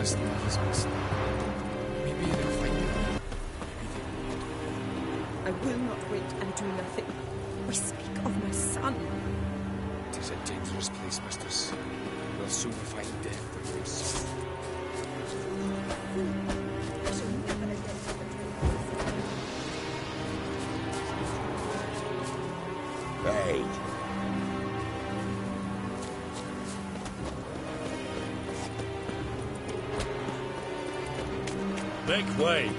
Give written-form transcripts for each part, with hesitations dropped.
must leave his missing. Maybe they'll find him. Maybe they won't. I will not wait and do nothing. We speak of my son. It is a dangerous place, mistress. We'll soon find death before soon. I shall never again have a Hey. Make way!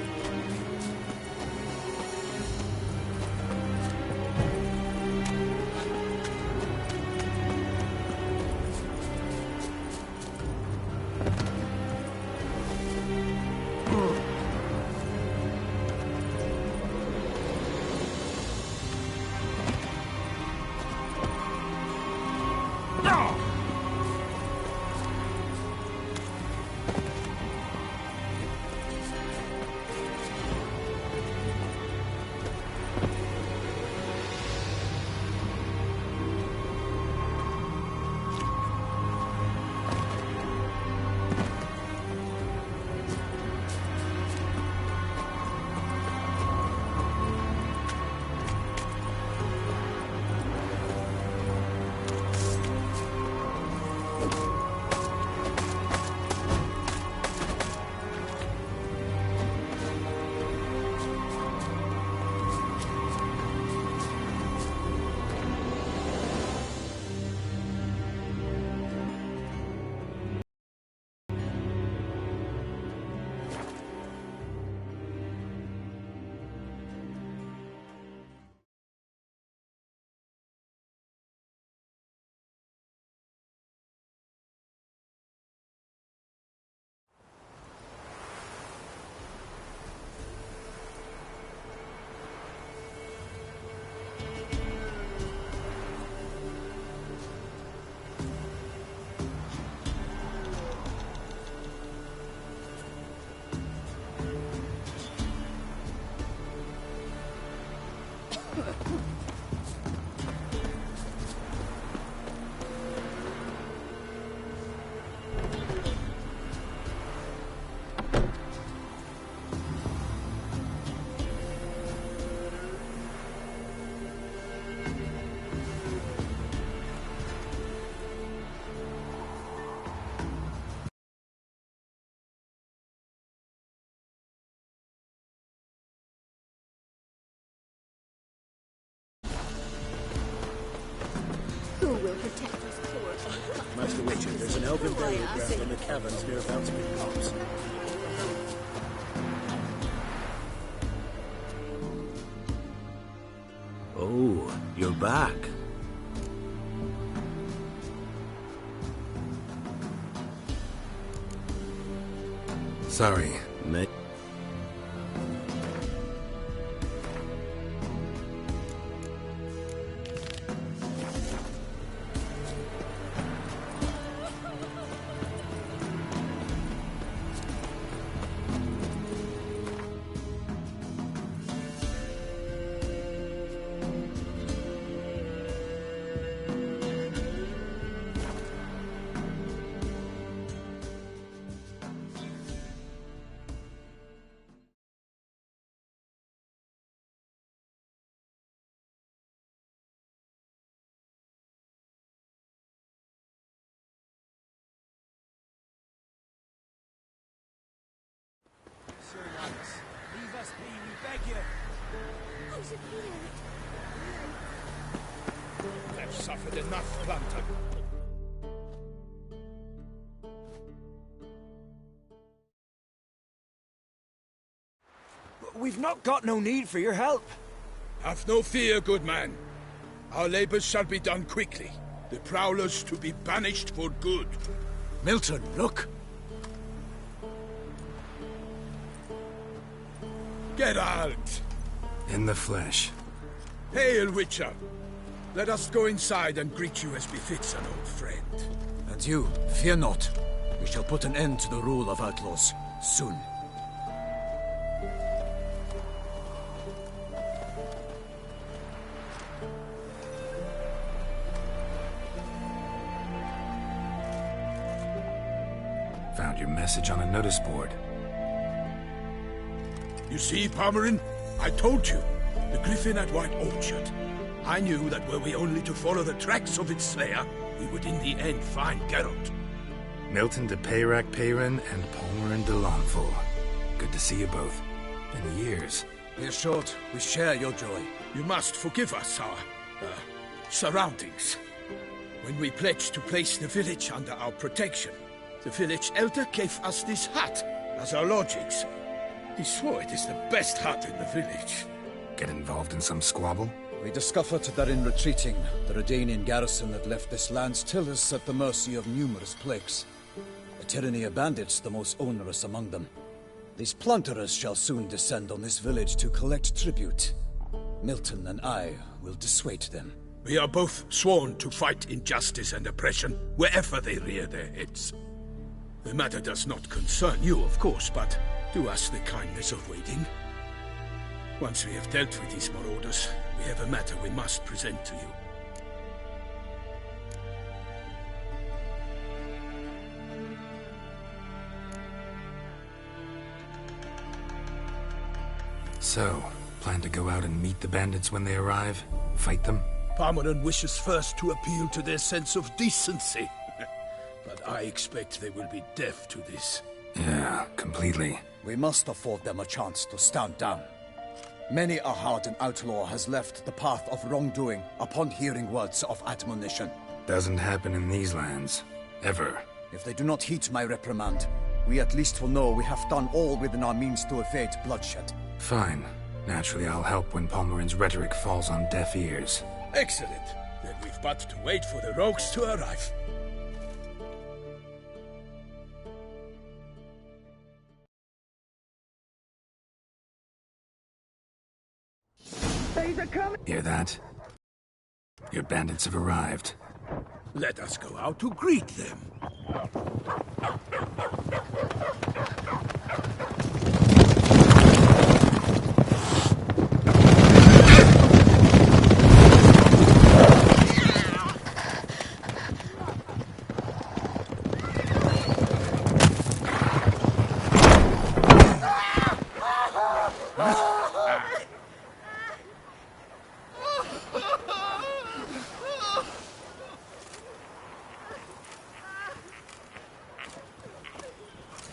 Who will protect us poor? Master Witcher, there's an elven burial ground in the caverns near Valspeed Copse. Oh, you're back. Sorry. Mate. Leave us be, we beg you. I should hear it. They've suffered enough, Planter. We've not got no need for your help. Have no fear, good man. Our labors shall be done quickly. The prowlers to be banished for good. Milton, look. Get out! In the flesh. Hail, Witcher! Let us go inside and greet you as befits an old friend. And you, fear not. We shall put an end to the rule of outlaws, soon. Found your message on a notice board. You see, Palmerin? I told you. The griffin at White Orchard. I knew that were we only to follow the tracks of its slayer, we would in the end find Geralt. Milton de Peyrac Peyrin and Palmerin de Lawnful. Good to see you both. In years. We're short. We share your joy. You must forgive us our surroundings. When we pledged to place the village under our protection, the village elder gave us this hut as our lodgings. He swore it is the best hut in the village. Get involved in some squabble? We discovered that in retreating, the Redanian garrison that left this land still is at the mercy of numerous plagues. A tyranny of bandits, the most onerous among them. These plunderers shall soon descend on this village to collect tribute. Milton and I will dissuade them. We are both sworn to fight injustice and oppression wherever they rear their heads. The matter does not concern you, of course, but do us the kindness of waiting. Once we have dealt with these marauders, we have a matter we must present to you. So, plan to go out and meet the bandits when they arrive? Fight them? Palmerin wishes first to appeal to their sense of decency. But I expect they will be deaf to this. Yeah, completely. We must afford them a chance to stand down. Many a hardened outlaw has left the path of wrongdoing upon hearing words of admonition. Doesn't happen in these lands. Ever. If they do not heed my reprimand, we at least will know we have done all within our means to evade bloodshed. Fine. Naturally, I'll help when Palmerin's rhetoric falls on deaf ears. Excellent. Then we've but to wait for the rogues to arrive. Hear that? Your bandits have arrived. Let us go out to greet them.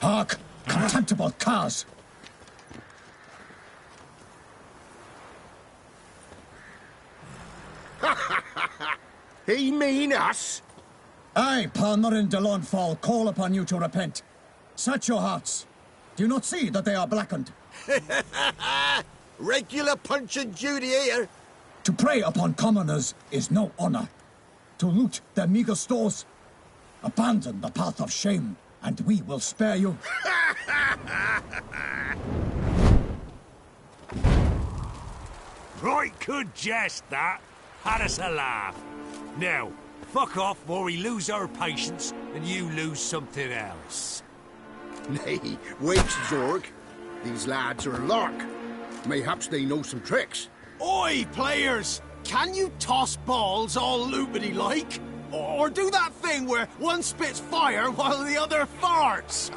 Hark! Contemptible curs! He mean us? I, Palmerin de Lawnfall, call upon you to repent. Search your hearts. Do you not see that they are blackened? Regular Punch and Judy here. To prey upon commoners is no honor. To loot their meager stores, abandon the path of shame, and we will spare you. Right good jest, that. Had us a laugh. Now, fuck off or we lose our patience and you lose something else. Nay, wait, Zorg. These lads are a lark. Mayhaps they know some tricks. Oi, players! Can you toss balls all loopity-like? Or do that thing where one spits fire while the other farts?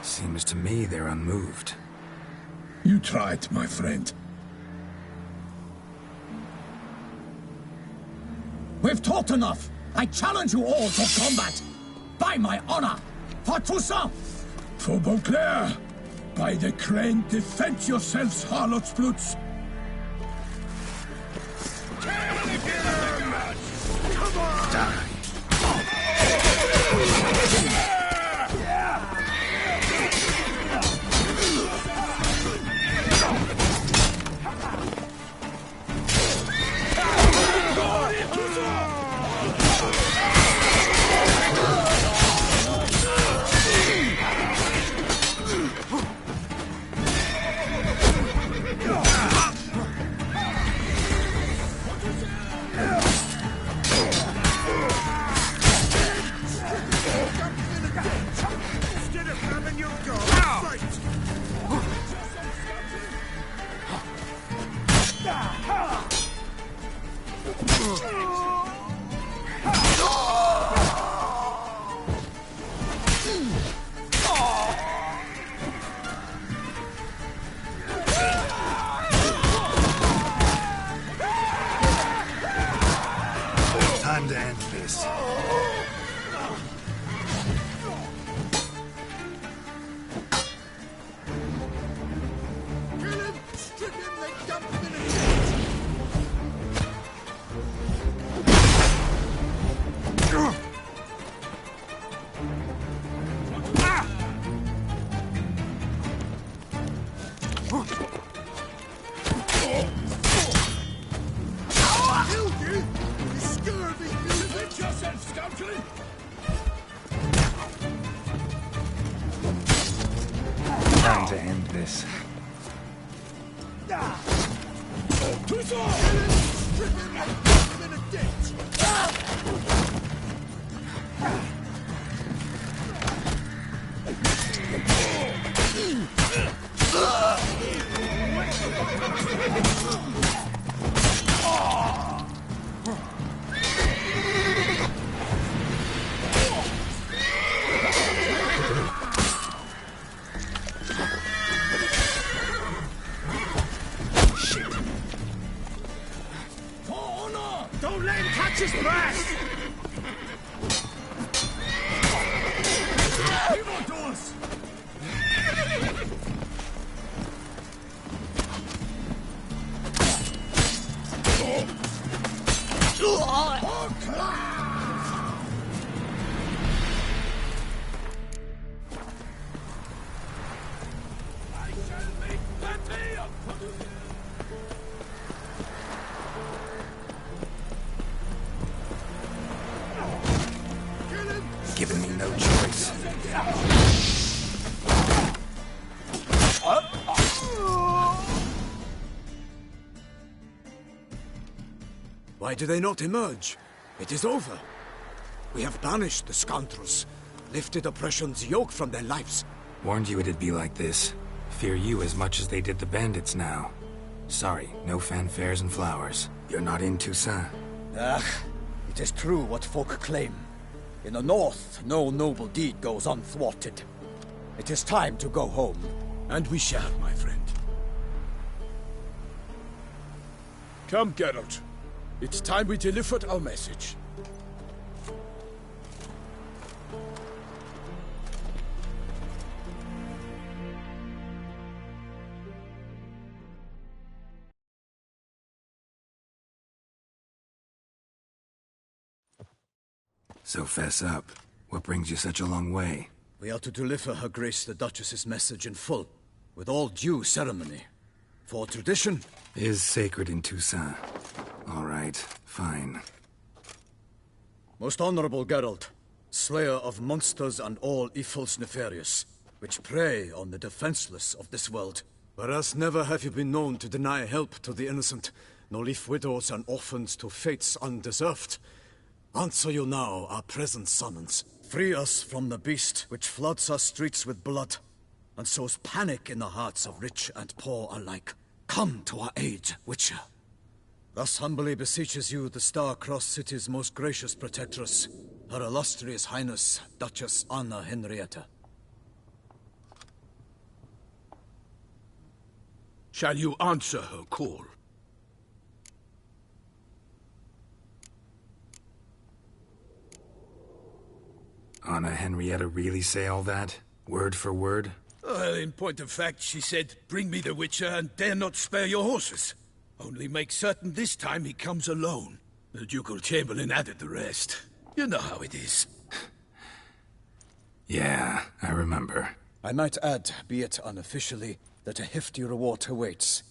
Seems to me they're unmoved. You tried, my friend. We've talked enough. I challenge you all to combat. By my honor. For Toussaint. For Beauclair, by the crane, defend yourselves, harlots bloods. Come on! Die. Time to end this. Don't let him catch his breath! Leave on to us! Giving me no choice. Why do they not emerge? It is over. We have banished the scoundrels, lifted oppression's yoke from their lives. Warned you it'd be like this. Fear you as much as they did the bandits now. Sorry, no fanfares and flowers. You're not in Toussaint. Ah, it is true what folk claim. In the north, no noble deed goes unthwarted. It is time to go home. And we shall, my friend. Come, Geralt. It's time we delivered our message. So fess up. What brings you such a long way? We are to deliver Her Grace the Duchess's message in full, with all due ceremony. For tradition Is sacred in Toussaint. All right, fine. Most honorable Geralt, slayer of monsters and all evils nefarious, which prey on the defenseless of this world. Whereas never have you been known to deny help to the innocent, nor leave widows and orphans to fates undeserved. Answer you now our present summons. Free us from the beast which floods our streets with blood, and sows panic in the hearts of rich and poor alike. Come to our aid, Witcher. Thus humbly beseeches you the Star-Crossed City's most gracious protectress, Her Illustrious Highness, Duchess Anna Henrietta. Shall you answer her call? Anna Henrietta really say all that? Word for word? Well, in point of fact, she said, bring me the Witcher and dare not spare your horses. Only make certain this time he comes alone. The Ducal Chamberlain added the rest. You know how it is. Yeah, I remember. I might add, be it unofficially, that a hefty reward awaits.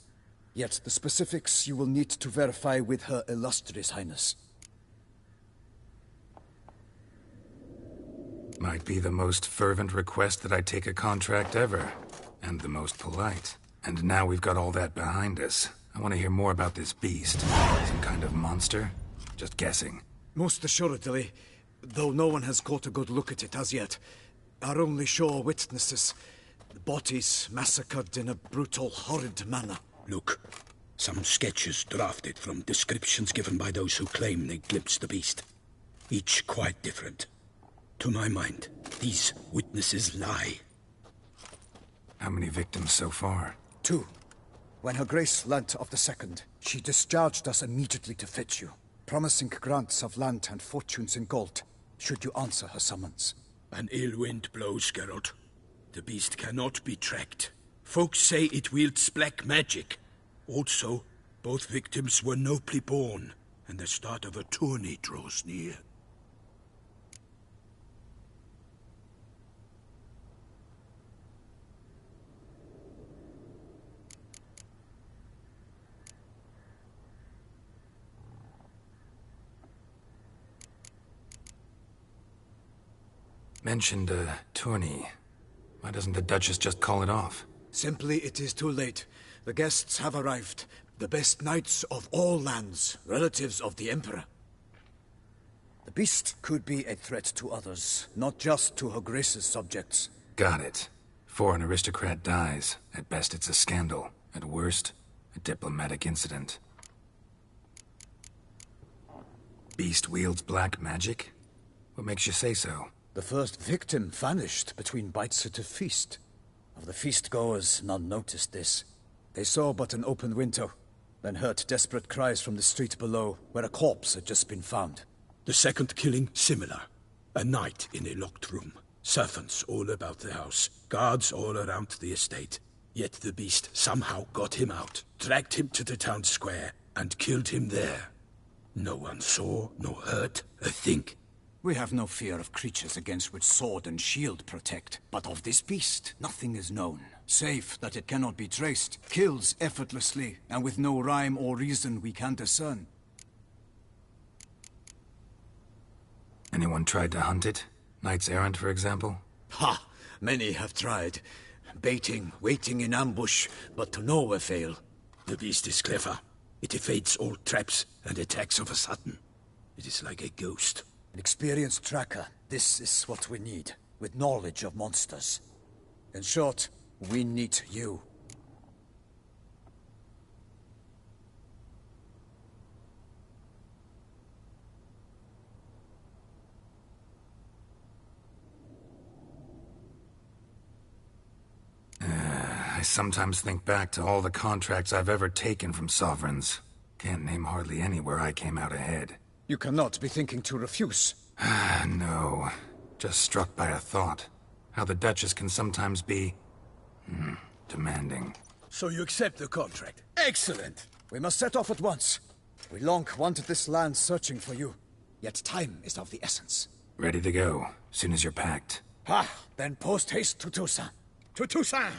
Yet the specifics you will need to verify with Her Illustrious Highness. Might be the most fervent request that I take a contract ever. And the most polite. And now we've got all that behind us. I want to hear more about this beast. Some kind of monster? Just guessing. Most assuredly, though no one has caught a good look at it as yet. Our only sure witnesses. The bodies massacred in a brutal, horrid manner. Look, some sketches drafted from descriptions given by those who claim they glimpsed the beast. Each quite different. To my mind, these witnesses lie. How many victims so far? 2. When Her Grace learnt of the second, she discharged us immediately to fetch you, promising grants of land and fortunes in gold, should you answer her summons. An ill wind blows, Geralt. The beast cannot be tracked. Folks say it wields black magic. Also, both victims were nobly born, and the start of a tourney draws near. Mentioned a tourney. Why doesn't the Duchess just call it off? Simply, it is too late. The guests have arrived. The best knights of all lands, relatives of the Emperor. The beast could be a threat to others, not just to Her Grace's subjects. Got it. Before an aristocrat dies, at best it's a scandal. At worst, a diplomatic incident. Beast wields black magic? What makes you say so? The first victim vanished between bites at a feast. Of the feast-goers, none noticed this. They saw but an open window, then heard desperate cries from the street below, where a corpse had just been found. The second killing, similar. A knight in a locked room. Servants all about the house. Guards all around the estate. Yet the beast somehow got him out, dragged him to the town square, and killed him there. No one saw, nor heard a thing. We have no fear of creatures against which sword and shield protect. But of this beast, nothing is known. Save that it cannot be traced, kills effortlessly, and with no rhyme or reason we can discern. Anyone tried to hunt it? Knights errant, for example? Ha! Many have tried. Baiting, waiting in ambush, but to no avail. The beast is clever. It evades all traps and attacks of a sudden. It is like a ghost. An experienced tracker. This is what we need, with knowledge of monsters. In short, we need you. I sometimes think back to all the contracts I've ever taken from sovereigns. Can't name hardly any where I came out ahead. You cannot be thinking to refuse. No. Just struck by a thought. How the Duchess can sometimes be... demanding. So you accept the contract. Excellent! We must set off at once. We long wanted this land searching for you. Yet time is of the essence. Ready to go, soon as you're packed. Then post-haste to Toussaint. To Toussaint!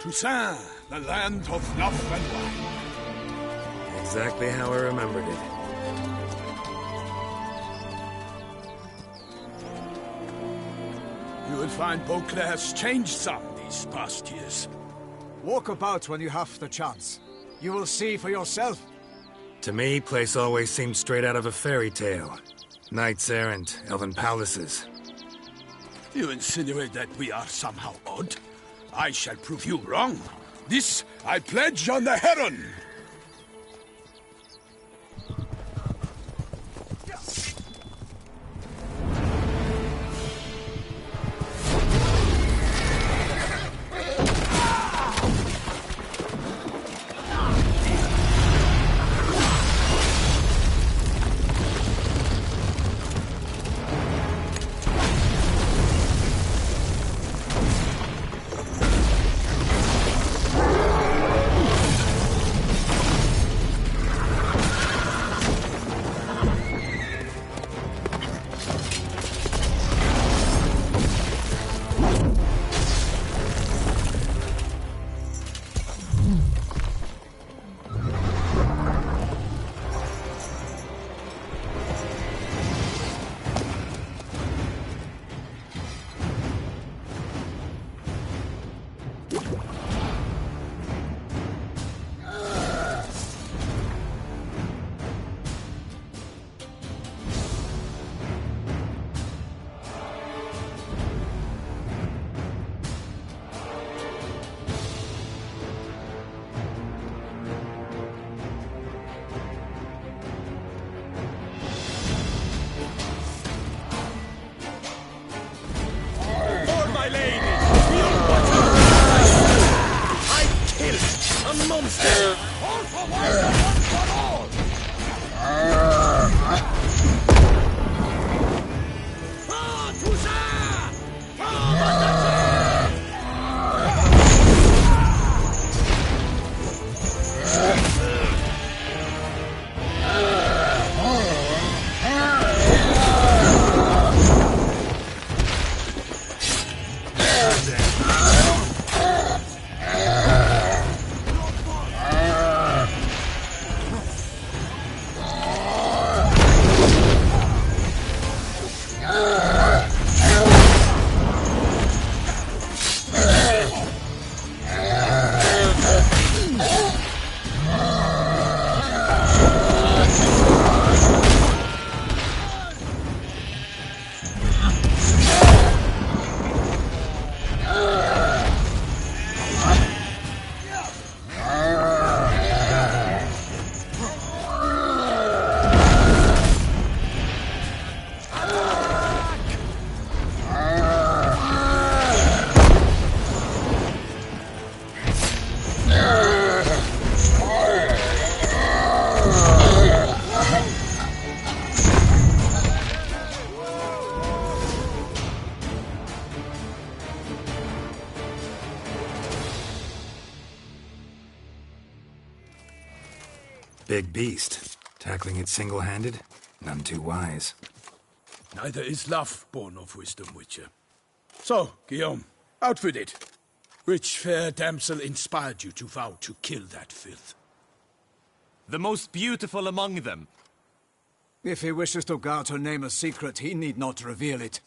Toussaint, the land of love and wine. Exactly how I remembered it. You will find Beauclair's changed some these past years. Walk about when you have the chance. You will see for yourself. To me, place always seemed straight out of a fairy tale. Knights errant, elven palaces. You insinuate that we are somehow odd? I shall prove you wrong. This I pledge on the Heron. Big beast. Tackling it single-handed? None too wise. Neither is love born of wisdom, Witcher. So, Guillaume, out with it. Which fair damsel inspired you to vow to kill that filth? The most beautiful among them. If he wishes to guard her name a secret, he need not reveal it.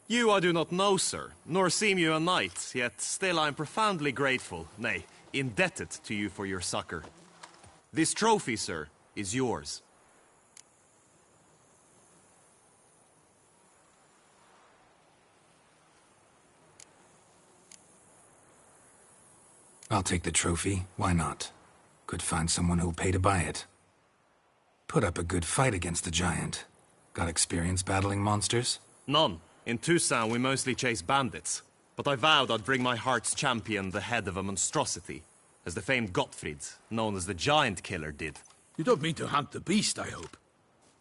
You I do not know, sir, nor seem you a knight, yet still I am profoundly grateful, nay, indebted to you for your succor. This trophy, sir, is yours. I'll take the trophy. Why not? Could find someone who'll pay to buy it. Put up a good fight against the giant. Got experience battling monsters? None. In Toussaint, we mostly chase bandits. But I vowed I'd bring my heart's champion the head of a monstrosity, as the famed Gottfried, known as the Giant Killer, did. You don't mean to hunt the beast, I hope.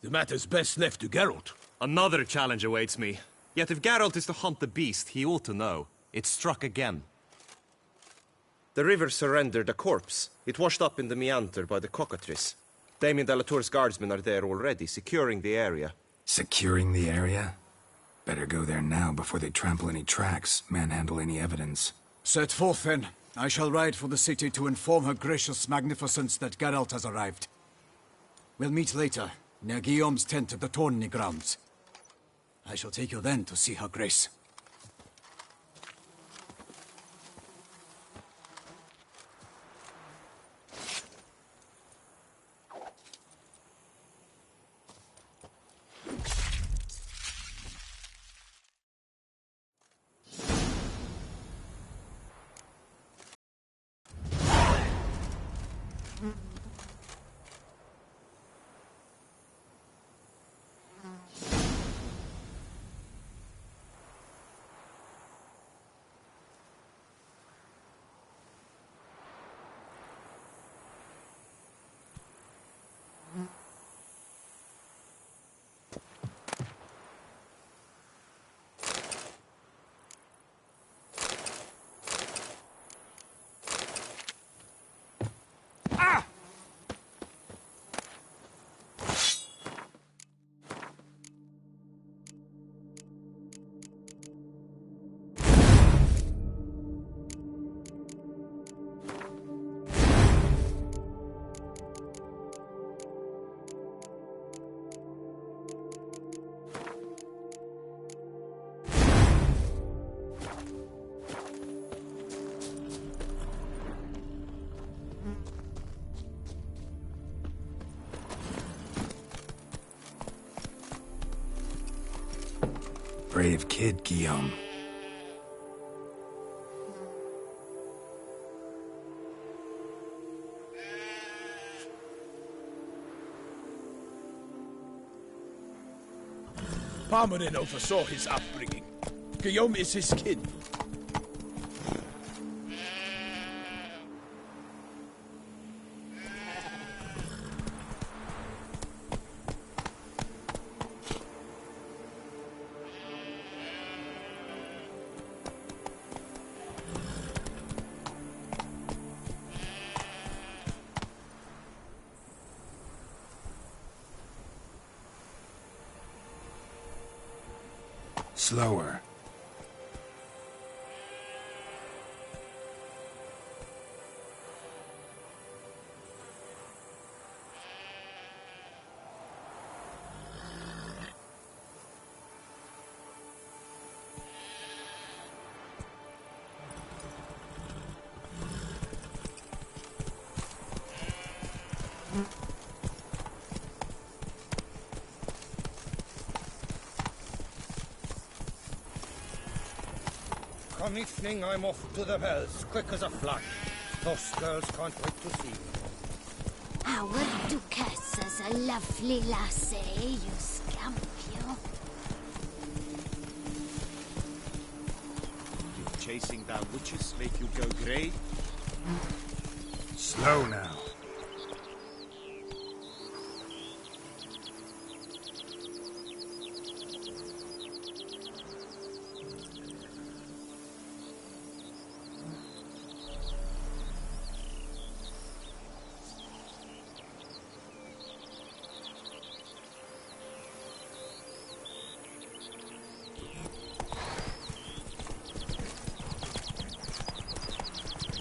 The matter's best left to Geralt. Another challenge awaits me. Yet if Geralt is to hunt the beast, he ought to know. It struck again. The river surrendered a corpse. It washed up in the meander by the cockatrice. Damien de la Tour's guardsmen are there already, securing the area. Securing the area? Better go there now before they trample any tracks, manhandle any evidence. Set forth, then. I shall ride for the city to inform her gracious magnificence that Geralt has arrived. We'll meet later, near Guillaume's tent at the tourney grounds. I shall take you then to see her grace. brave kid, Guillaume. Parmanin oversaw his upbringing. Guillaume is his kin. Slower. Come evening, I'm off to the bells, quick as a flash. Those girls can't wait to see me. Our Duchess is a lovely lassie, you scamp, you. Did chasing down witches make you go grey? Slow now.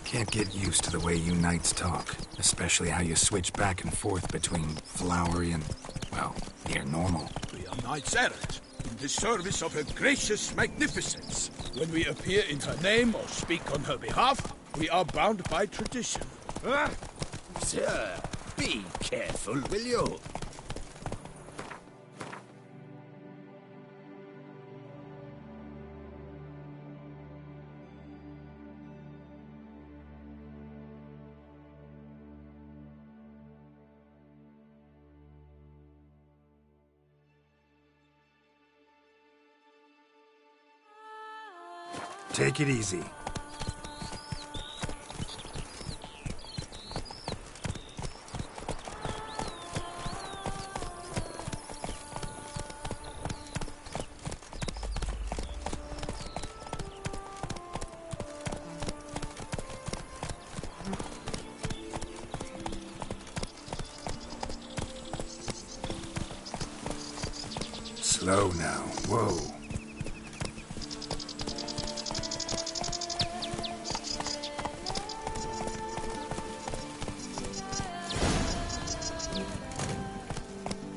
Can't get used to the way you knights talk, especially how you switch back and forth between flowery and, well, near normal. We are knights errant, in the service of her gracious magnificence. When we appear in her name or speak on her behalf, we are bound by tradition. Ah, sir, be careful, will you? Take it easy. Slow now. Whoa.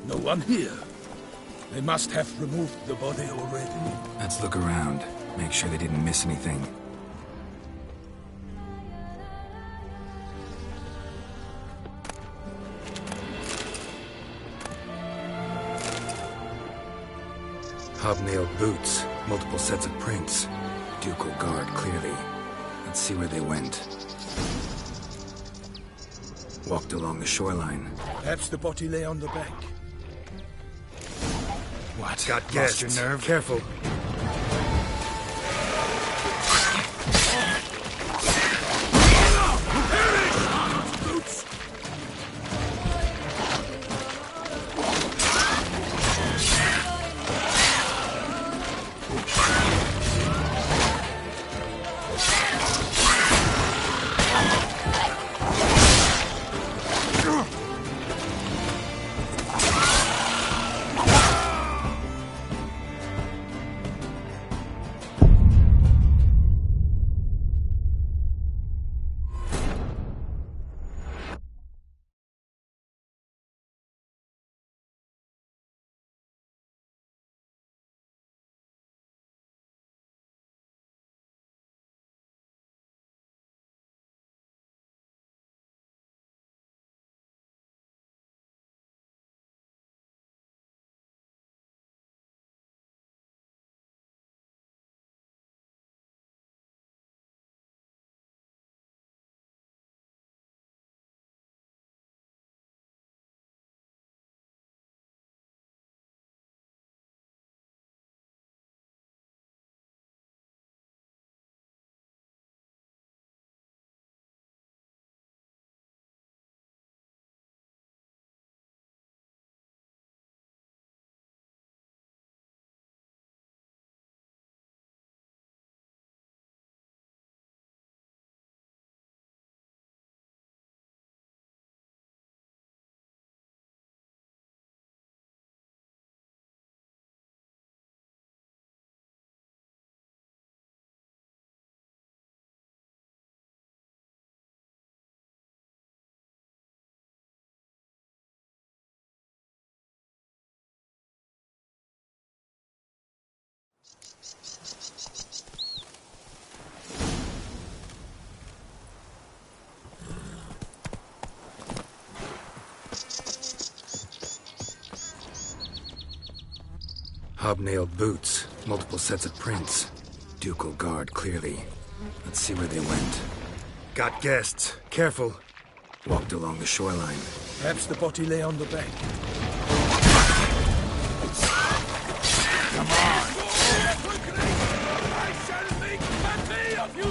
No one here. They must have removed the body already. Let's look around. Make sure they didn't miss anything. Hobnailed boots, multiple sets of prints. Ducal guard, clearly. Let's see where they went. Walked along the shoreline. Perhaps the body lay on the bank. What? Got Lost your nerve? Careful. Hobnailed boots, multiple sets of prints. Ducal guard, clearly. Let's see where they went. Got guests. Careful. Walked along the shoreline. Perhaps the body lay on the bank. Come on! I shall make plenty of you!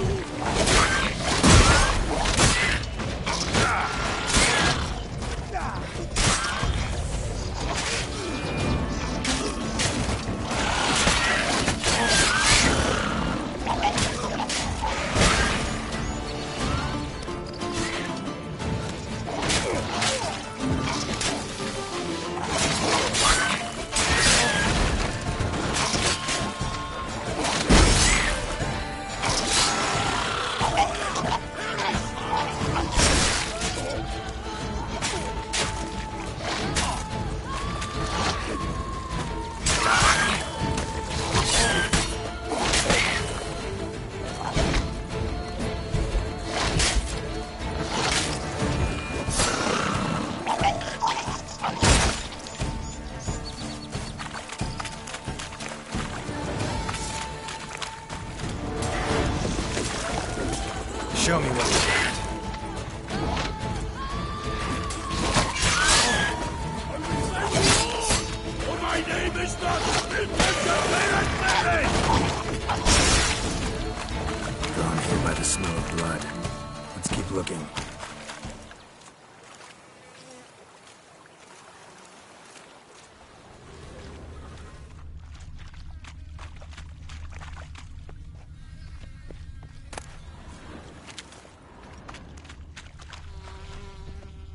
Show me what you got. My name is not Mary! Drawn here by the smell of blood. Let's keep looking.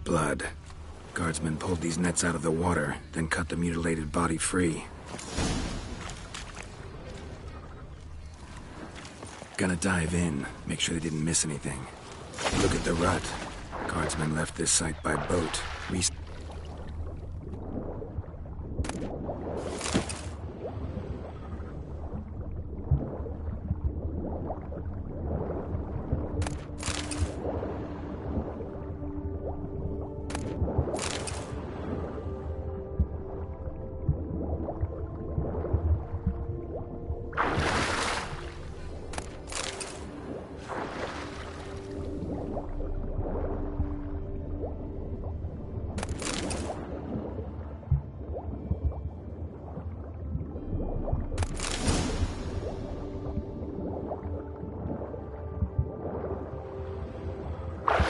Blood. Guardsmen pulled these nets out of the water, then cut the mutilated body free. Gonna dive in, make sure they didn't miss anything. Look at the rut. Guardsmen left this site by boat.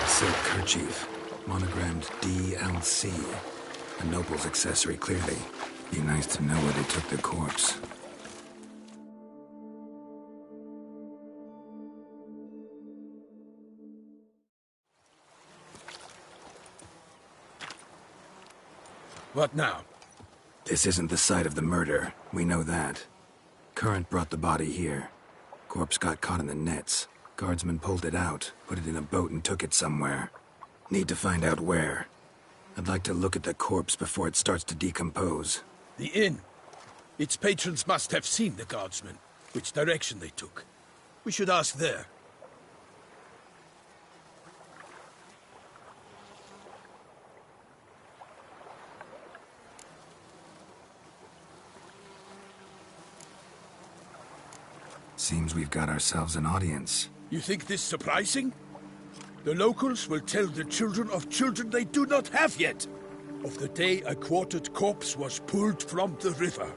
Silk kerchief, monogrammed DLC. A noble's accessory, clearly. Be nice to know where they took the corpse. What now? This isn't the site of the murder. We know that. Current brought the body here. Corpse got caught in the nets. Guardsmen pulled it out, put it in a boat and took it somewhere. Need to find out where. I'd like to look at the corpse before it starts to decompose. The inn. Its patrons must have seen the guardsmen, which direction they took. We should ask there. Seems we've got ourselves an audience. You think this surprising? The locals will tell the children of children they do not have yet, of the day a quartered corpse was pulled from the river.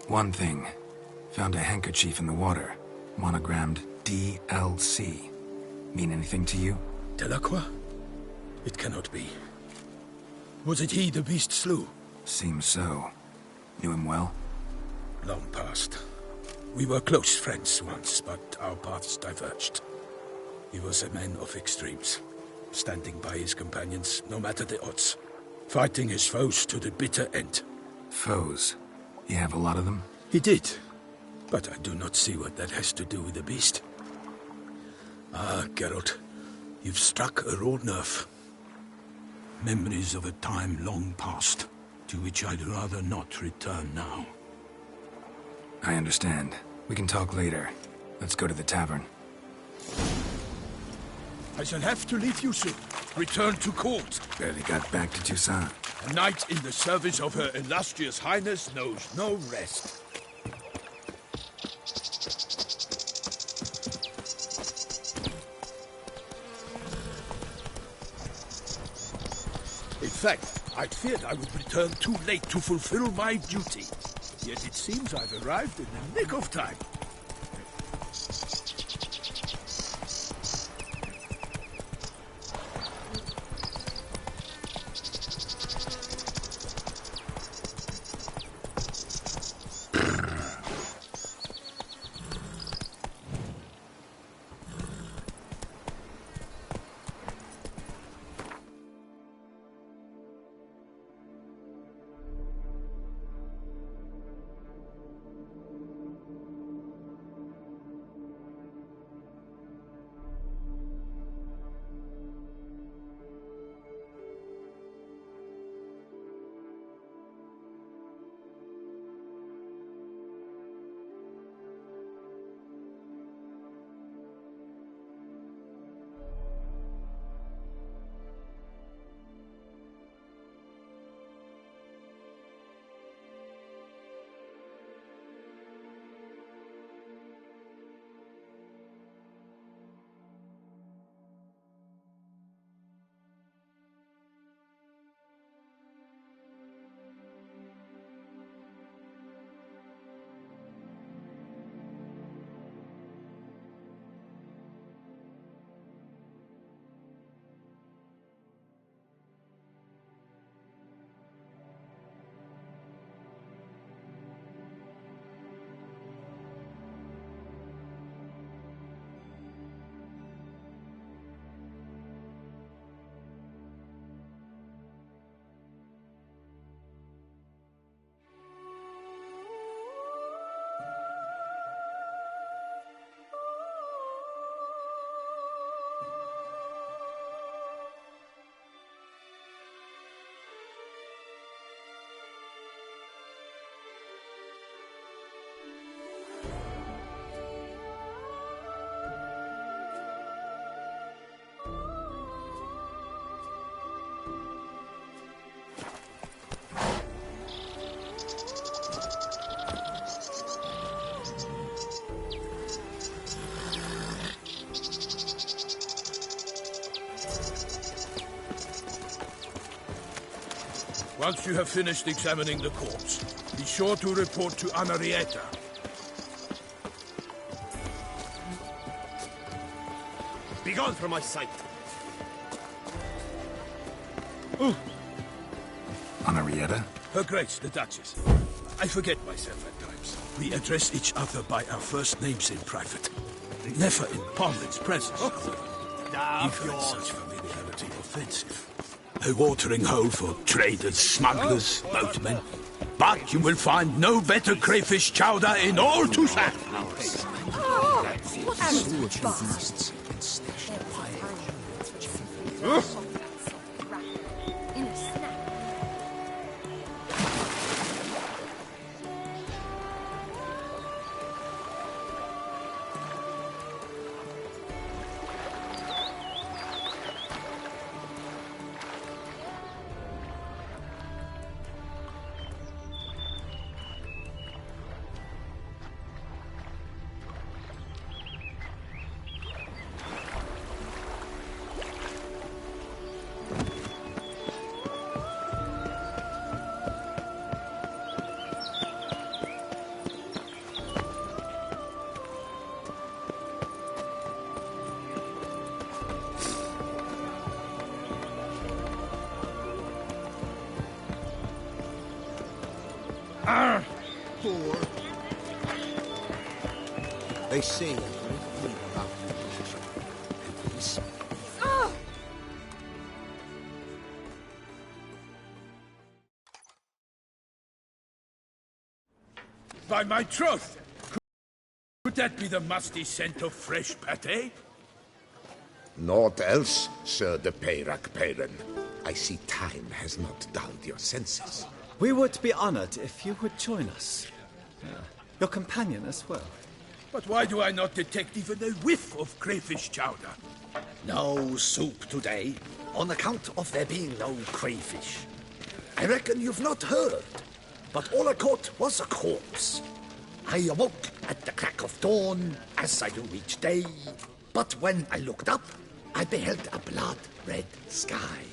One thing. Found a handkerchief in the water. Monogrammed DLC. Mean anything to you? Delacroix? It cannot be. Was it he the beast slew? Seems so. Knew him well? Long past. We were close friends once, but our paths diverged. He was a man of extremes, standing by his companions no matter the odds, fighting his foes to the bitter end. Foes? You have a lot of them? He did, but I do not see what that has to do with the beast. Ah, Geralt, you've struck a raw nerve. Memories of a time long past, to which I'd rather not return now. I understand. We can talk later. Let's go to the tavern. I shall have to leave you soon. Return to court. Barely got back to Toussaint. A knight in the service of Her Illustrious Highness knows no rest. In fact, I feared I would return too late to fulfill my duty. Yet it seems I've arrived in the nick of time. Once you have finished examining the corpse, be sure to report to Henrietta. Begone from my sight! Henrietta? Her Grace, the Duchess. I forget myself at times. We address each other by our first names in private. Never in Parliament's presence. You find such familiarity offensive. A watering hole for traders, smugglers, boatmen. But you will find no better crayfish chowder in all Toussaint. What beasts? Poor. They say a great thing about this. By my troth! Could that be the musty scent of fresh pâté? Naught else, Sir de Peyrac-Peyran. I see time has not dulled your senses. We would be honored if you would join us. Your companion as well. But why do I not detect even a whiff of crayfish chowder? No soup today, on account of there being no crayfish. I reckon you've not heard, but all I caught was a corpse. I awoke at the crack of dawn, as I do each day, but when I looked up, I beheld a blood-red sky.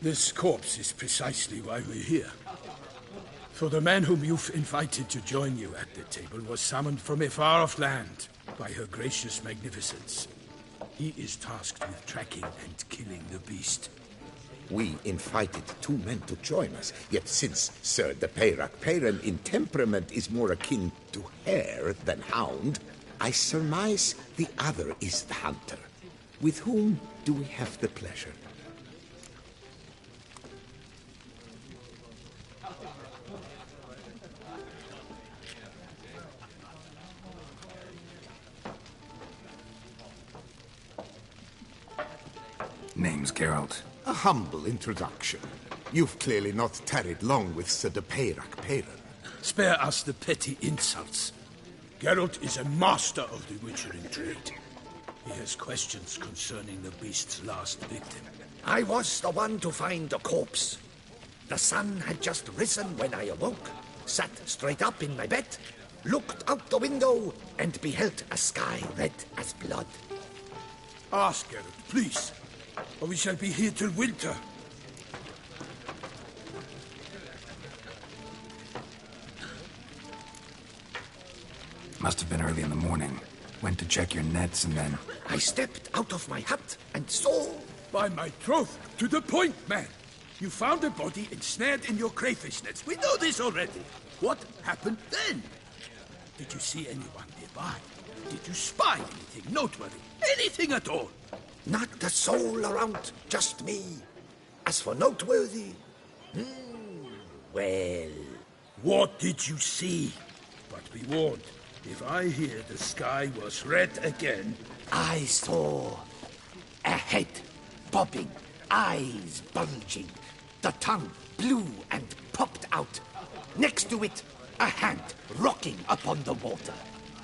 This corpse is precisely why we're here. For the man whom you've invited to join you at the table was summoned from a far-off land by her gracious magnificence. He is tasked with tracking and killing the beast. We invited 2 men to join us, yet since Sir the Peyrac Peyran in temperament is more akin to hare than hound, I surmise the other is the hunter. With whom do we have the pleasure? Name's Geralt. A humble introduction. You've clearly not tarried long with Sir the Peyrac Peyran. Spare us the petty insults. Geralt is a master of the witchering trade. He has questions concerning the beast's last victim. I was the one to find the corpse. The sun had just risen when I awoke, sat straight up in my bed, looked out the window, and beheld a sky red as blood. Ask Geralt, please, or we shall be here till winter. Must have been early in the morning. Went to check your nets and then... I stepped out of my hut and saw... By my troth, to the point, man. You found a body ensnared in your crayfish nets. We know this already. What happened then? Did you see anyone nearby? Did you spy anything noteworthy? Anything at all? Not a soul around, just me. As for noteworthy... well... What did you see? But be warned, if I hear the sky was red again... I saw a head bobbing, eyes bulging, the tongue blue and popped out. Next to it, a hand rocking upon the water.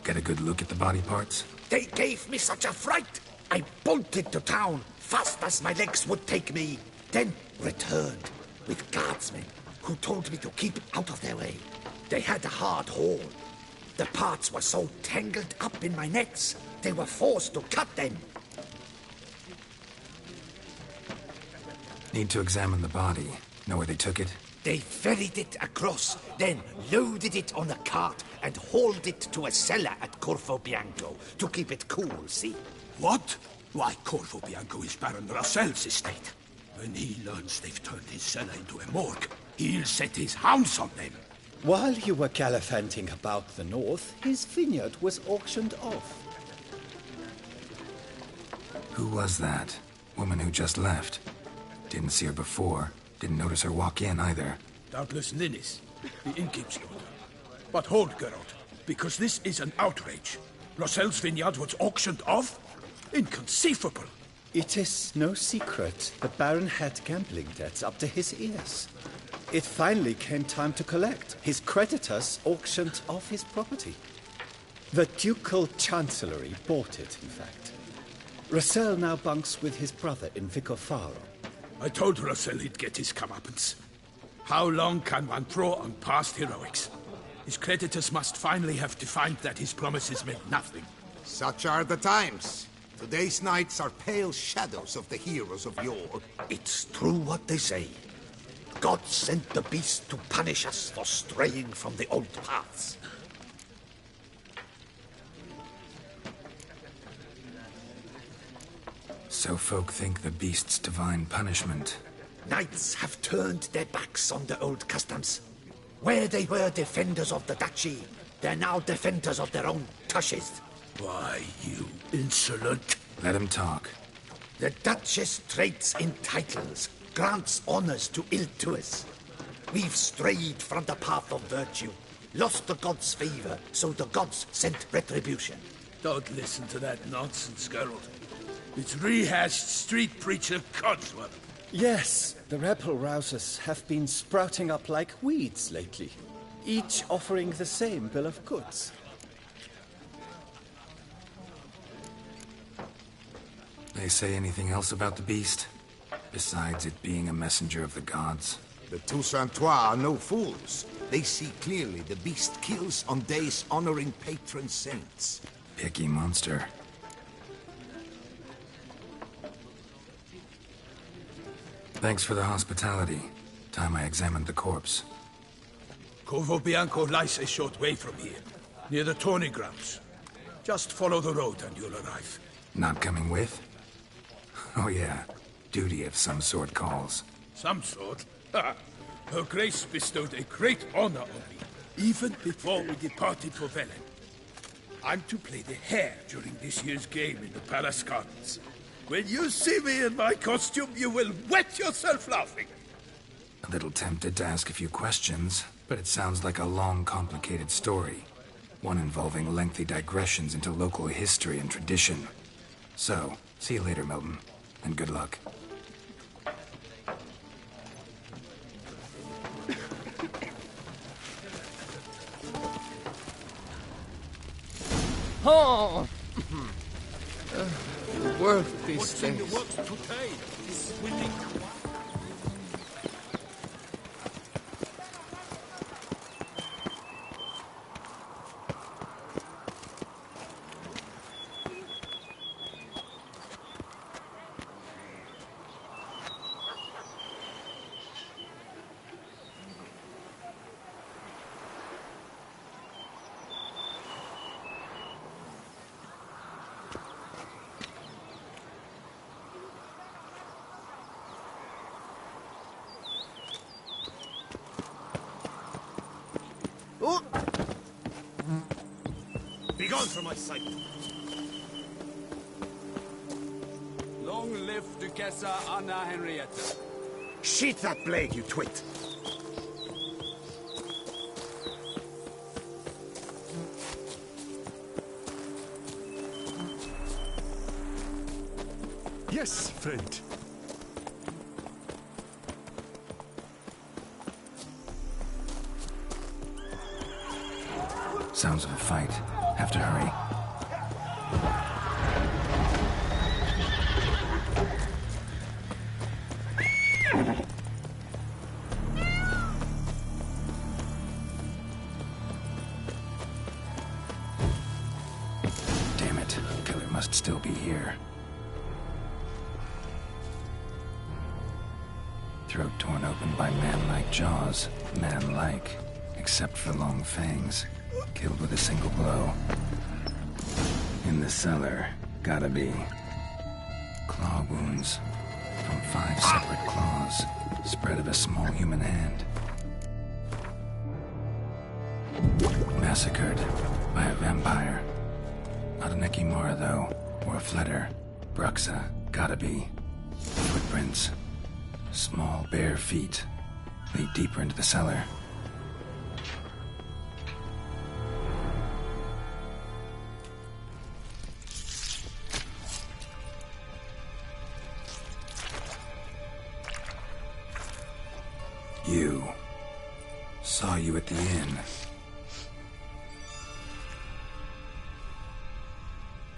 Get a good look at the body parts? They gave me such a fright. I bolted to town, fast as my legs would take me, then returned with guardsmen who told me to keep out of their way. They had a hard haul. The parts were so tangled up in my nets, they were forced to cut them. Need to examine the body. Know where they took it? They ferried it across, then loaded it on a cart and hauled it to a cellar at Corvo Bianco to keep it cool, see? What? Why, Corvo Bianco is Baron Russell's estate. When he learns they've turned his cellar into a morgue, he'll set his hounds on them. While you were gallivanting about the north, his vineyard was auctioned off. Who was that? Woman who just left. Didn't see her before. Didn't notice her walk in either. Doubtless Linnis, the innkeep's daughter. But hold, Geralt, because this is an outrage. Russell's vineyard was auctioned off? Inconceivable. It is no secret the Baron had gambling debts up to his ears. It finally came time to collect. His creditors auctioned off his property. The Ducal Chancellery bought it, in fact. Russell now bunks with his brother in Vicofaro. I told Russell he'd get his comeuppance. How long can one throw on past heroics? His creditors must finally have defined that his promises meant nothing. Such are the times. Today's knights are pale shadows of the heroes of yore. It's true what they say. God sent the beast to punish us for straying from the old paths. So folk think the beast's divine punishment. Knights have turned their backs on the old customs. Where they were defenders of the duchy, they're now defenders of their own tushes. Why, you insolent... Let him talk. The Duchess trades in titles, grants honors to ill-doers. We've strayed from the path of virtue, lost the gods' favor, so the gods sent retribution. Don't listen to that nonsense, Geralt. It's rehashed street preacher Codsworth. Yes, the rebel-rousers have been sprouting up like weeds lately, each offering the same bill of goods. they say anything else about the beast? Besides it being a messenger of the gods? The Toussaintois are no fools. They see clearly the beast kills on days honoring patron saints. Picky monster. Thanks for the hospitality. Time I examined the corpse. Corvo Bianco lies a short way from here, near the tourney grounds. Just follow the road and you'll arrive. Not coming with? Oh yeah, duty of some sort calls. Some sort? Ha! Her Grace bestowed a great honor on me, even before we departed for Velen. I'm to play the hare during this year's game in the Palace Gardens. When you see me in my costume, you will wet yourself laughing. A little tempted to ask a few questions, but it sounds like a long, complicated story. One involving lengthy digressions into local history and tradition. So, see you later, Milton, and good luck. Oh! Worth these What's in the things. works today? This willing. Begone from my sight! Long live Duchessa Anna Henrietta. Sheath that blade, you twit! Yes, friend. Sounds of a fight. Have to hurry. Damn it. Killer must still be here. Throat torn open by man-like jaws. Man-like. Except for long fangs. Killed with a single blow. In the cellar, gotta be. Claw wounds. From 5 separate claws. Spread of a small human hand. Massacred by a vampire. Not an Ekimara, though. Or a Fletter. Bruxa, gotta be. Footprints. Small, bare feet. Lead deeper into the cellar. You. Saw you at the inn.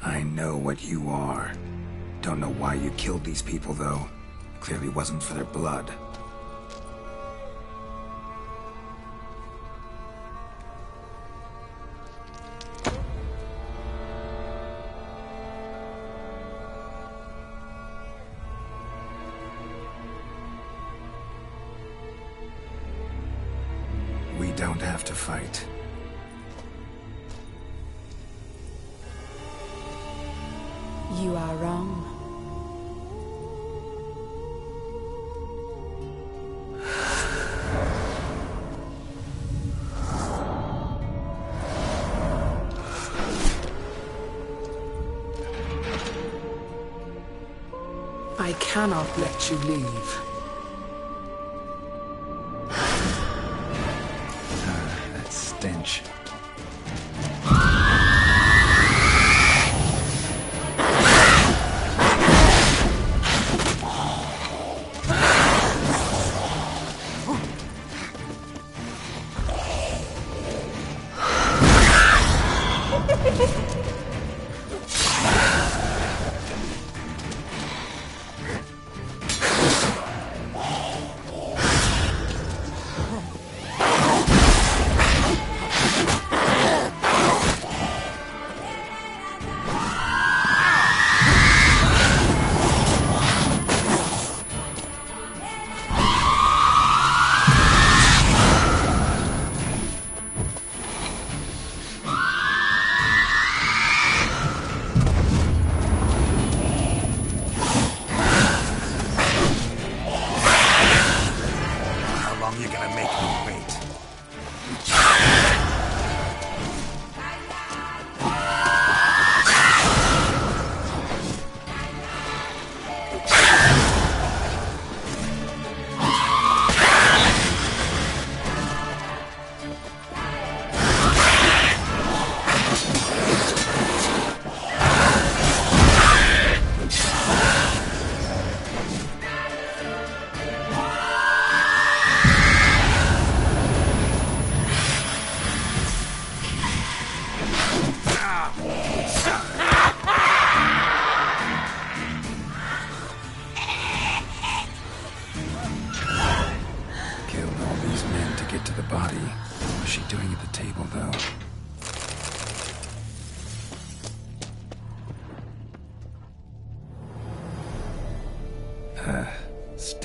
I know what you are. Don't know why you killed these people, though. Clearly wasn't for their blood. We don't have to fight. You are wrong. I cannot let you leave. That stench.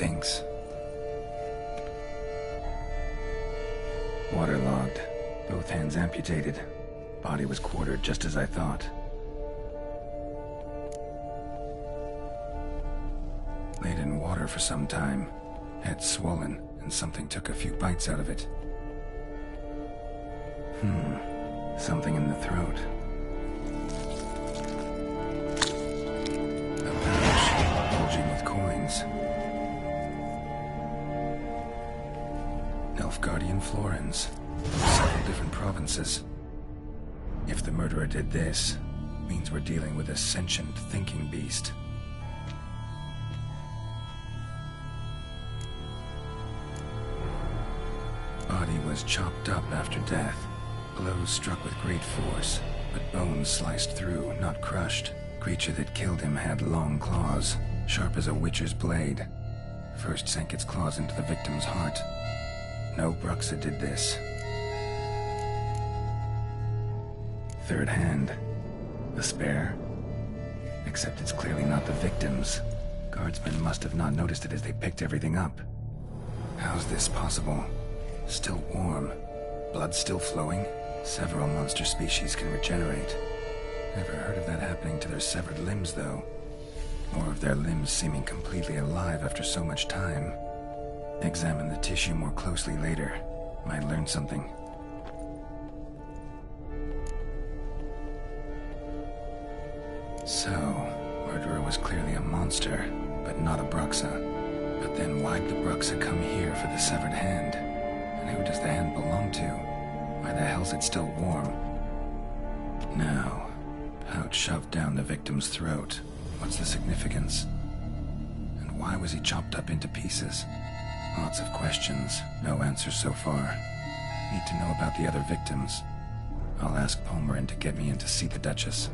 stinks. Waterlogged. Both hands amputated. Body was quartered just as I thought. Laid in water for some time. Head swollen, and something took a few bites out of it. Something in the throat. A pouch bulging with coins. Nilfgaardian florins. Several different provinces. If the murderer did this, means we're dealing with a sentient thinking beast. Body was chopped up after death. Blows struck with great force, but bones sliced through, not crushed. Creature that killed him had long claws, sharp as a witcher's blade. First sank its claws into the victim's heart. No Bruxa did this. Third hand. A spare? Except it's clearly not the victim's. Guardsmen must have not noticed it as they picked everything up. How's this possible? Still warm. Blood still flowing? Several monster species can regenerate. Never heard of that happening to their severed limbs, though. Or of their limbs seeming completely alive after so much time. Examine the tissue more closely later. Might learn something. So, murderer was clearly a monster, but not a Bruxa. But then why'd the Bruxa come here for the severed hand? And who does the hand belong to? Why the hell's it still warm? Now, pouch shoved down the victim's throat. What's the significance? And why was he chopped up into pieces? Lots of questions, no answers so far. Need to know about the other victims. I'll ask Palmerin to get me in to see the Duchess.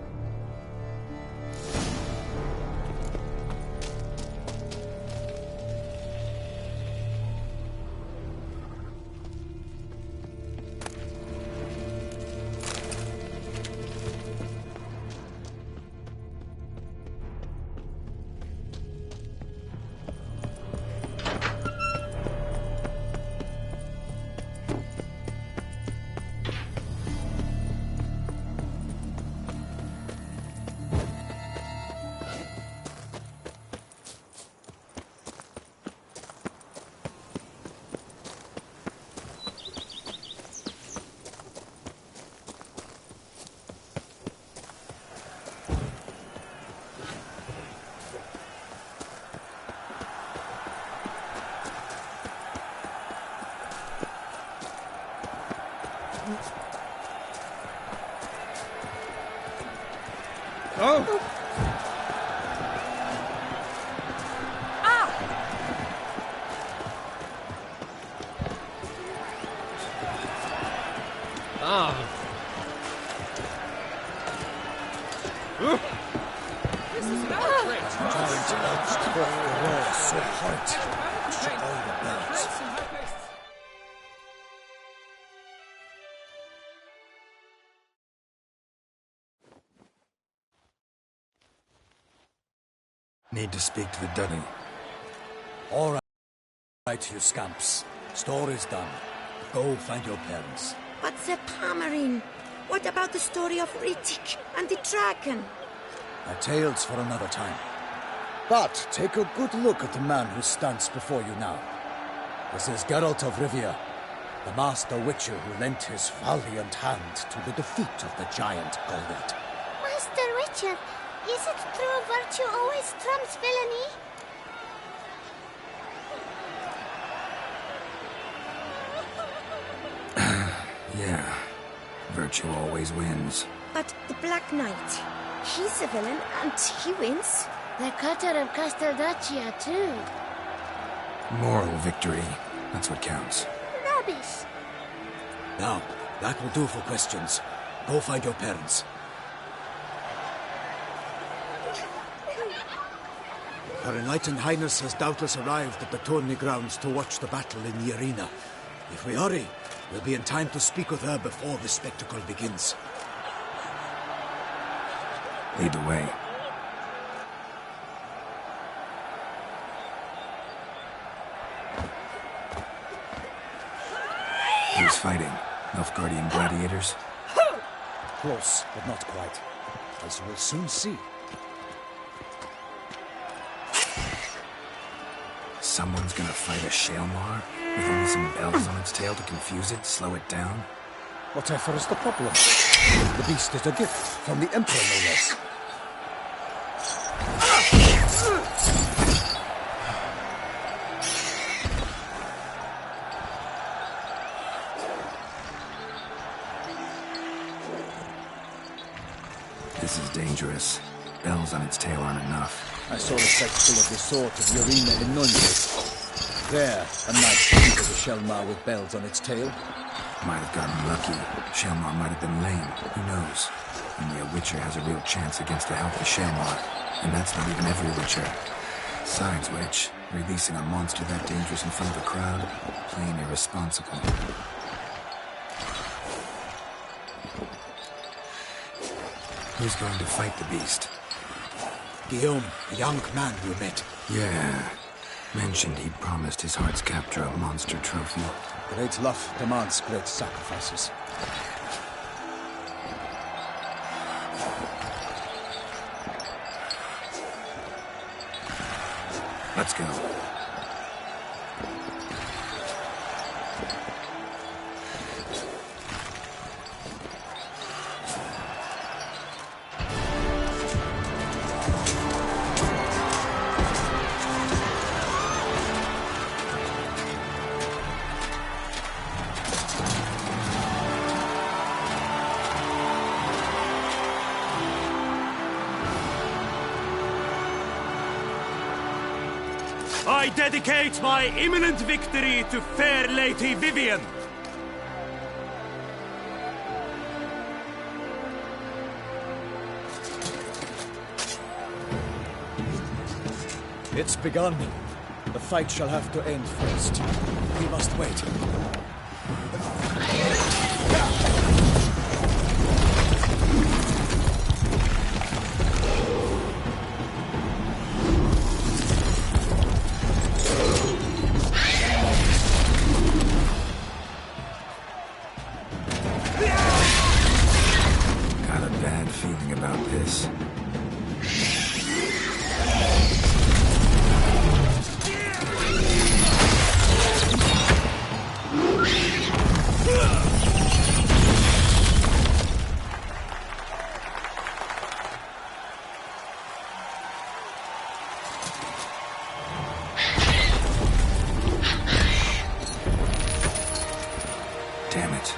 Oh! This is an outrage! Giant elves tore raw so hard. Shook all the bells. Need to speak to the Duddy. All right, you scamps. Story's done. Go find your parents. But the Palmerin, what about the story of Rittik and the dragon? A tale's for another time. But take a good look at the man who stands before you now. This is Geralt of Rivia, the master witcher who lent his valiant hand to the defeat of the giant Goldet. Master Richard, is it true virtue always trumps villainy? Yeah. Virtue always wins. But the Black Knight, he's a villain and he wins. The cutter of Casteldaccia, too. Moral victory. That's what counts. Rubbish. Now, that will do for questions. Go find your parents. Her Enlightened Highness has doubtless arrived at the tourney grounds to watch the battle in the arena. If we hurry, we'll be in time to speak with her before the spectacle begins. Lead the way. fighting? Nilfgaardian gladiators? Close, but not quite. As you will soon see. Someone's gonna fight a Shalmar? With only some bells on its tail to confuse it, slow it down? Whatever is the problem? The beast is a gift from the Emperor, no less. This is dangerous. Bells on its tail aren't enough. I saw the sight full of the sword of Yorina in Nunez. There, a knight defeated a Shalmar with bells on its tail. Might have gotten lucky. Shalmar might have been lame. Who knows? Only a Witcher has a real chance against a healthy Shalmar. And that's not even every Witcher. Besides which, releasing a monster that dangerous in front of a crowd? Plain irresponsible. Who's going to fight the beast? Guillaume, the young man you met. Yeah. Mentioned he'd promised his heart's captor a monster trophy. Great love demands great sacrifices. Let's go. I dedicate my imminent victory to fair Lady Vivian. It's begun. The fight shall have to end first. We must wait. Got a bad feeling about this. Damn it.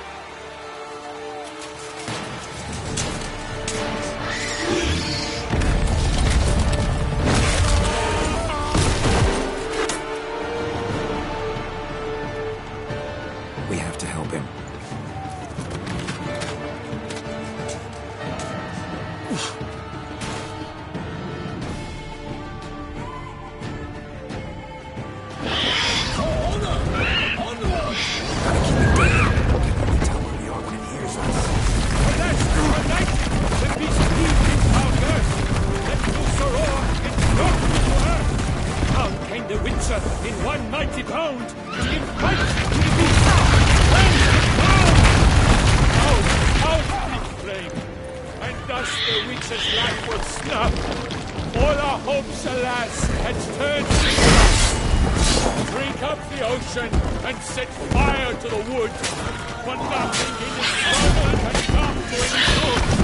We have to help him. The Witcher in one mighty bound to give fight to the beast. Out, big flame, and thus the Witcher's life was snuffed. All our hopes, alas, had turned to dust. Drink up the ocean and set fire to the wood, for nothing in this world had come to any good.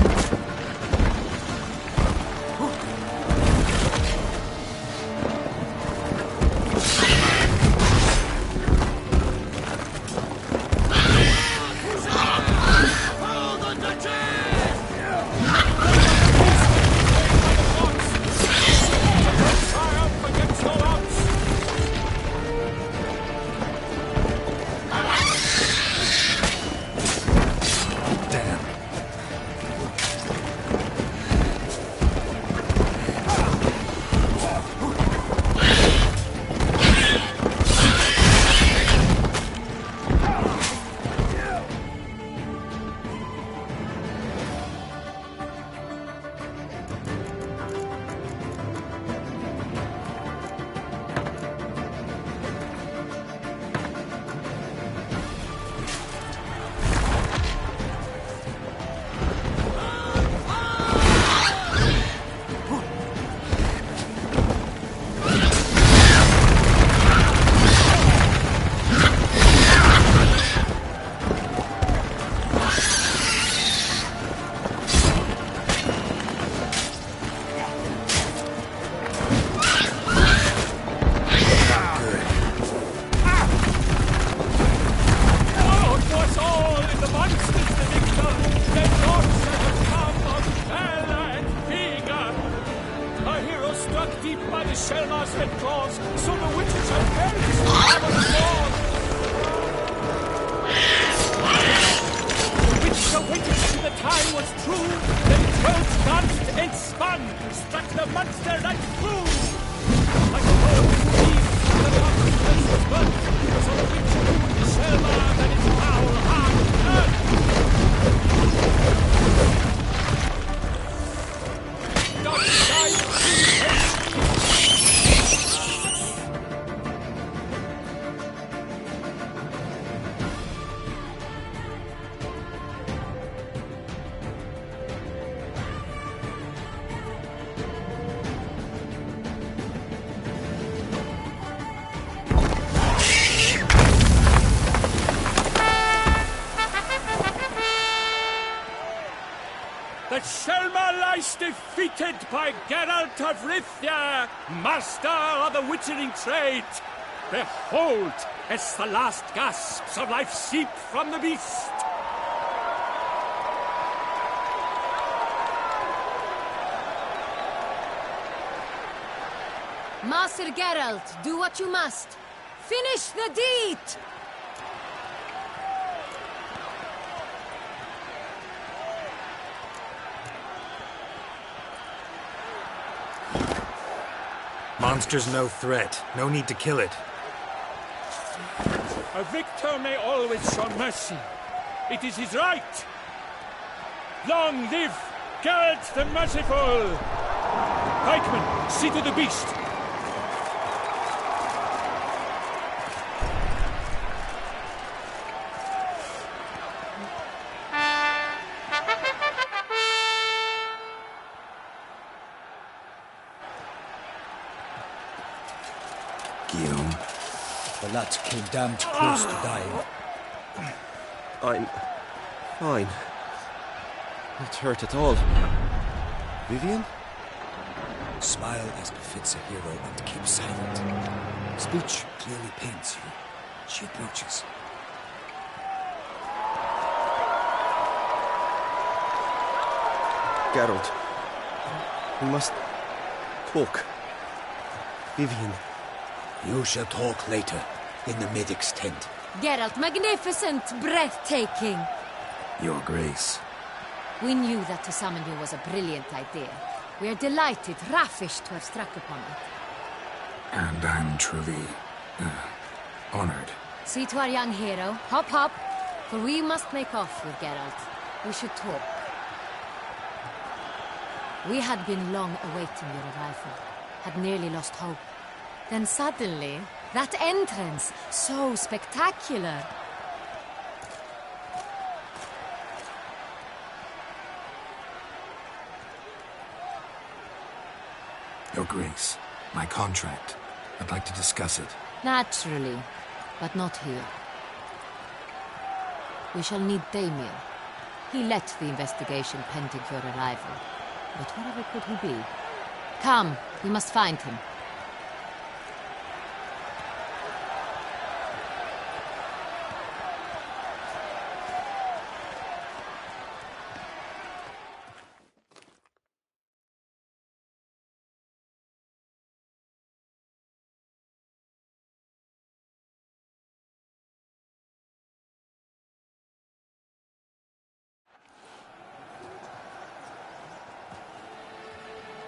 deep by the Shellma's red claws, so the witches shall perish forever and more. The witches awaited till the time was true, then 12 danced and spun, struck the monster right through. Like a bow deep, the mountain place was burnt, so the witch ruled the Shellma and its foul heart turned. The Shellma lies defeated by Geralt of Rithia, master of the witchering trade. Behold, as the last gasps of life seep from the beast. Master Geralt, do what you must. Finish the deed! Monster's no threat. No need to kill it. A victor may always show mercy. It is his right. Long live Geralt the Merciful! Pikeman, see to the beast. The lad came damned close to dying. I'm fine. Not hurt at all. Vivian? Smile as befits a hero and keep silent. Speech clearly pains you. She approaches. Geralt, we must talk. Vivian. You shall talk later, in the medic's tent. Geralt, magnificent, breathtaking. Your Grace. We knew that to summon you was a brilliant idea. We are delighted, ravished to have struck upon it. And I'm truly honored. See to our young hero. Hop, hop. For we must make off with Geralt. We should talk. We had been long awaiting your arrival. Had nearly lost hope. Then suddenly, that entrance, so spectacular. Your Grace, my contract. I'd like to discuss it. Naturally, but not here. We shall need Damien. He led the investigation pending your arrival. But whatever could he be? Come, we must find him.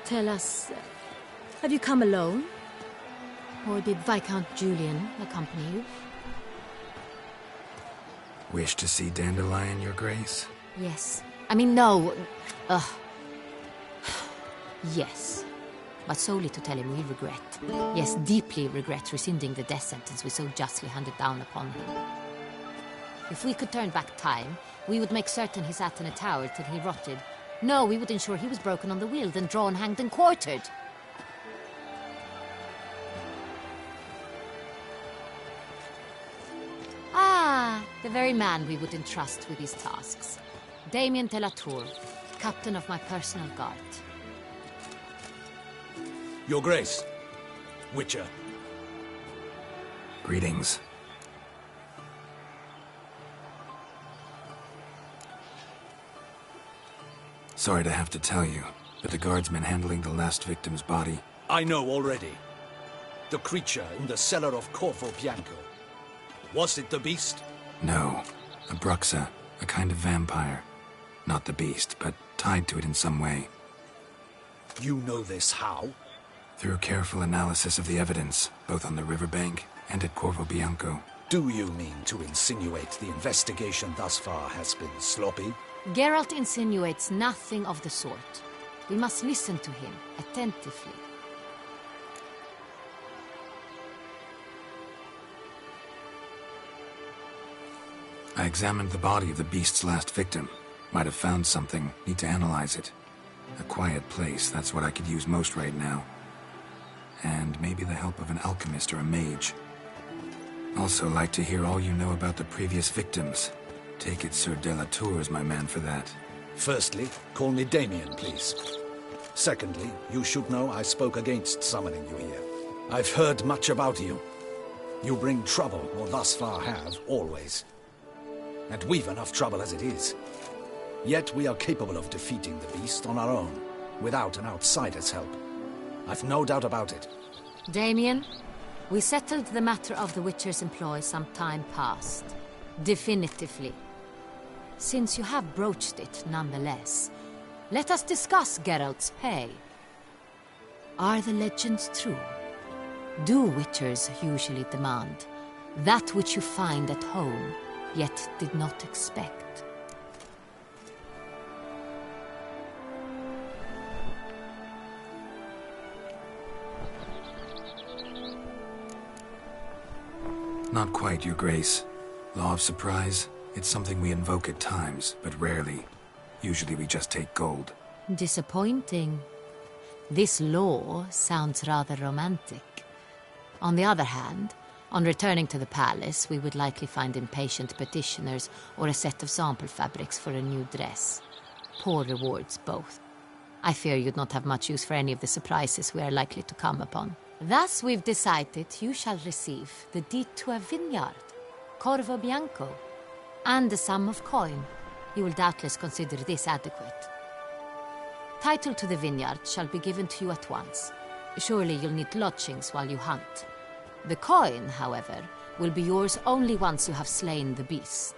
Tell us, have you come alone? Or did Viscount Julian accompany you? Wish to see Dandelion, Your Grace? Yes. I mean, no. Yes. But solely to tell him we regret. Yes, deeply regret rescinding the death sentence we so justly handed down upon him. If we could turn back time, we would make certain he sat in a tower till he rotted. No, we would ensure he was broken on the wheel, then drawn, hanged, and quartered. Ah, the very man we would entrust with these tasks. Damien de la Tour, captain of my personal guard. Your Grace. Witcher. Greetings. Sorry to have to tell you, but the guardsmen handling the last victim's body I know already. The creature in the cellar of Corvo Bianco. Was it the beast? No. A bruxa. A kind of vampire. Not the beast, but tied to it in some way. You know this how? Through careful analysis of the evidence, both on the riverbank and at Corvo Bianco. Do you mean to insinuate the investigation thus far has been sloppy? Geralt insinuates nothing of the sort. We must listen to him attentively. I examined the body of the beast's last victim. Might have found something. Need to analyze it. A quiet place, that's what I could use most right now. And maybe the help of an alchemist or a mage. Also like to hear all you know about the previous victims. Take it Sir Delatour is my man for that. Firstly, call me Damien, please. Secondly, you should know I spoke against summoning you here. I've heard much about you. You bring trouble, or thus far have, always. And we've enough trouble as it is. Yet we are capable of defeating the beast on our own, without an outsider's help. I've no doubt about it. Damien, we settled the matter of the Witcher's employ some time past. Definitively. Since you have broached it nonetheless, let us discuss Geralt's pay. Are the legends true? Do Witchers usually demand that which you find at home, yet did not expect? Not quite, Your Grace. Law of surprise, it's something we invoke at times, but rarely. Usually we just take gold. Disappointing. This law sounds rather romantic. On the other hand, on returning to the palace, we would likely find impatient petitioners or a set of sample fabrics for a new dress. Poor rewards, both. I fear you'd not have much use for any of the surprises we are likely to come upon. Thus, we've decided you shall receive the deed to a vineyard, Corvo Bianco, and a sum of coin. You will doubtless consider this adequate. Title to the vineyard shall be given to you at once. Surely you'll need lodgings while you hunt. The coin, however, will be yours only once you have slain the beast.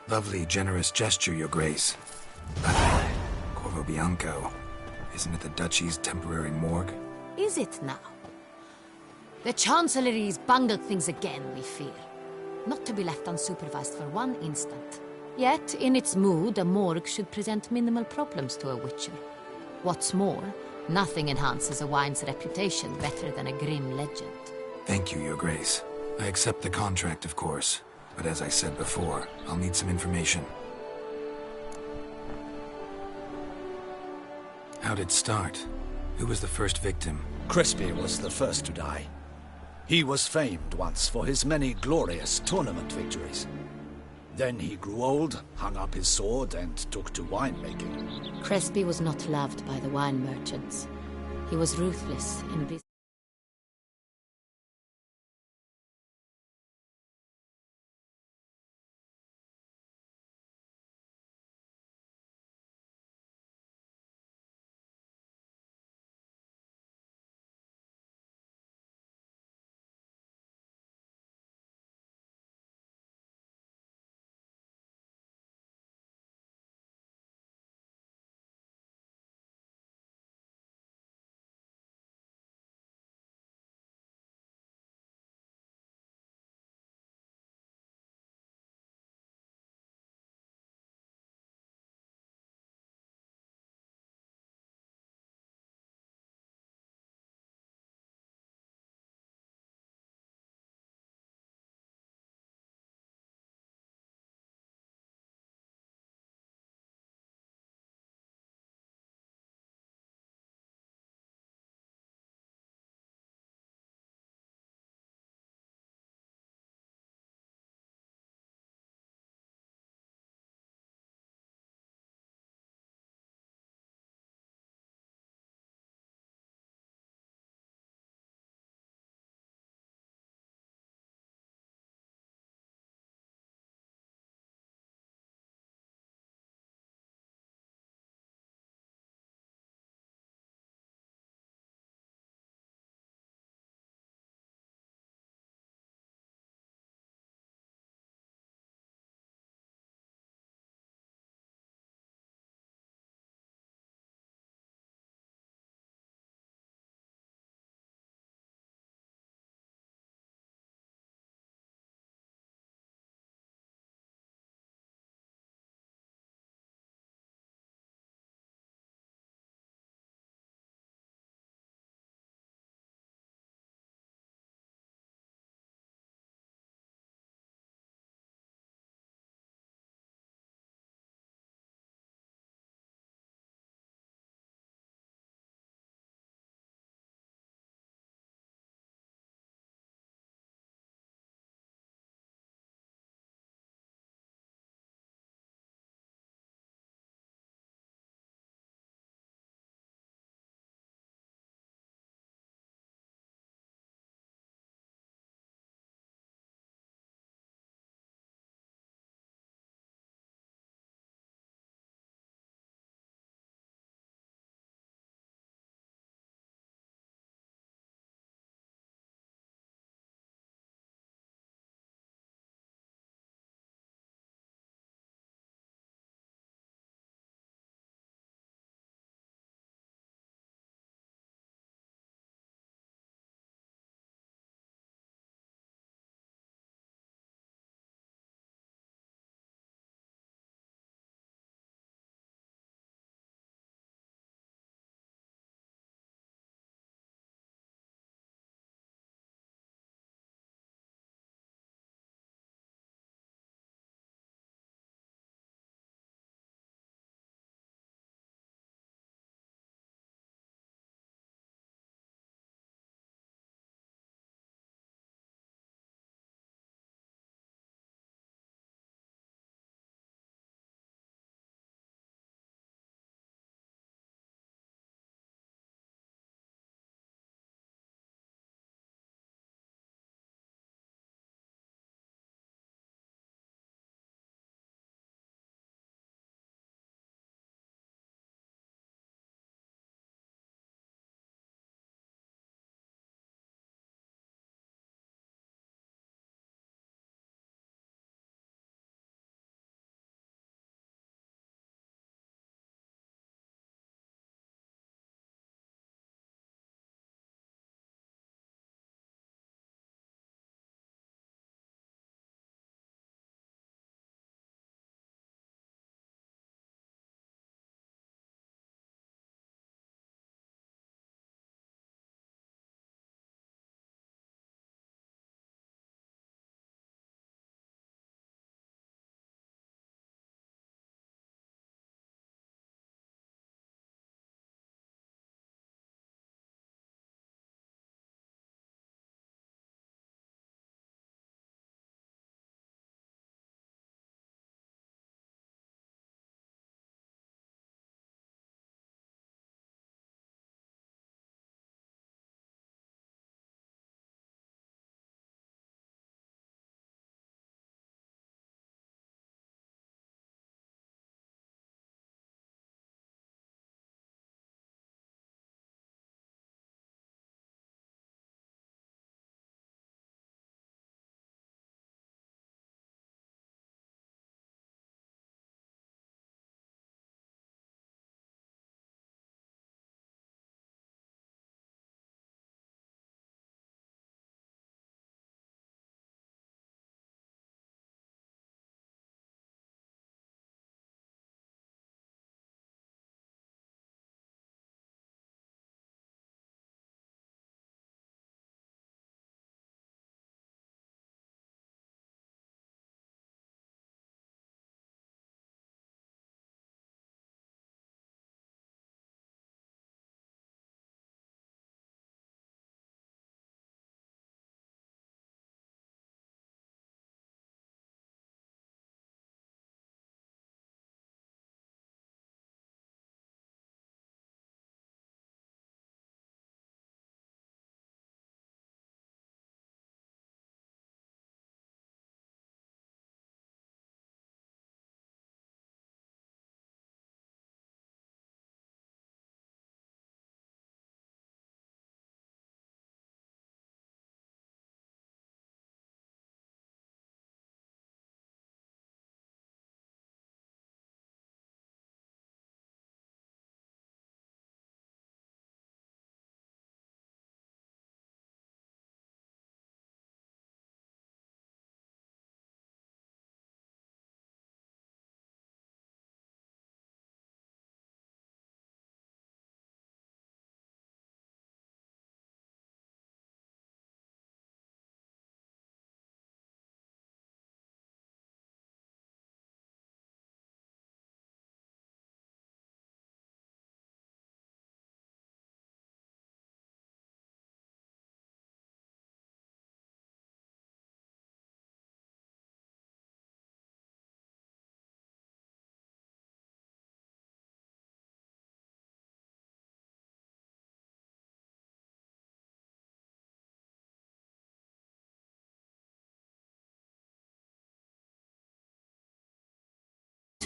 Lovely, generous gesture, Your Grace. But Corvo Bianco, isn't it the Duchy's temporary morgue? Is it now? The Chancellery's bungled things again, we fear. Not to be left unsupervised for one instant. Yet, in its mood, a morgue should present minimal problems to a Witcher. What's more, nothing enhances a wine's reputation better than a grim legend. Thank you, Your Grace. I accept the contract, of course. But as I said before, I'll need some information. How'd it start? Who was the first victim? Crespi was the first to die. He was famed once for his many glorious tournament victories. Then he grew old, hung up his sword, and took to winemaking. Crespi was not loved by the wine merchants. He was ruthless in business.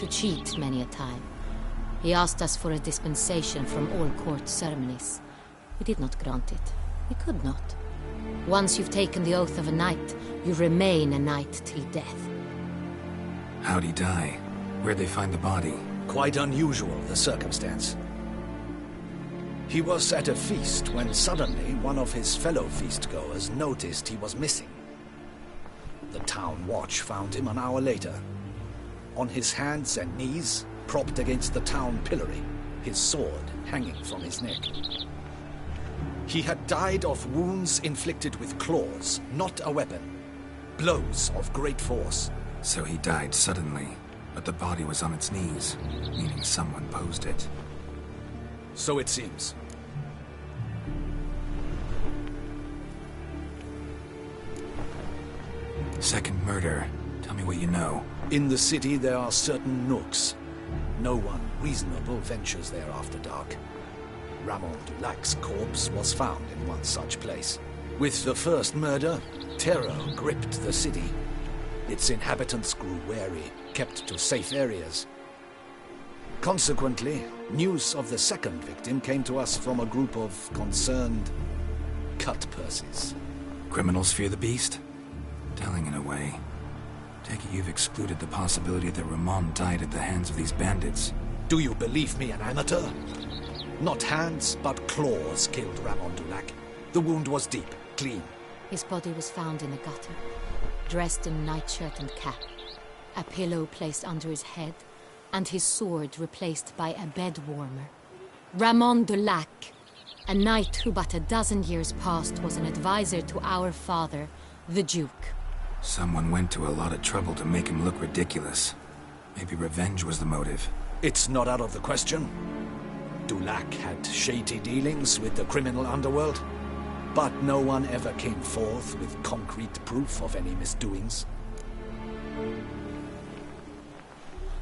to cheat many a time. He asked us for a dispensation from all court ceremonies. We did not grant it. We could not. Once you've taken the oath of a knight, you remain a knight till death. How'd he die? Where'd they find the body? Quite unusual, the circumstance. He was at a feast when suddenly one of his fellow feastgoers noticed he was missing. The town watch found him an hour later. On his hands and knees, propped against the town pillory, his sword hanging from his neck. He had died of wounds inflicted with claws, not a weapon. Blows of great force. So he died suddenly, but the body was on its knees, meaning someone posed it. So it seems. Second murder. Tell me what you know. In the city there are certain nooks. No one reasonable ventures there after dark. Ramon Dulac's corpse was found in one such place. With the first murder, terror gripped the city. Its inhabitants grew wary, kept to safe areas. Consequently, news of the second victim came to us from a group of concerned cut-purses. Criminals fear the beast? Telling in a way. Take it you've excluded the possibility that Ramon died at the hands of these bandits. Do you believe me an amateur? Not hands, but claws killed Ramon Dulac. The wound was deep, clean. His body was found in a gutter, dressed in nightshirt and cap, a pillow placed under his head, and his sword replaced by a bed warmer. Ramon Dulac, a knight who but a dozen years past was an advisor to our father, the Duke. Someone went to a lot of trouble to make him look ridiculous. Maybe revenge was the motive. It's not out of the question. Dulac had shady dealings with the criminal underworld, but no one ever came forth with concrete proof of any misdoings.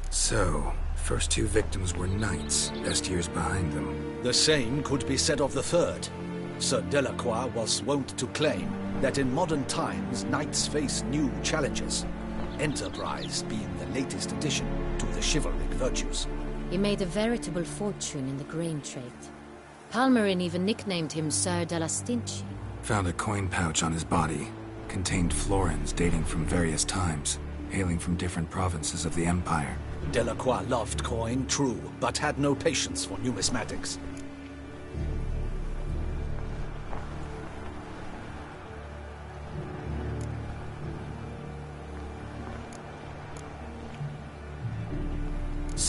So, first two victims were knights, best years behind them. The same could be said of the third. Sir Delacroix was wont to claim that in modern times knights face new challenges, enterprise being the latest addition to the chivalric virtues. He made a veritable fortune in the grain trade. Palmerin even nicknamed him Sir de la Stinchi. Found a coin pouch on his body. Contained florins dating from various times, hailing from different provinces of the Empire. Delacroix loved coin, true, but had no patience for numismatics.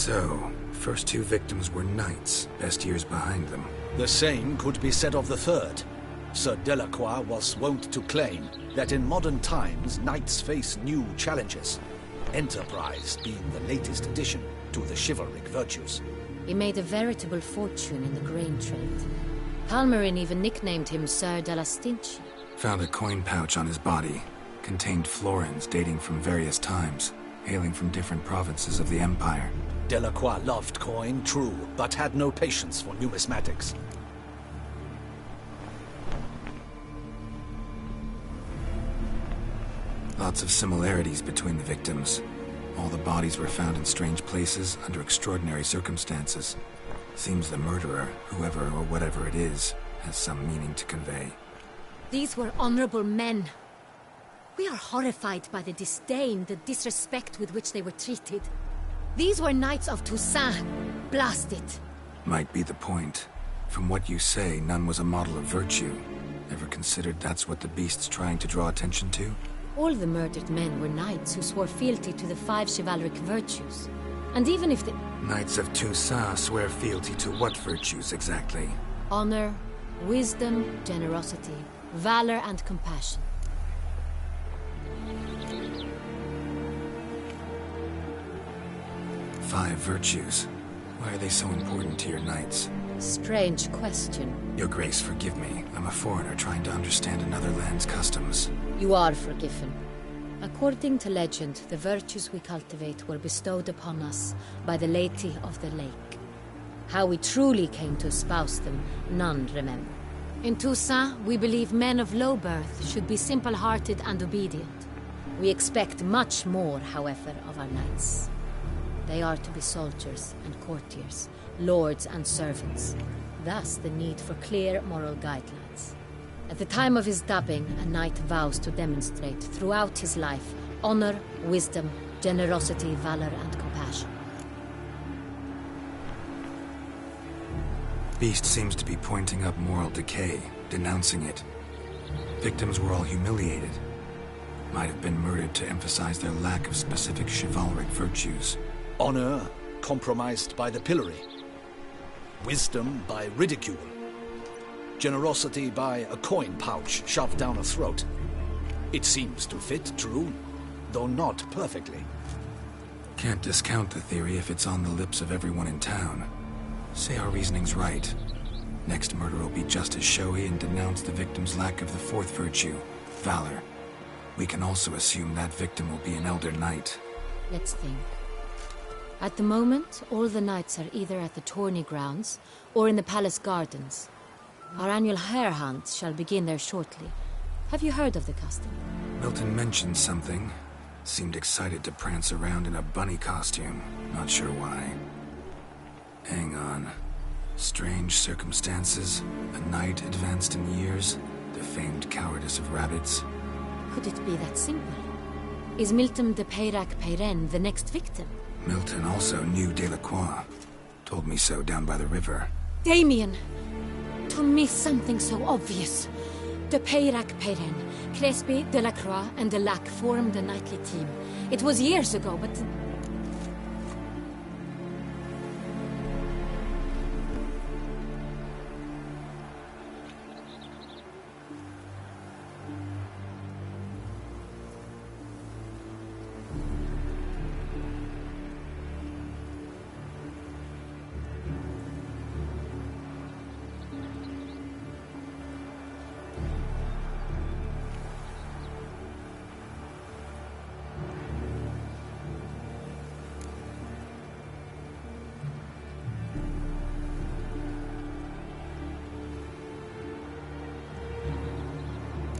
So, first two victims were knights, best years behind them. The same could be said of the third. Sir Delacroix was wont to claim that in modern times knights face new challenges, enterprise being the latest addition to the chivalric virtues. He made a veritable fortune in the grain trade. Palmerin even nicknamed him Sir de la Stinchi. Found a coin pouch on his body. Contained florins dating from various times, hailing from different provinces of the Empire. Delacroix loved coin, true, but had no patience for numismatics. Lots of similarities between the victims. All the bodies were found in strange places under extraordinary circumstances. Seems the murderer, whoever or whatever it is, has some meaning to convey. These were honorable men. We are horrified by the disdain, the disrespect with which they were treated. These were knights of Toussaint. Blast it. Might be the point. From what you say, none was a model of virtue. Ever considered that's what the beast's trying to draw attention to? All the murdered men were knights who swore fealty to the 5 chivalric virtues. And even if the... Knights of Toussaint swear fealty to what virtues exactly? Honor, wisdom, generosity, valor and compassion. Five virtues. Why are they so important to your knights? Strange question. Your Grace, forgive me. I'm a foreigner trying to understand another land's customs. You are forgiven. According to legend, the virtues we cultivate were bestowed upon us by the Lady of the Lake. How we truly came to espouse them, none remember. In Toussaint, we believe men of low birth should be simple-hearted and obedient. We expect much more, however, of our knights. They are to be soldiers and courtiers, lords and servants. Thus the need for clear moral guidelines. At the time of his dubbing, a knight vows to demonstrate throughout his life honor, wisdom, generosity, valor, and compassion. Beast seems to be pointing up moral decay, denouncing it. Victims were all humiliated. Might have been murdered to emphasize their lack of specific chivalric virtues. Honor compromised by the pillory. Wisdom by ridicule. Generosity by a coin pouch shoved down a throat. It seems to fit true, though not perfectly. Can't discount the theory if it's on the lips of everyone in town. Say our reasoning's right. Next murder will be just as showy and denounce the victim's lack of the fourth virtue, valor. We can also assume that victim will be an elder knight. Let's think. At the moment, all the knights are either at the tourney grounds or in the palace gardens. Our annual hare hunt shall begin there shortly. Have you heard of the custom? Milton mentioned something. Seemed excited to prance around in a bunny costume. Not sure why. Hang on. Strange circumstances, a knight advanced in years, the famed cowardice of rabbits. Could it be that simple? Is Milton de Peyrac-Peyren the next victim? Milton also knew Delacroix. Told me so down by the river. Damien! To miss something so obvious. De Peyrac-Peyren, Crespi, Delacroix, and Delac formed a knightly team. It was years ago, but...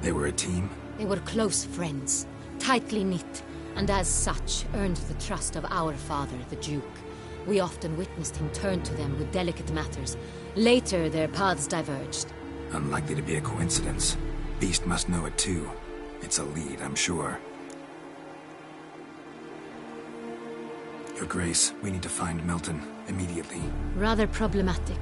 They were a team? They were close friends, tightly knit, and as such earned the trust of our father, the Duke. We often witnessed him turn to them with delicate matters. Later, their paths diverged. Unlikely to be a coincidence. Beast must know it too. It's a lead, I'm sure. Your Grace, we need to find Milton, immediately. Rather problematic.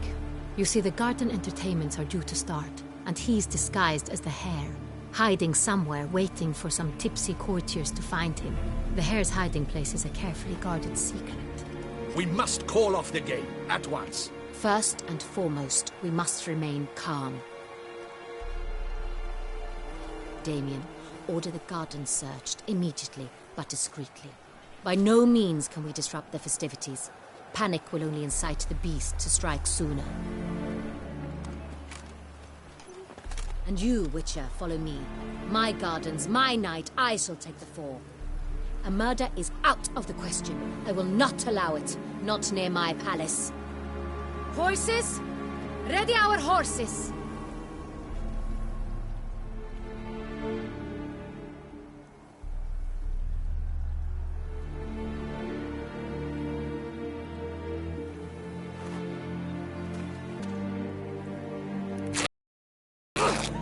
You see, the garden entertainments are due to start, and he's disguised as the hare, hiding somewhere, waiting for some tipsy courtiers to find him. The hare's hiding place is a carefully guarded secret. We must call off the game, at once. First and foremost, we must remain calm. Damien, order the garden searched, immediately, but discreetly. By no means can we disrupt the festivities. Panic will only incite the beast to strike sooner. And you, Witcher, follow me. My gardens, my night, I shall take the fall. A murder is out of the question. I will not allow it. Not near my palace. Horses? Ready our horses!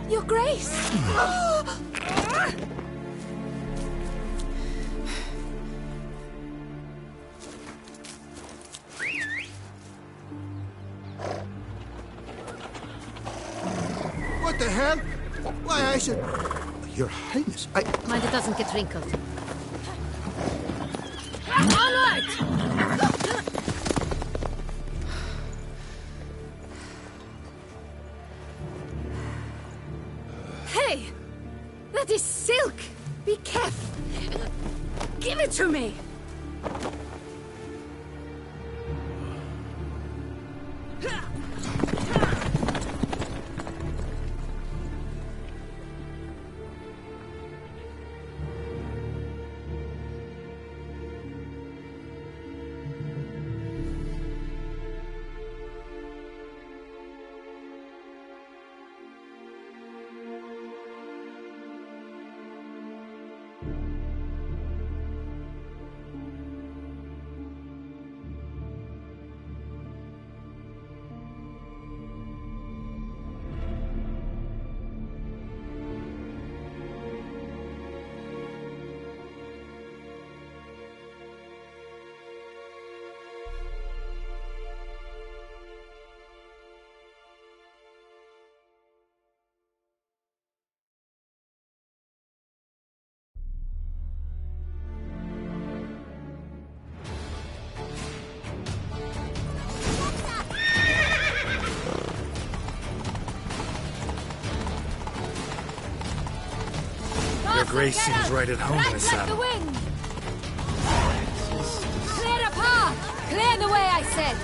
Your Grace! What the hell? Why, I should... Your Highness, Mind it doesn't get wrinkled. Onward! Hey! That is silk! Be careful! Give it to me! Your Grace seems right at home in the saddle. Clear a path! Clear the way, I said!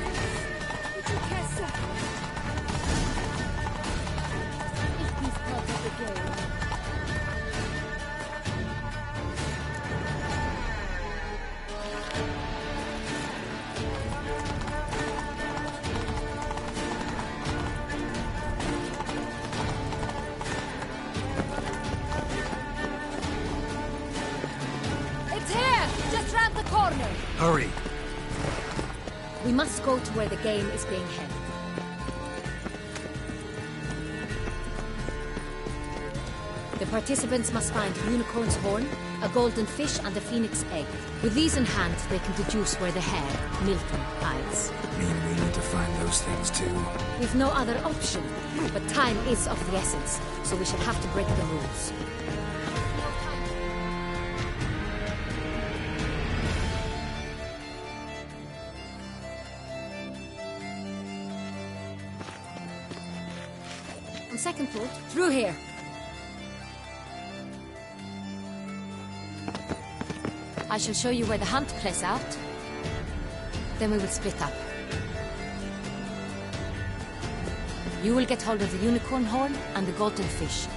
Hurry! We must go to where the game is being held. The participants must find a unicorn's horn, a golden fish, and a phoenix egg. With these in hand, they can deduce where the hare, Milton, hides. Mean we need to find those things too? We've no other option, but time is of the essence, so we shall have to break the rules. On second thought, through here. I shall show you where the hunt plays out. Then we will split up. You will get hold of the unicorn horn and the golden fish.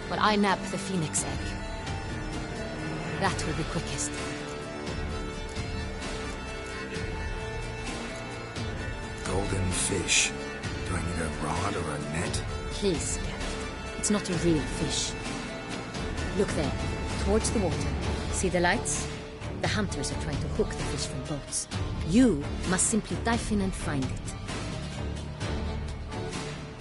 While I nab the phoenix egg. That will be quickest. Golden fish. Do I need a rod or a net? Please, Garrett. It's not a real fish. Look there, towards the water. See the lights? The hunters are trying to hook the fish from boats. You must simply dive in and find it.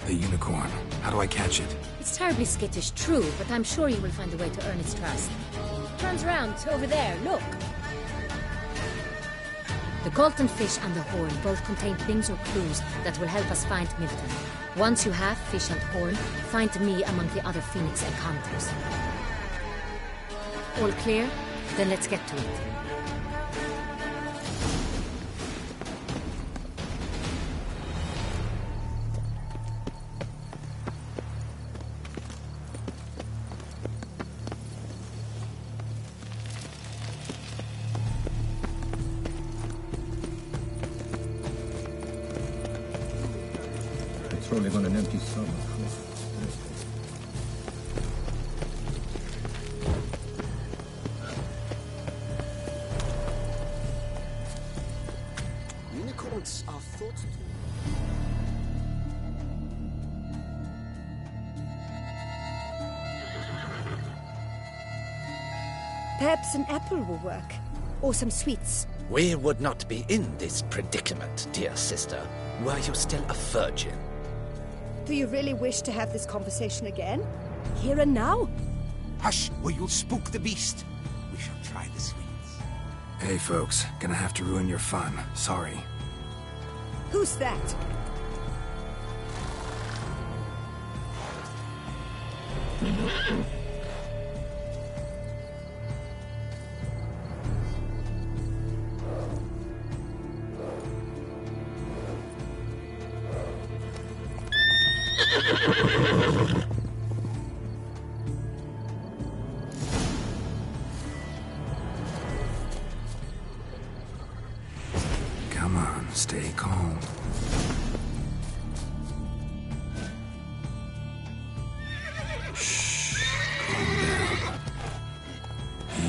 The unicorn. How do I catch it? It's terribly skittish, true, but I'm sure you will find a way to earn its trust. Turns around, over there, look. The golden fish and the horn both contain things or clues that will help us find Milton. Once you have fish and horn, find me among the other Phoenix Egg hunters. All clear? Then let's get to it. It's only got an empty stomach. Unicorns are thought to. Perhaps an apple will work. Or some sweets. We would not be in this predicament, dear sister, were you still a virgin. Do you really wish to have this conversation again? Here and now? Hush, or you'll spook the beast. We shall try the sweets. Hey, folks. Gonna have to ruin your fun. Sorry. Who's that? Come on, stay calm. Shh. Calm down.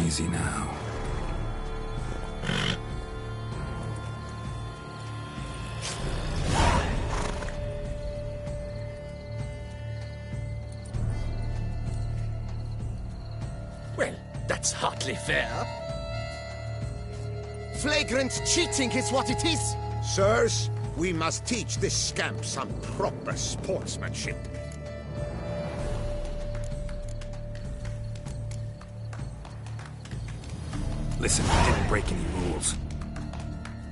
Easy now. Well, that's hardly fair. Flagrant cheating is what it is. Sirs, we must teach this scamp some proper sportsmanship. Listen, I didn't break any rules.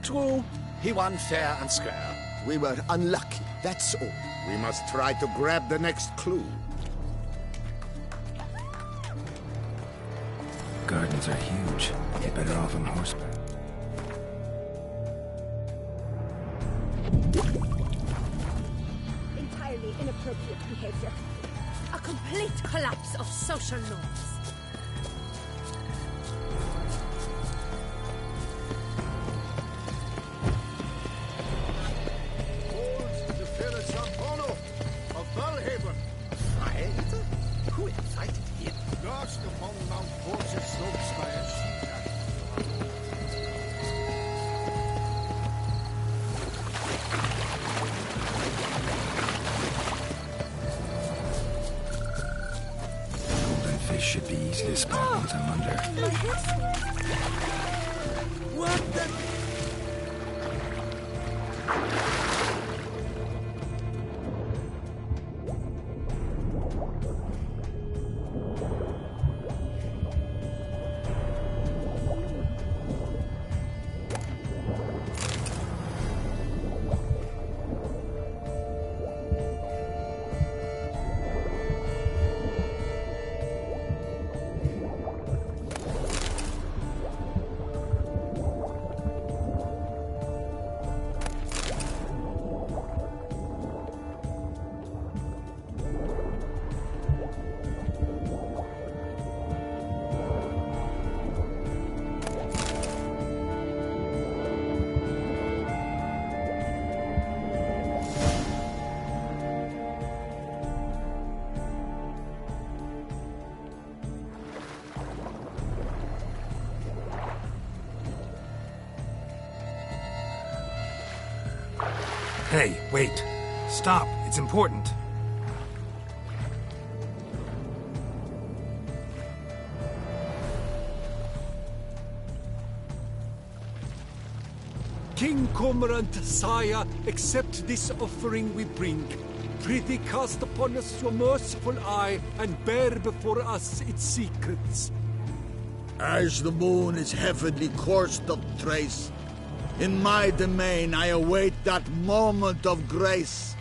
True, he won fair and square. We were unlucky, that's all. We must try to grab the next clue. Gardens are huge. You're better off on horseback. Entirely inappropriate behavior. A complete collapse of social norms. Hold the Phyllis Sampono of Belhaven. Who invited him? Lost upon Mount Force's slopes by a sheep. Golden fish should be easy to spot once I'm under. What the... Hey, wait. Stop. It's important. King Cormorant, sire, accept this offering we bring. Prithee cast upon us your merciful eye, and bear before us its secrets. As the moon is heavenly coursed of trace, in my domain I await that moment of grace,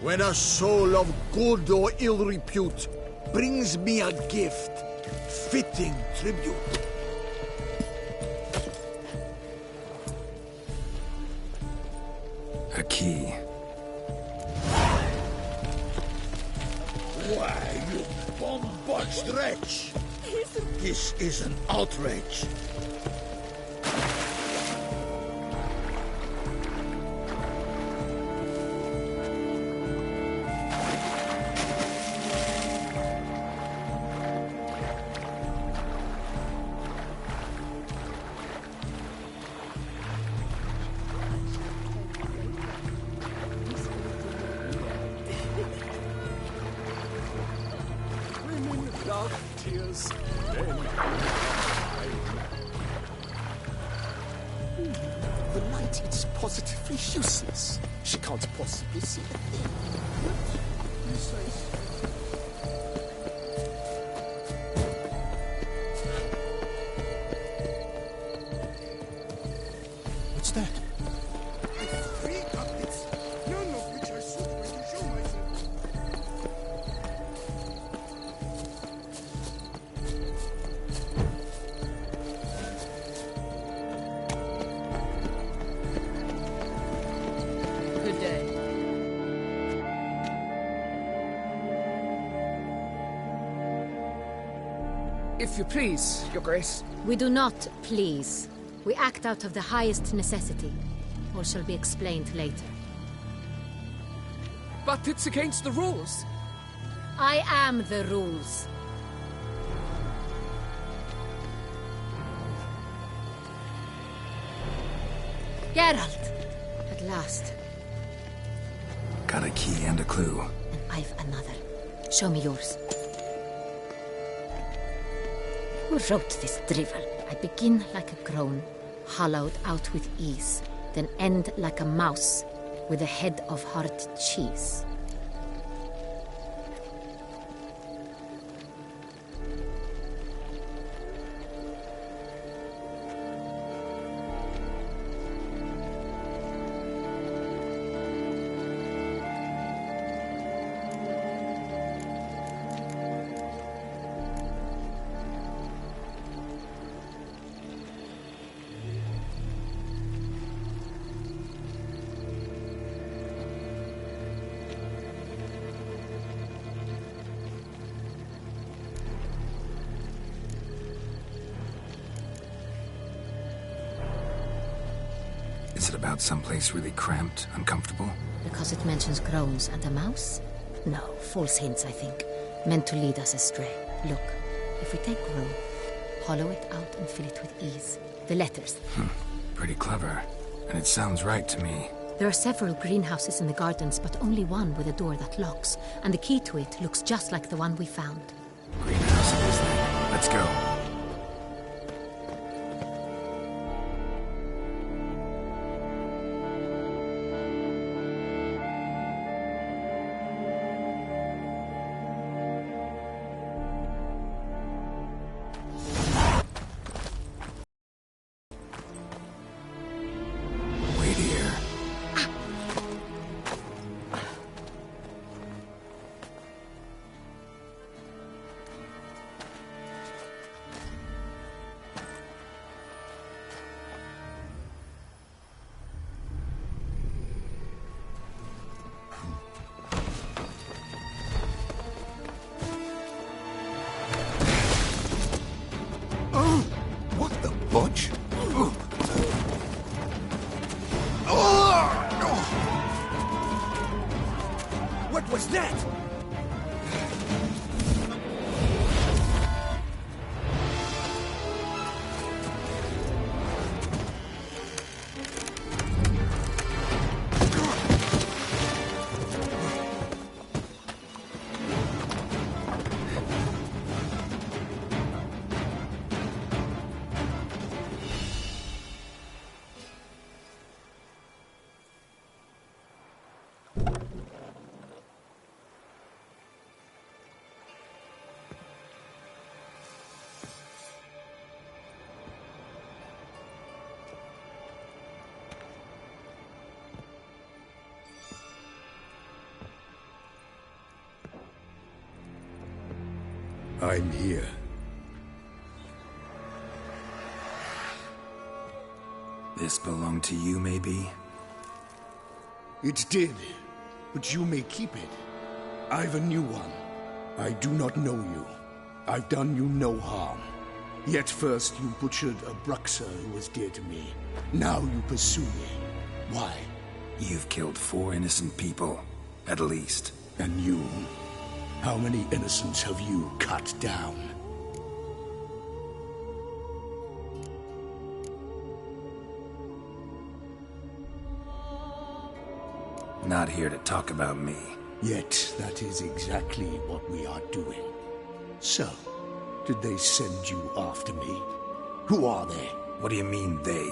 when a soul of good or ill repute brings me a gift, fitting tribute. A key. Why, you bombast wretch! This is an outrage. Women love tears, men The light, it's positively useless. She can't possibly see a thing. Useless. What's that? Three couplets, none of which are suitable to show myself. Good day. If you please, Your Grace. We do not please. We act out of the highest necessity. All shall be explained later. But it's against the rules. I am the rules. Geralt! At last. Got a key and a clue. And I've another. Show me yours. Who wrote this drivel? I begin like a groan, hollowed out with ease, then end like a mouse with a head of hard cheese. it about someplace really cramped, uncomfortable? Because it mentions groans and a mouse? No, false hints, I think. Meant to lead us astray. Look, if we take groan, hollow it out and fill it with ease. The letters. Pretty clever. And it sounds right to me. There are several greenhouses in the gardens, but only one with a door that locks. And the key to it looks just like the one we found. Greenhouse it is then. Let's go. Butch? What was that? I'm here. This belonged to you, maybe? It did, but you may keep it. I've a new one. I do not know you. I've done you no harm. Yet first you butchered a Bruxer who was dear to me. Now you pursue me. Why? You've killed 4 innocent people, at least. And you? How many innocents have you cut down? Not here to talk about me. Yet that is exactly what we are doing. So, did they send you after me? Who are they? What do you mean, they?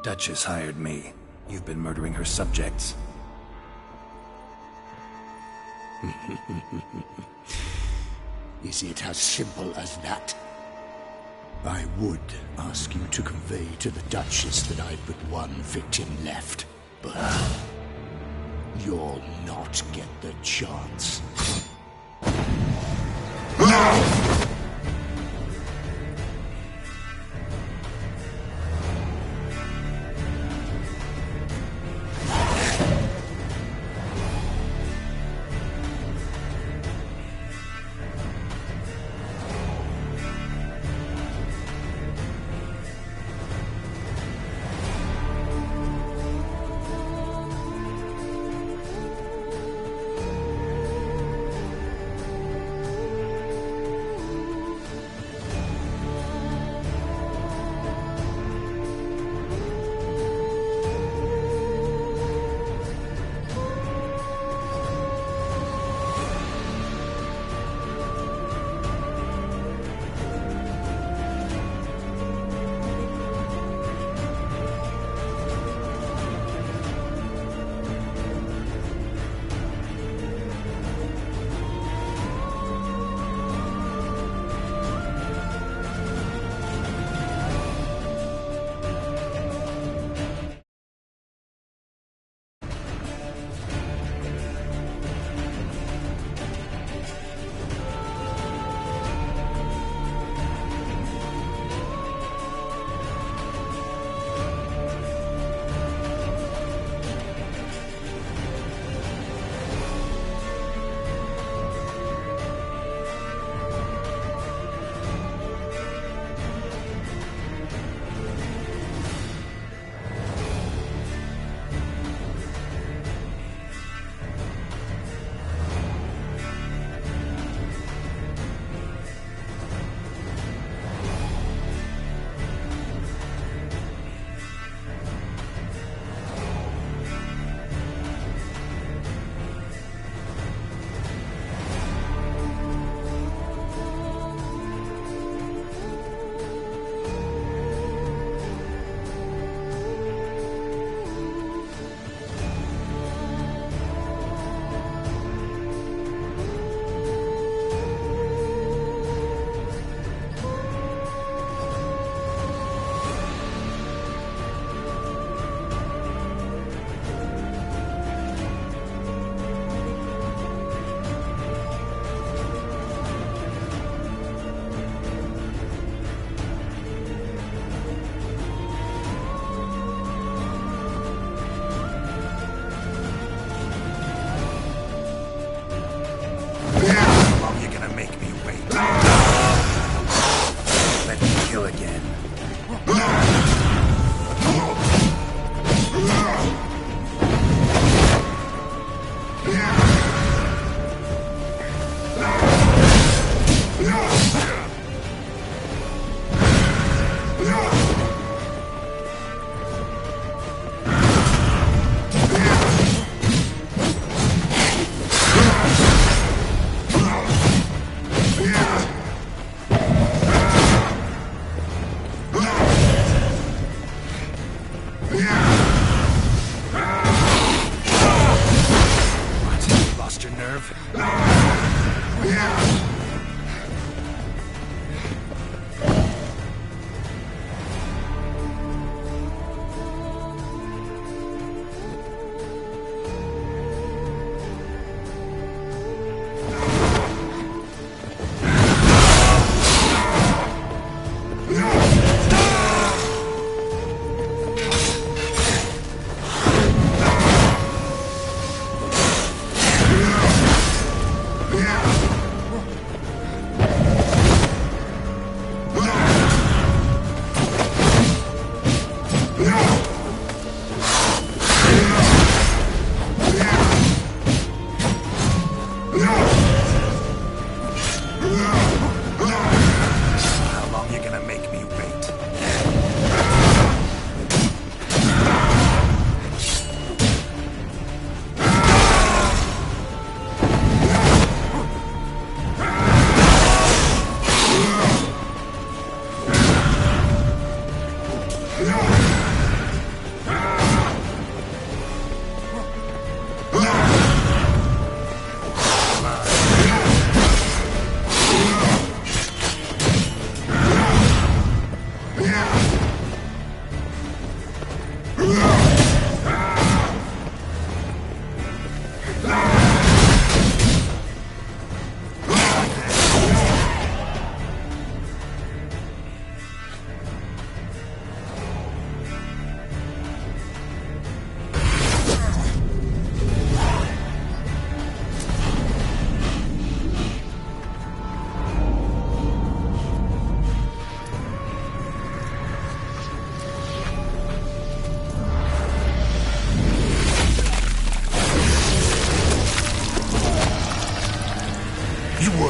Duchess hired me. You've been murdering her subjects. Is it as simple as that? I would ask you to convey to the Duchess that I've but one victim left, but you'll not get the chance.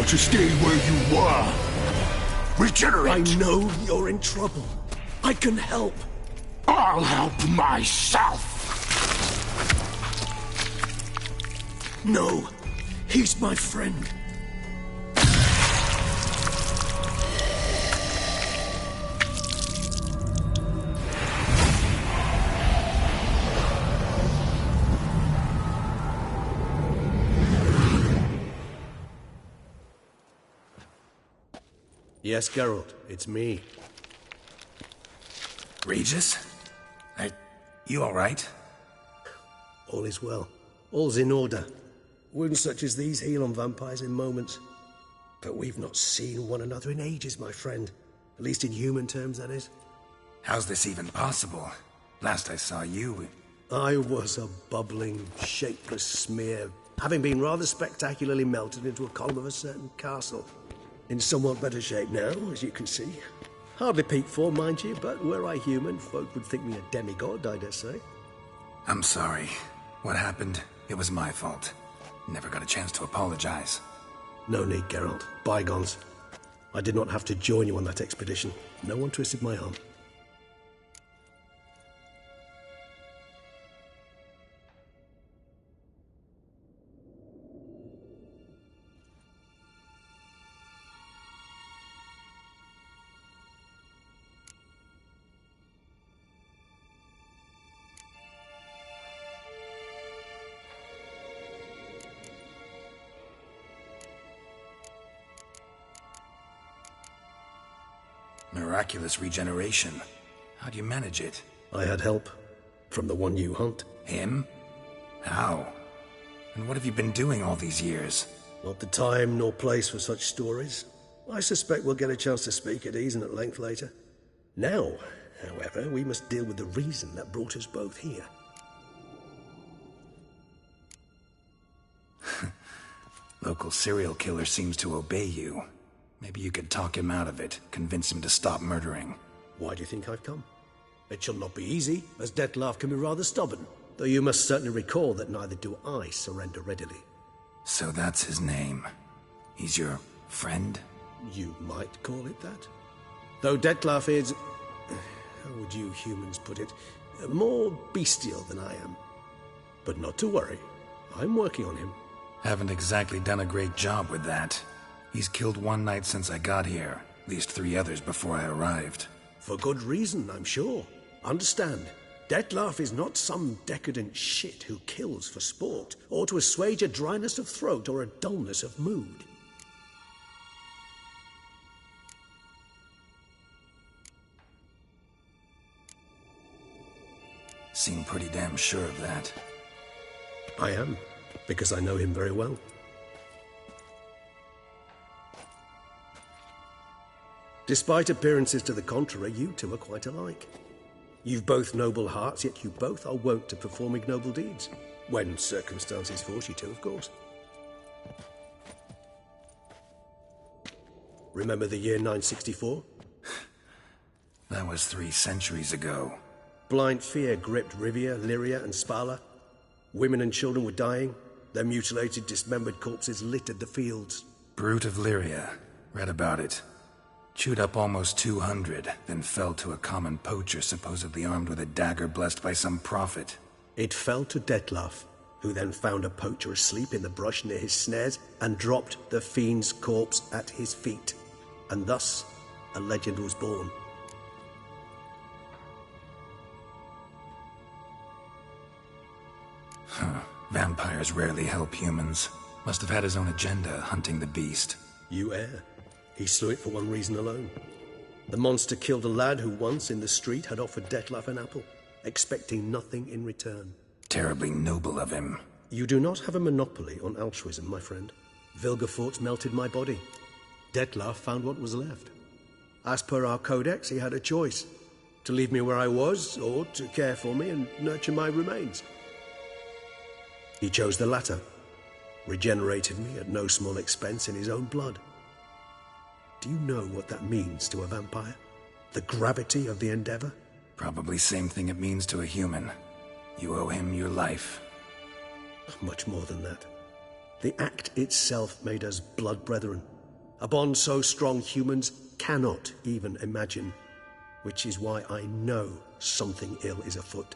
To stay where you were. Regenerate. I know you're in trouble. I can help. I'll help myself. No, he's my friend. Yes, Geralt, it's me. Regis? You all right? All is well. All's in order. Wounds such as these heal on vampires in moments. But we've not seen one another in ages, my friend. At least in human terms, that is. How's this even possible? Last I saw you... I was a bubbling, shapeless smear, having been rather spectacularly melted into a column of a certain castle. In somewhat better shape now, as you can see. Hardly peak form, mind you, but were I human, folk would think me a demigod, I dare say. I'm sorry. What happened, it was my fault. Never got a chance to apologize. No need, Geralt. Bygones. I did not have to join you on that expedition. No one twisted my arm. Miraculous regeneration. How do you manage it? I had help. From the one you hunt. Him? How? And what have you been doing all these years? Not the time nor place for such stories. I suspect we'll get a chance to speak at ease and at length later. Now, however, we must deal with the reason that brought us both here. Local serial killer seems to obey you. Maybe you could talk him out of it, convince him to stop murdering. Why do you think I've come? It shall not be easy, as Dettlaff can be rather stubborn. Though you must certainly recall that neither do I surrender readily. So that's his name. He's your friend? You might call it that. Though Dettlaff is... how would you humans put it? More bestial than I am. But not to worry. I'm working on him. Haven't exactly done a great job with that. He's killed one knight since I got here. At least 3 others before I arrived. For good reason, I'm sure. Understand, Dettlaff is not some decadent shit who kills for sport, or to assuage a dryness of throat or a dullness of mood. Seem pretty damn sure of that. I am, because I know him very well. Despite appearances to the contrary, you two are quite alike. You've both noble hearts, yet you both are wont to perform ignoble deeds. When circumstances force you to, of course. Remember the year 964? That was 3 centuries ago. Blind fear gripped Rivia, Lyria, and Spala. Women and children were dying. Their mutilated, dismembered corpses littered the fields. Brute of Lyria. Read about it. Chewed up almost 200, then fell to a common poacher supposedly armed with a dagger blessed by some prophet. It fell to Dettlaff, who then found a poacher asleep in the brush near his snares and dropped the fiend's corpse at his feet. And thus, a legend was born. Vampires rarely help humans. Must have had his own agenda, hunting the beast. You err. He slew it for one reason alone. The monster killed a lad who once in the street had offered Dettlaff an apple, expecting nothing in return. Terribly noble of him. You do not have a monopoly on altruism, my friend. Vilgefortz melted my body. Dettlaff found what was left. As per our codex, he had a choice. To leave me where I was, or to care for me and nurture my remains. He chose the latter. Regenerated me at no small expense in his own blood. Do you know what that means to a vampire? The gravity of the endeavor? Probably same thing it means to a human. You owe him your life. Much more than that. The act itself made us blood brethren. A bond so strong humans cannot even imagine. Which is why I know something ill is afoot.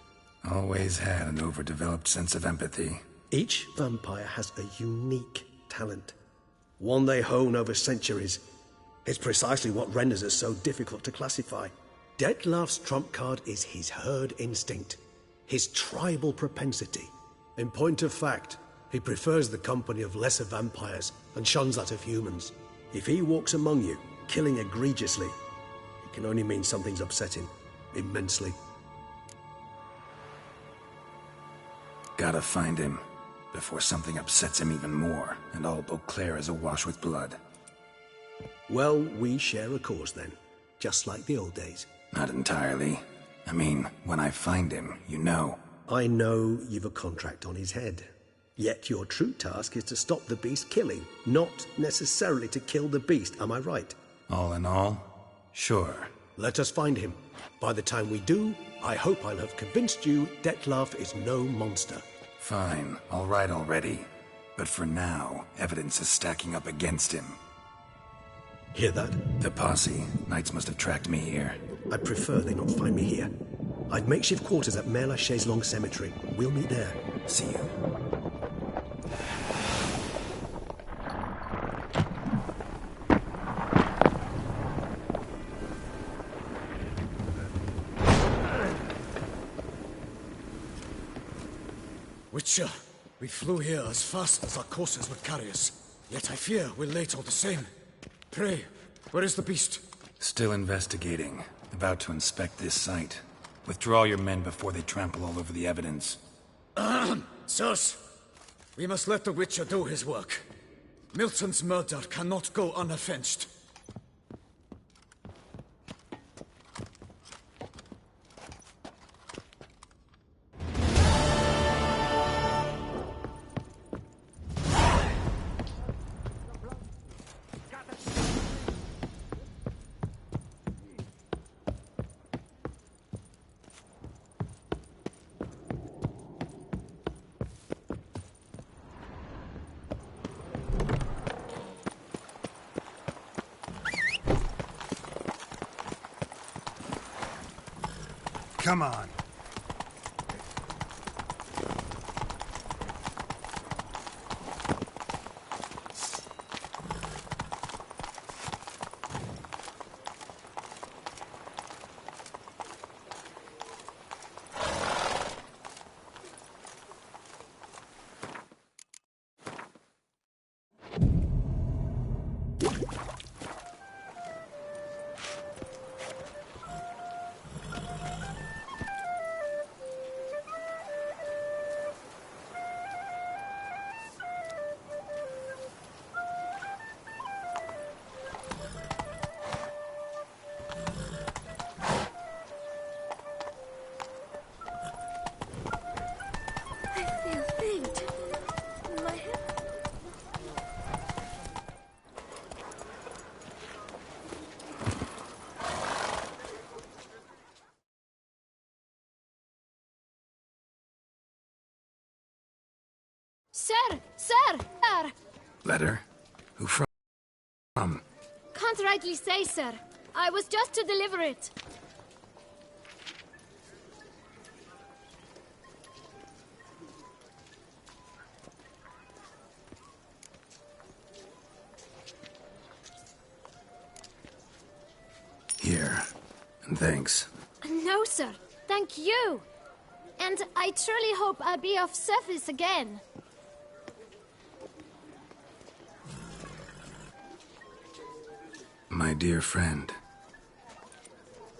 Always had an overdeveloped sense of empathy. Each vampire has a unique talent. One they hone over centuries. It's precisely what renders us so difficult to classify. Dettlaff's trump card is his herd instinct. His tribal propensity. In point of fact, he prefers the company of lesser vampires and shuns that of humans. If he walks among you, killing egregiously, it can only mean something's upsetting. Immensely. Gotta find him, before something upsets him even more, and all Beauclair is awash with blood. Well, we share a cause then, just like the old days. Not entirely. I mean, when I find him, you know. I know you've a contract on his head. Yet your true task is to stop the beast killing, not necessarily to kill the beast, am I right? All in all, sure. Let us find him. By the time we do, I hope I'll have convinced you Dettlaff is no monster. Fine, all right already. But for now, evidence is stacking up against him. Hear that? The posse. Knights must have tracked me here. I prefer they not find me here. I've makeshift quarters at Mère Lachaise Long Cemetery. We'll meet there. See you. Witcher, we flew here as fast as our courses would carry us. Yet I fear we're late all the same. Pray, where is the beast? Still investigating. About to inspect this site. Withdraw your men before they trample all over the evidence. Sirs, we must let the Witcher do his work. Milton's murder cannot go unavenged. Come on. better? Who from? Can't rightly say, sir. I was just to deliver it. Here. And thanks. No, sir. Thank you. And I truly hope I'll be of service again. My dear friend.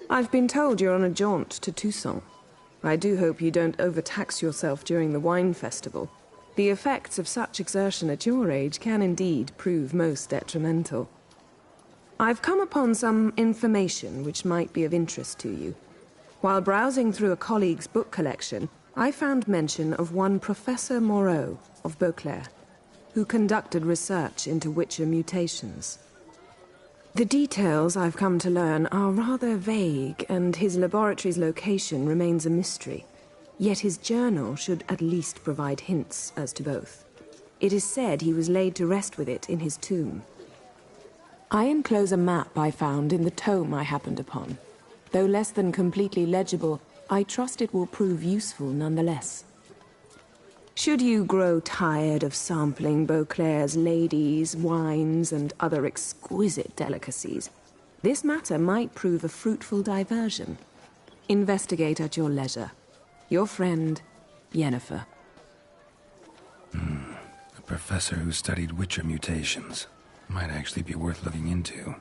I've been told you're on a jaunt to Toussaint. I do hope you don't overtax yourself during the wine festival. The effects of such exertion at your age can indeed prove most detrimental. I've come upon some information which might be of interest to you. While browsing through a colleague's book collection, I found mention of one Professor Moreau of Beauclair, who conducted research into Witcher mutations. The details I've come to learn are rather vague, and his laboratory's location remains a mystery. Yet his journal should at least provide hints as to both. It is said he was laid to rest with it in his tomb. I enclose a map I found in the tome I happened upon. Though less than completely legible, I trust it will prove useful nonetheless. Should you grow tired of sampling Beauclair's ladies, wines, and other exquisite delicacies, this matter might prove a fruitful diversion. Investigate at your leisure. Your friend, Yennefer. A professor who studied Witcher mutations. Might actually be worth looking into.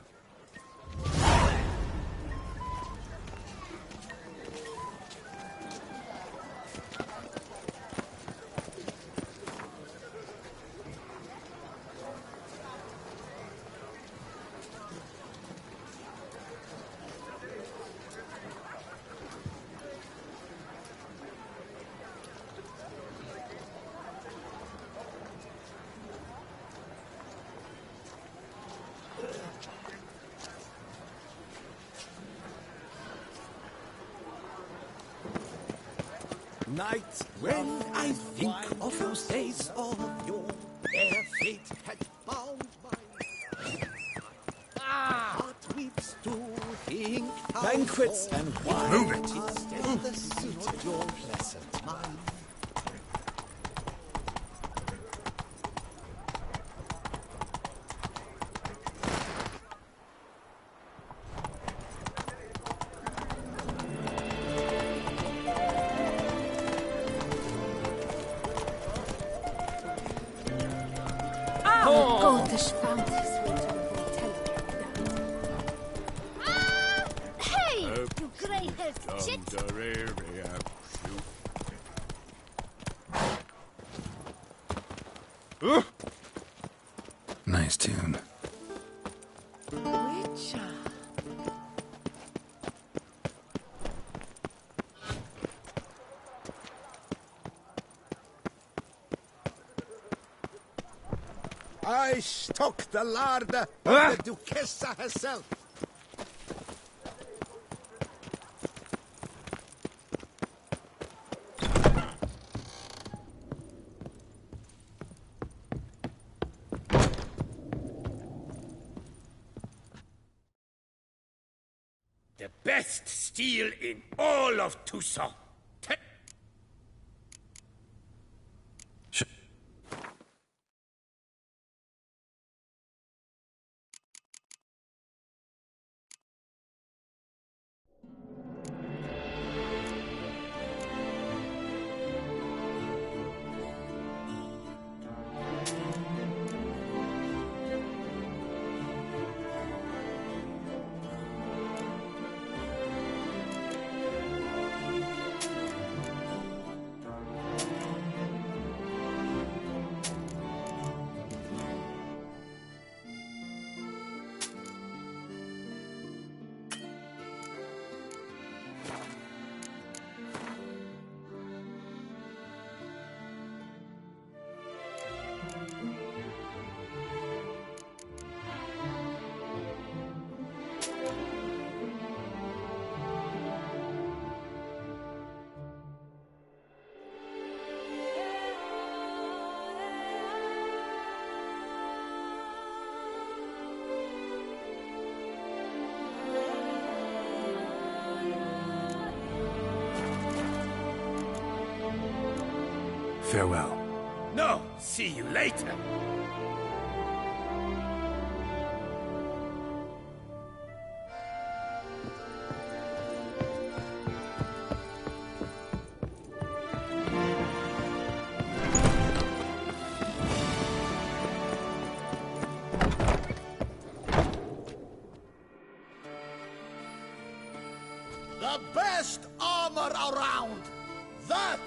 Night, when I think of those days of yore, ere fate had bound my heart weeps to think how banquets and wine. Move it! Instead the seat of your pleasant mind. Hey! You grey-haired chit! Nice tune. Witcher. I stock the larder of the Duchessa herself. The best steel in all of Toussaint. Farewell. No, see you later. The best armor around! That!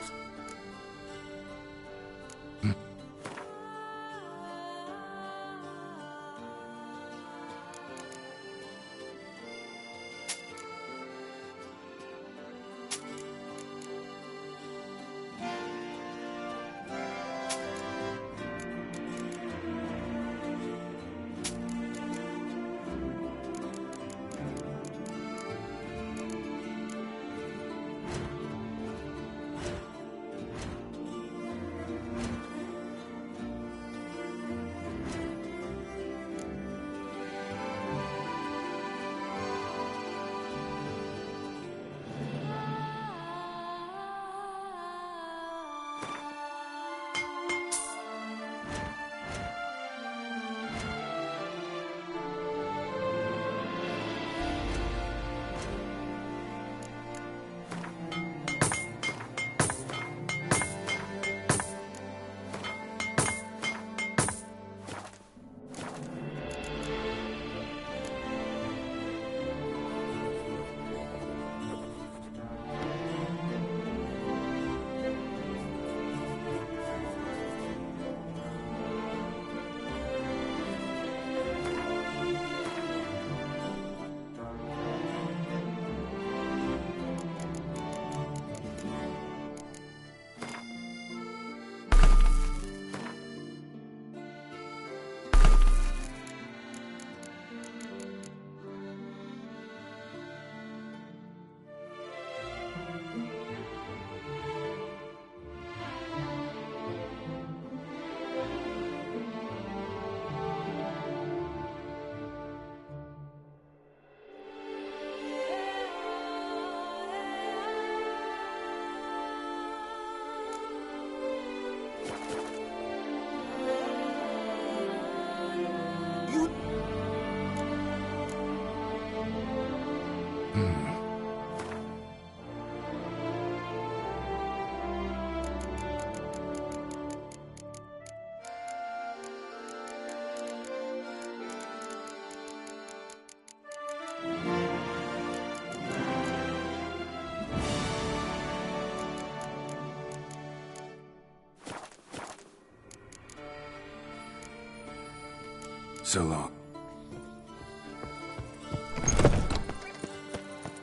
So long.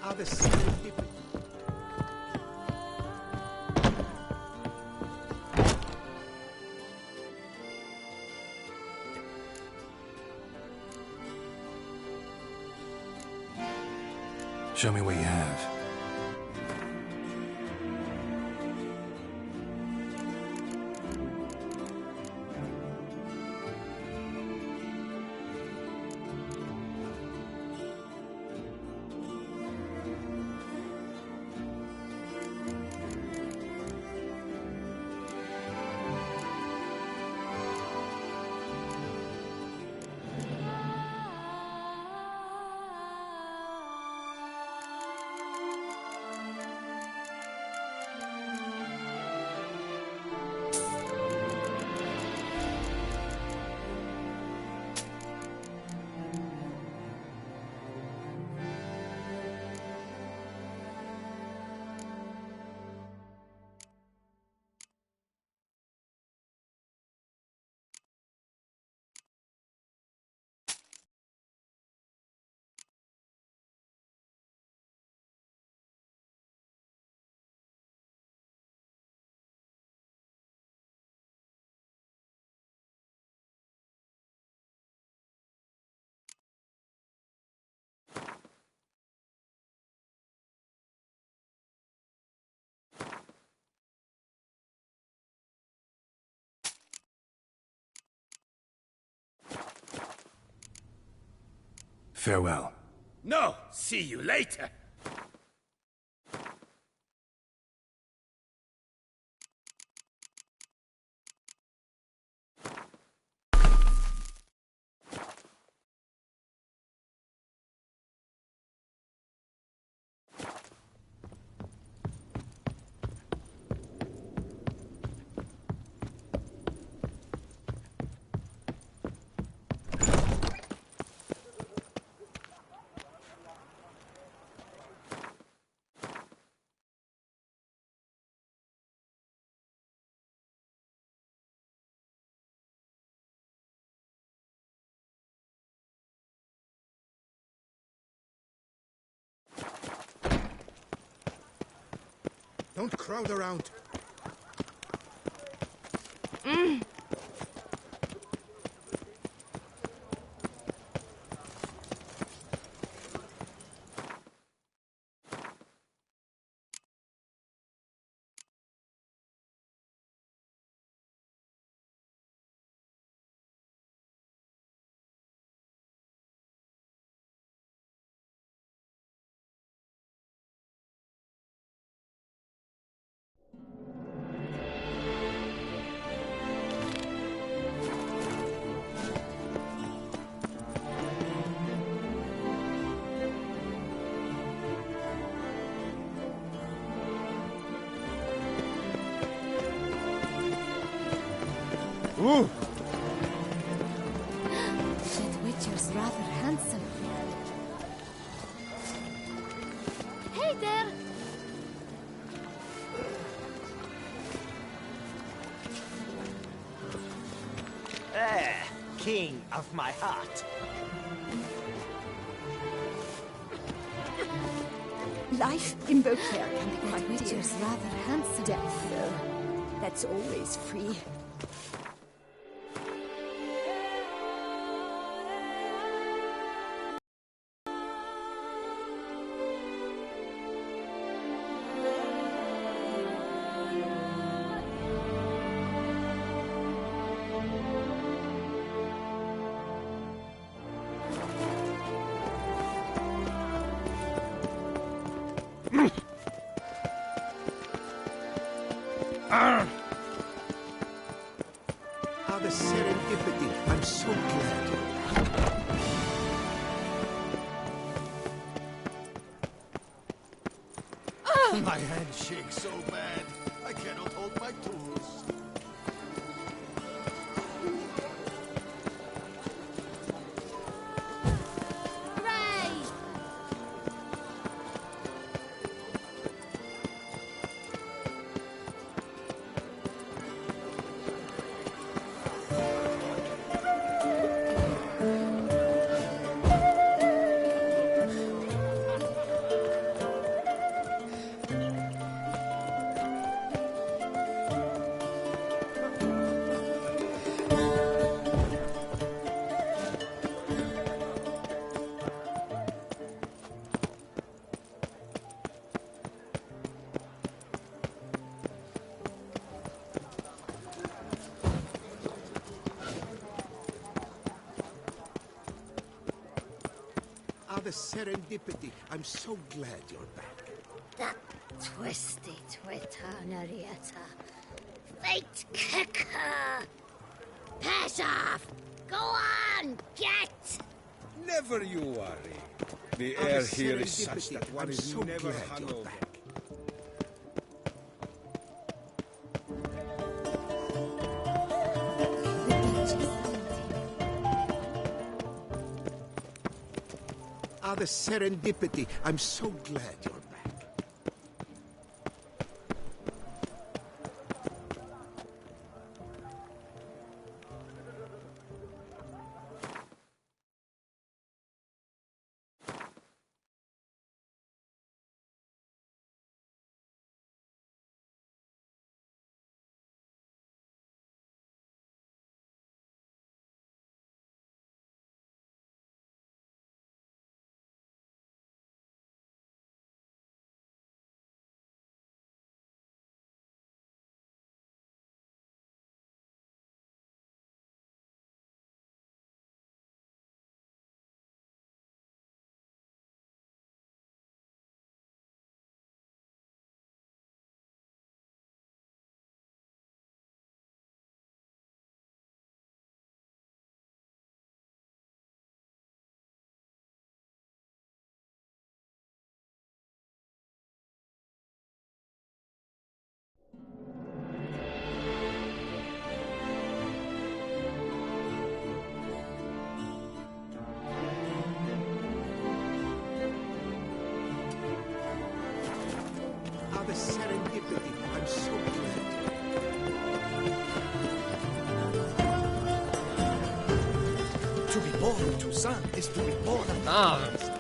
Are the same people? Show me what you have. Farewell. No, see you later. Don't crowd around. Ooh. That Witcher's rather handsome. Hey there! King of my heart. Life in Beauclair can be quite Witcher's rather handsome. Death, though, that's always free. How the serendipity. I'm so glad. My hand shakes so bad, I cannot hold my tools. The serendipity. I'm so glad you're back. That twisty twitter, Narietta. Fate kicker! Pass off! Go on, get! Never you worry. The air here is such that one is so never hungover. The serendipity. I'm so glad you're back. The serendipity. I'm so glad. To be born to sun is to be born of arms.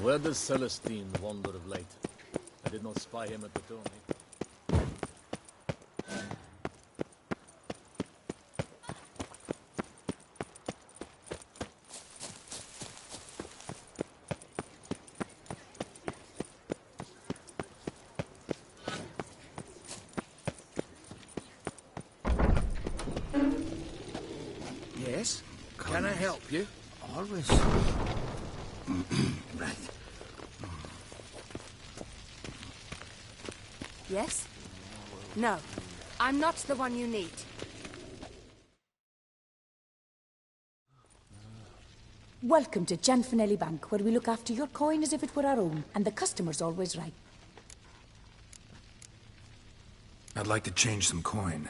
Where does Celestine wander of late? I did not spy him at the tourney. Yes? Can I help you? Always. Right. Yes? No. I'm not the one you need. Welcome to Gianfinelli Bank, where we look after your coin as if it were our own, and the customer's always right. I'd like to change some coin.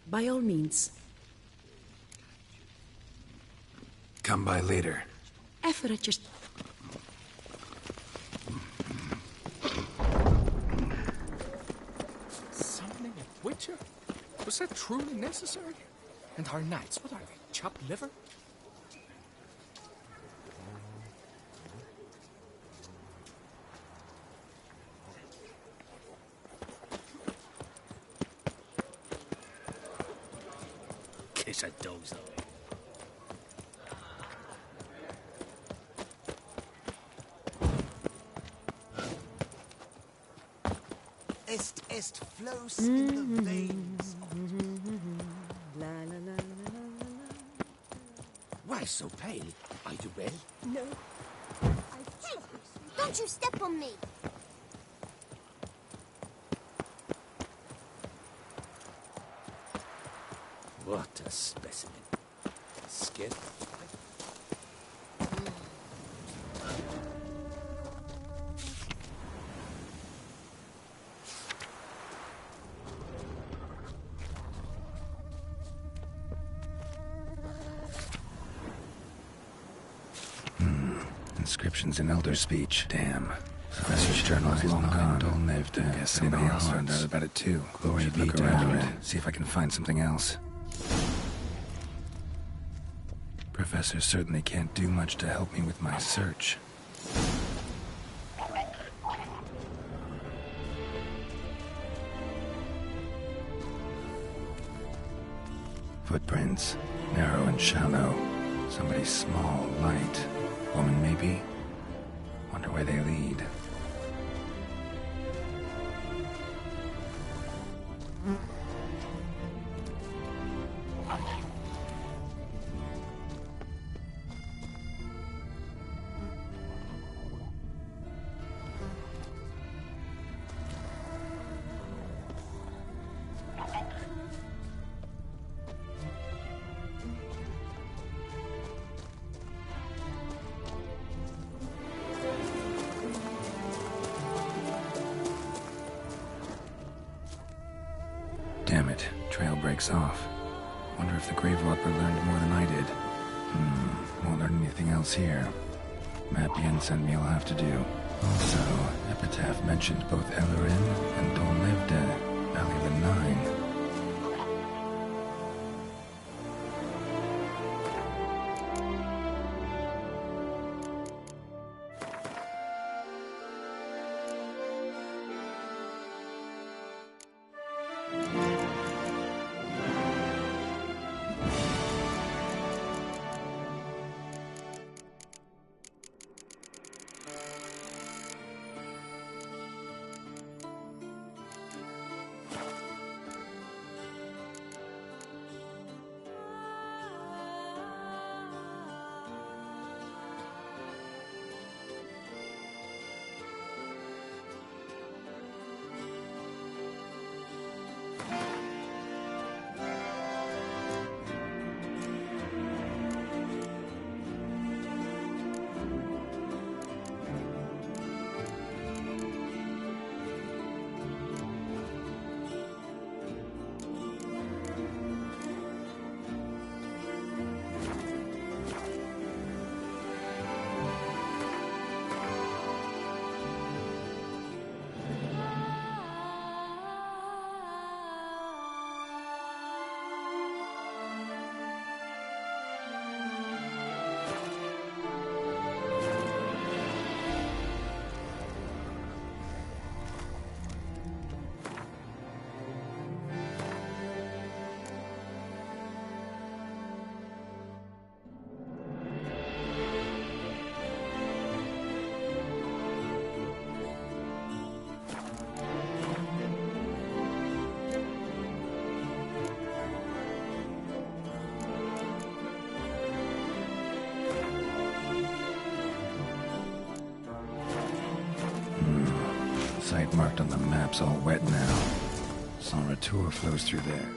By all means. Come by later. Effort at your... Summoning a witcher? Was that truly necessary? And our knights, what are they? Chopped liver? Kiss a dog's eye. Est flows in the veins. La, la, la, la, la, la. Why so pale? Are you well? No. Hey, don't you step on me. What a specimen. Skin. Inscriptions in Elder speech. Damn. Professor's journal is long gone. Don't live to guess somebody else found out about it too. Glory be to God. See if I can find something else. Professor certainly can't do much to help me with my search. Footprints. Narrow and shallow. Somebody small, light. Woman, maybe? Wonder where they lead. Damn it, trail breaks off. Wonder if the grave robber learned more than I did. Won't learn anything else here. Map Yen sent me will have to do. Also, Epitaph mentioned both Ellerin and Don Livde, Valley of the Nine. marked on the map's all wet now. Sans Retour flows through there.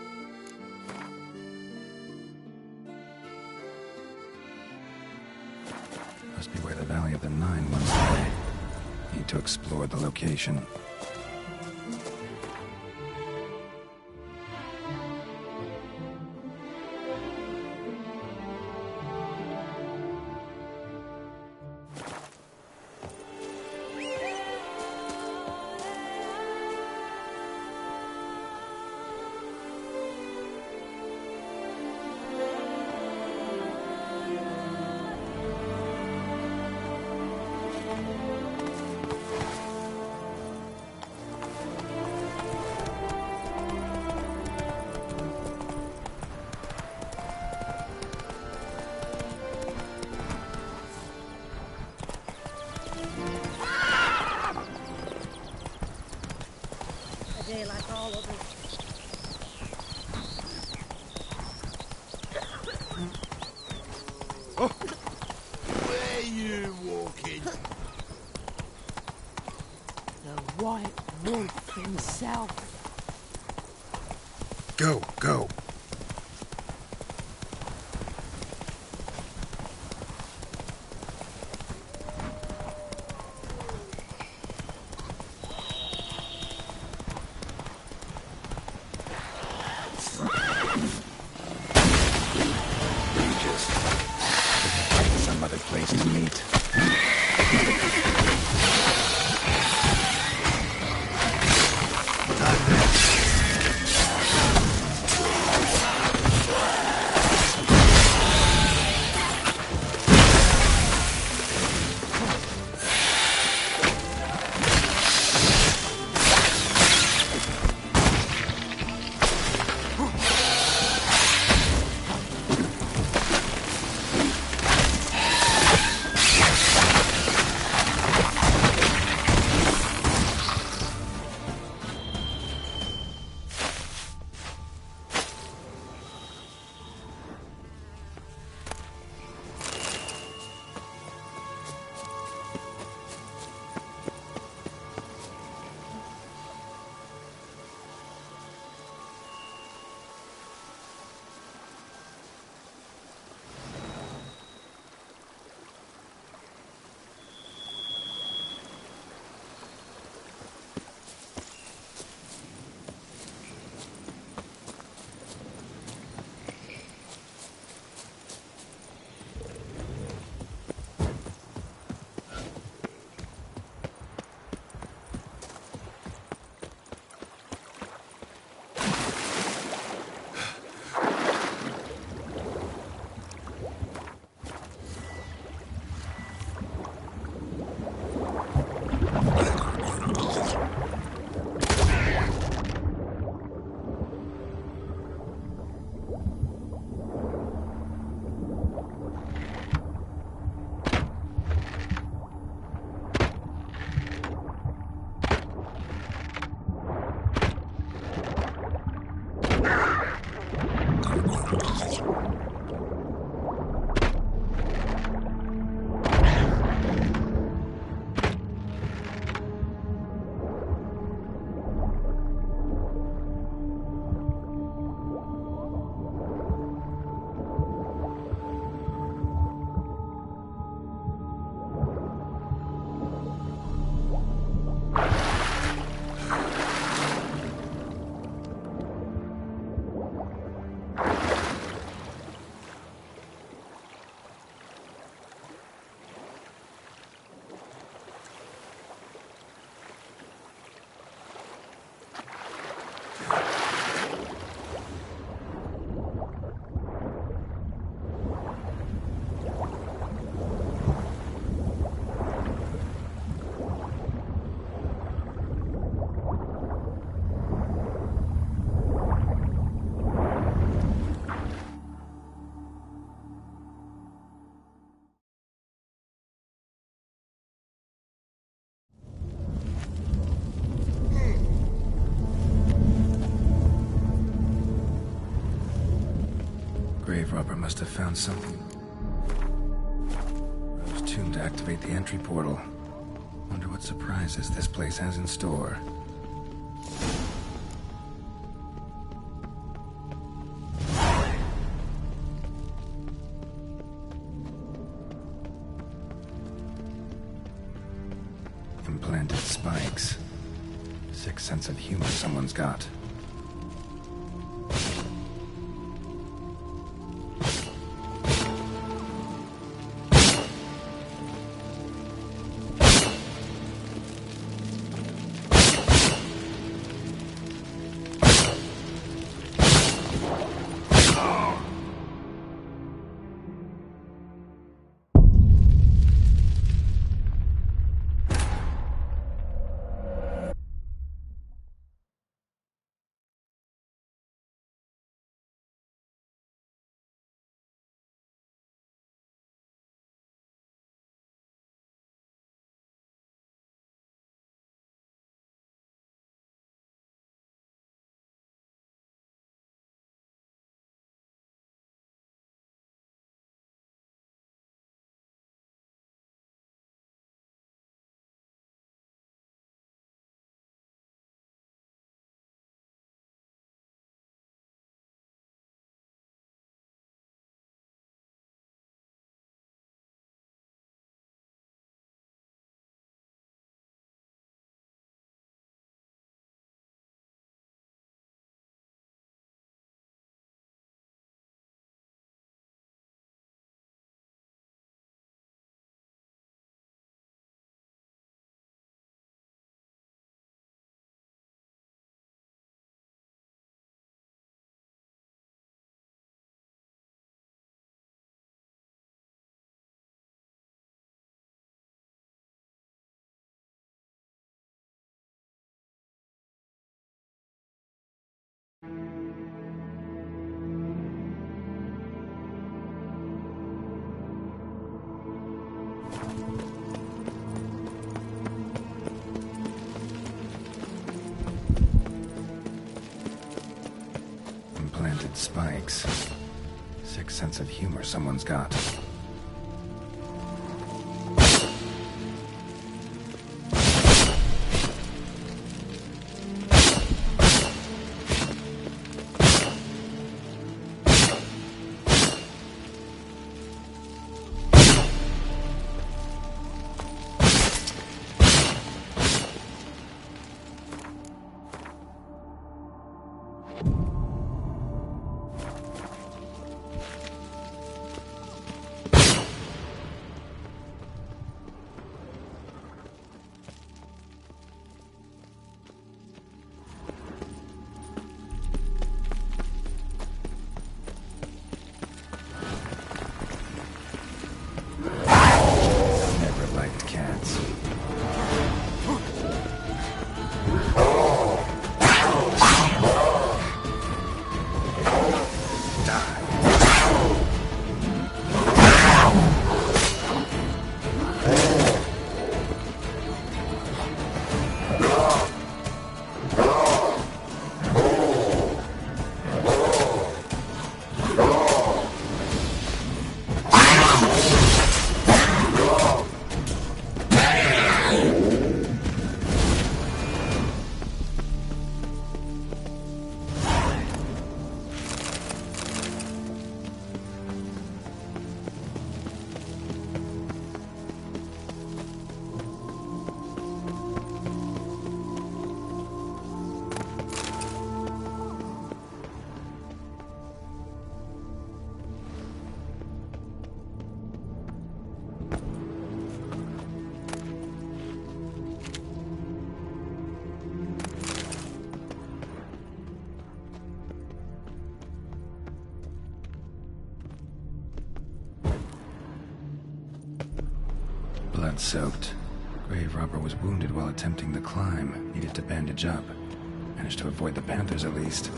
Must be where the Valley of the Nine once lay. Need to explore the location. Like all of us. Oh. Where you walking? The White Wolf himself. Go, go. Grave robber must have found something. Rose tomb to activate the entry portal. Wonder what surprises this place has in store. Implanted spikes. Sick sense of humor someone's got. Implanted spikes. Sick sense of humor someone's got. Blood-soaked. Grave robber was wounded while attempting the climb. Needed to bandage up. Managed to avoid the Panthers at least.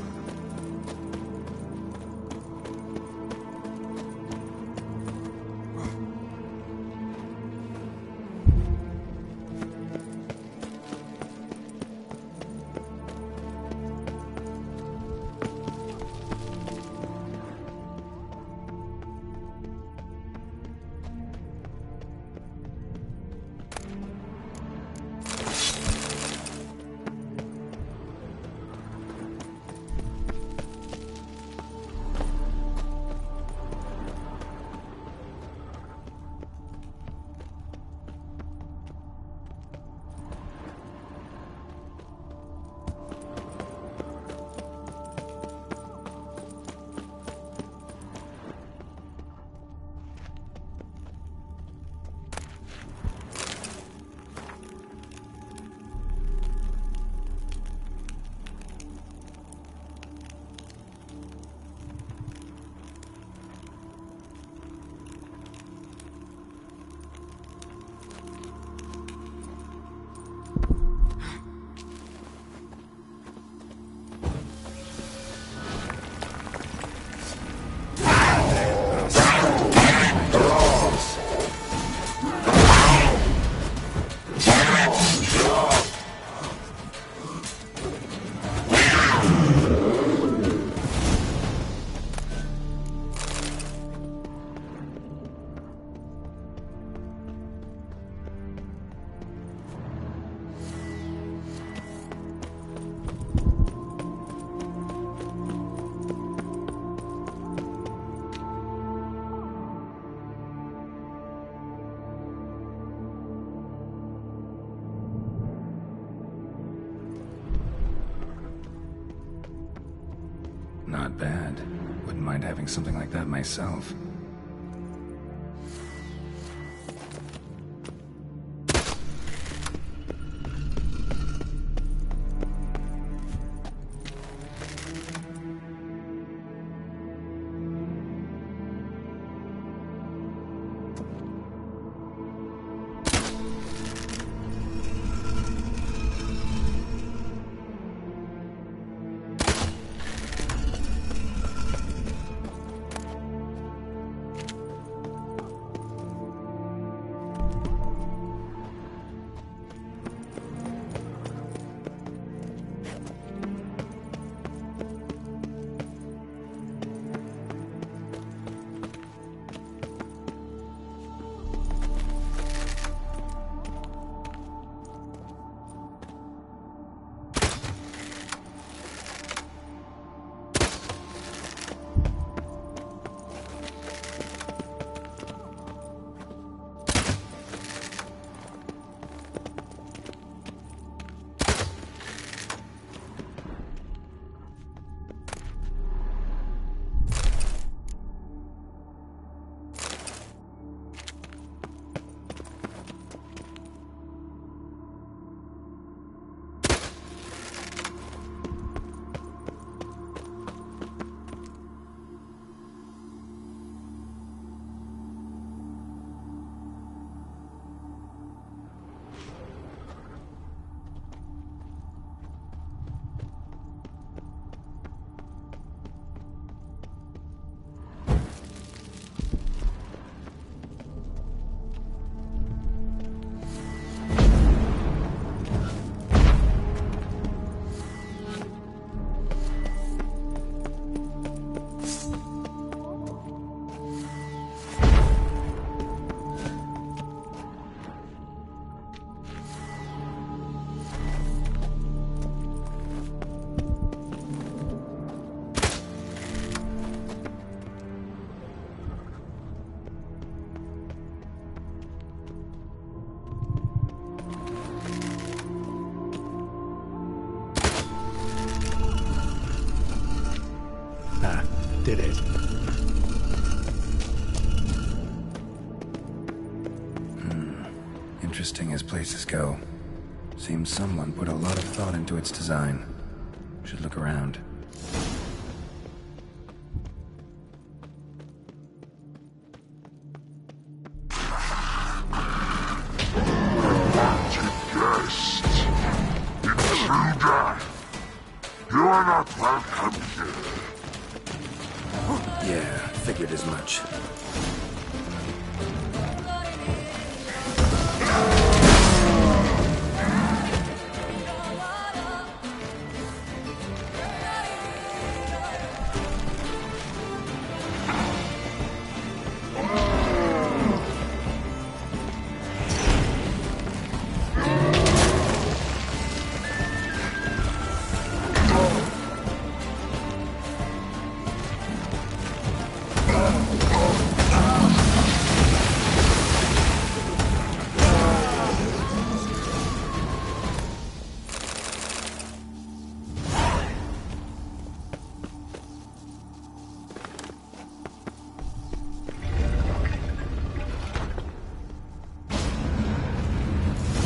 bad. Wouldn't mind having something like that myself. Did it. Interesting as places go. Seems someone put a lot of thought into its design. Should look around. Guest, intruder, you are not welcome here. Yeah, figured as much.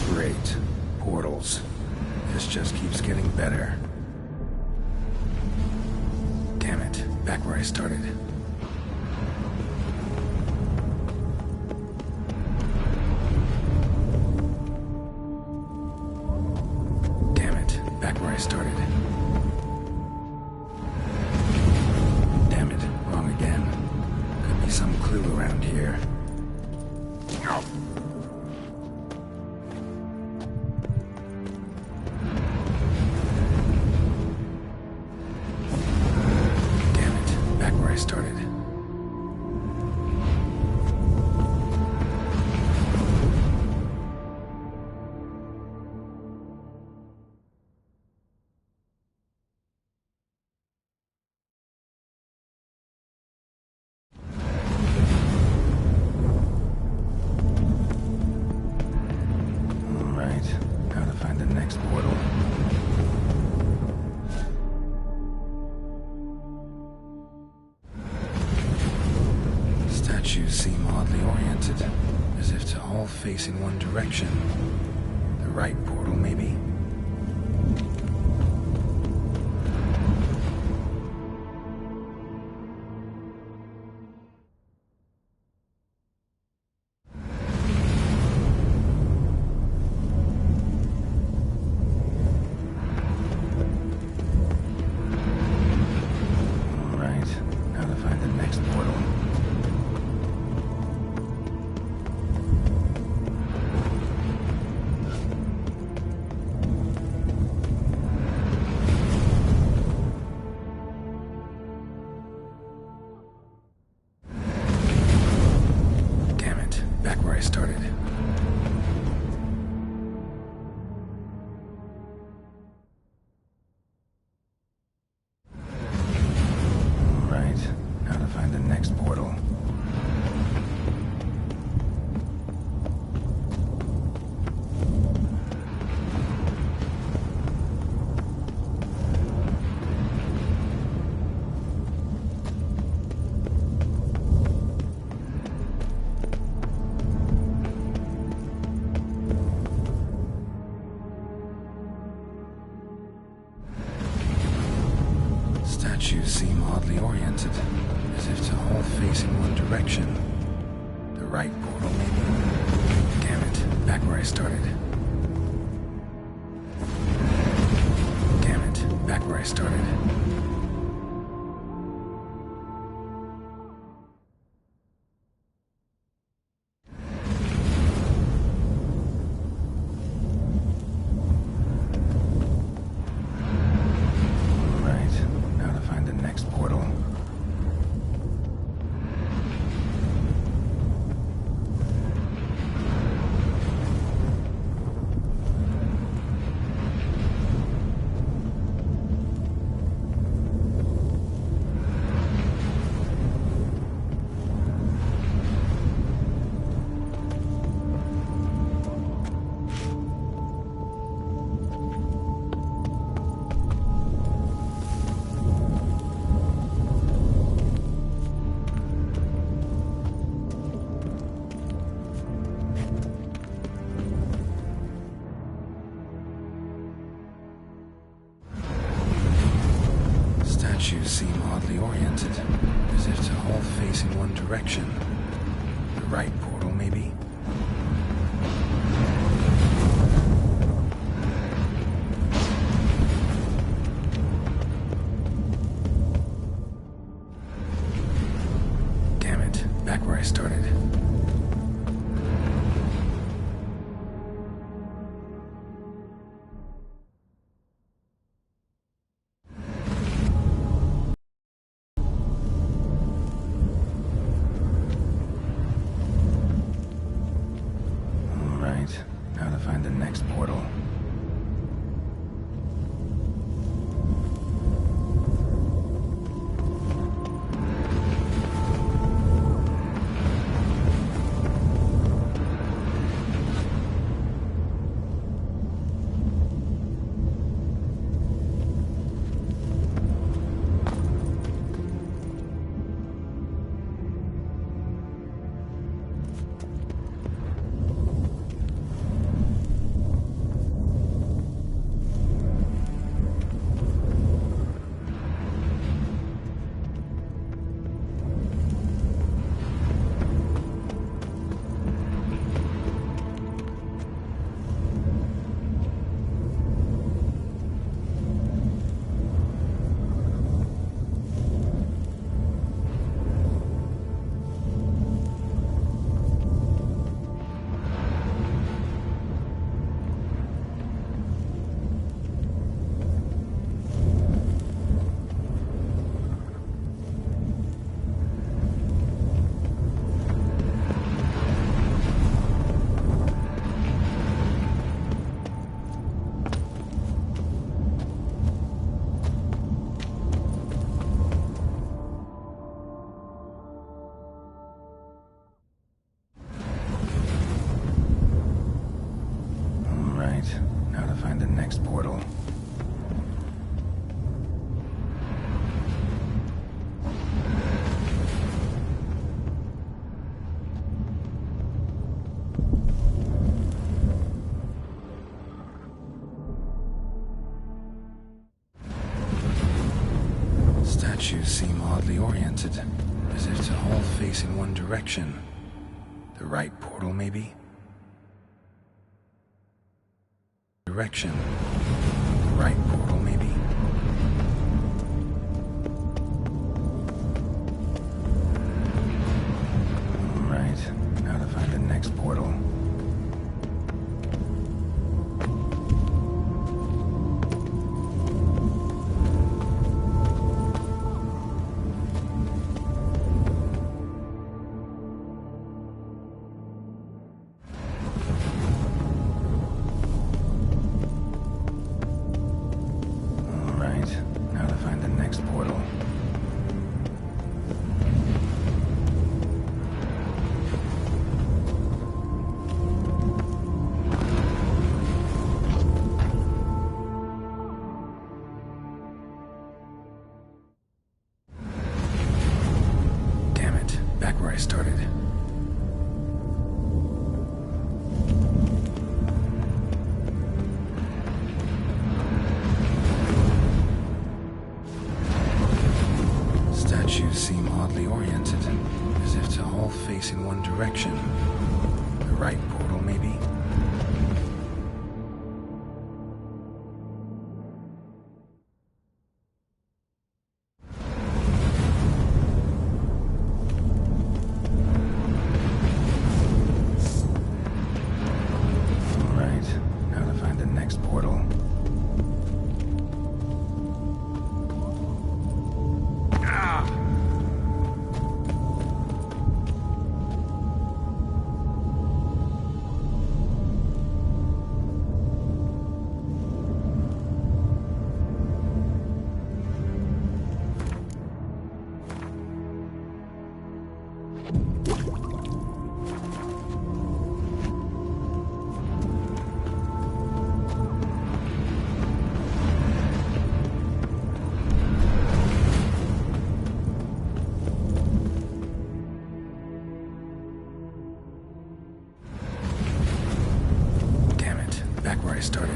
Great. Portals. This just keeps getting better. Damn it. Back where I started. Damn it. Back where I started. Damn it. Wrong again. Could be some clue around here. I started. All right, gotta find the next portal. Statues seem oddly oriented, as if to all face in one direction. The right portal, maybe? Statues seem oddly oriented, as if to all face in one direction. The right portal, maybe? Damn it, back where I started. Damn it, back where I started. Statues seem oddly oriented, as if to all face in one direction. The right portal, maybe? Damn it, back where I started. Now to find the next portal. oddly oriented, as if to all face in one direction. The right portal, maybe? Direction. The right portal, maybe? Alright, now to find the next portal. I started. Statues seem oddly oriented, as if to all face in one direction. The right portal, maybe? I started.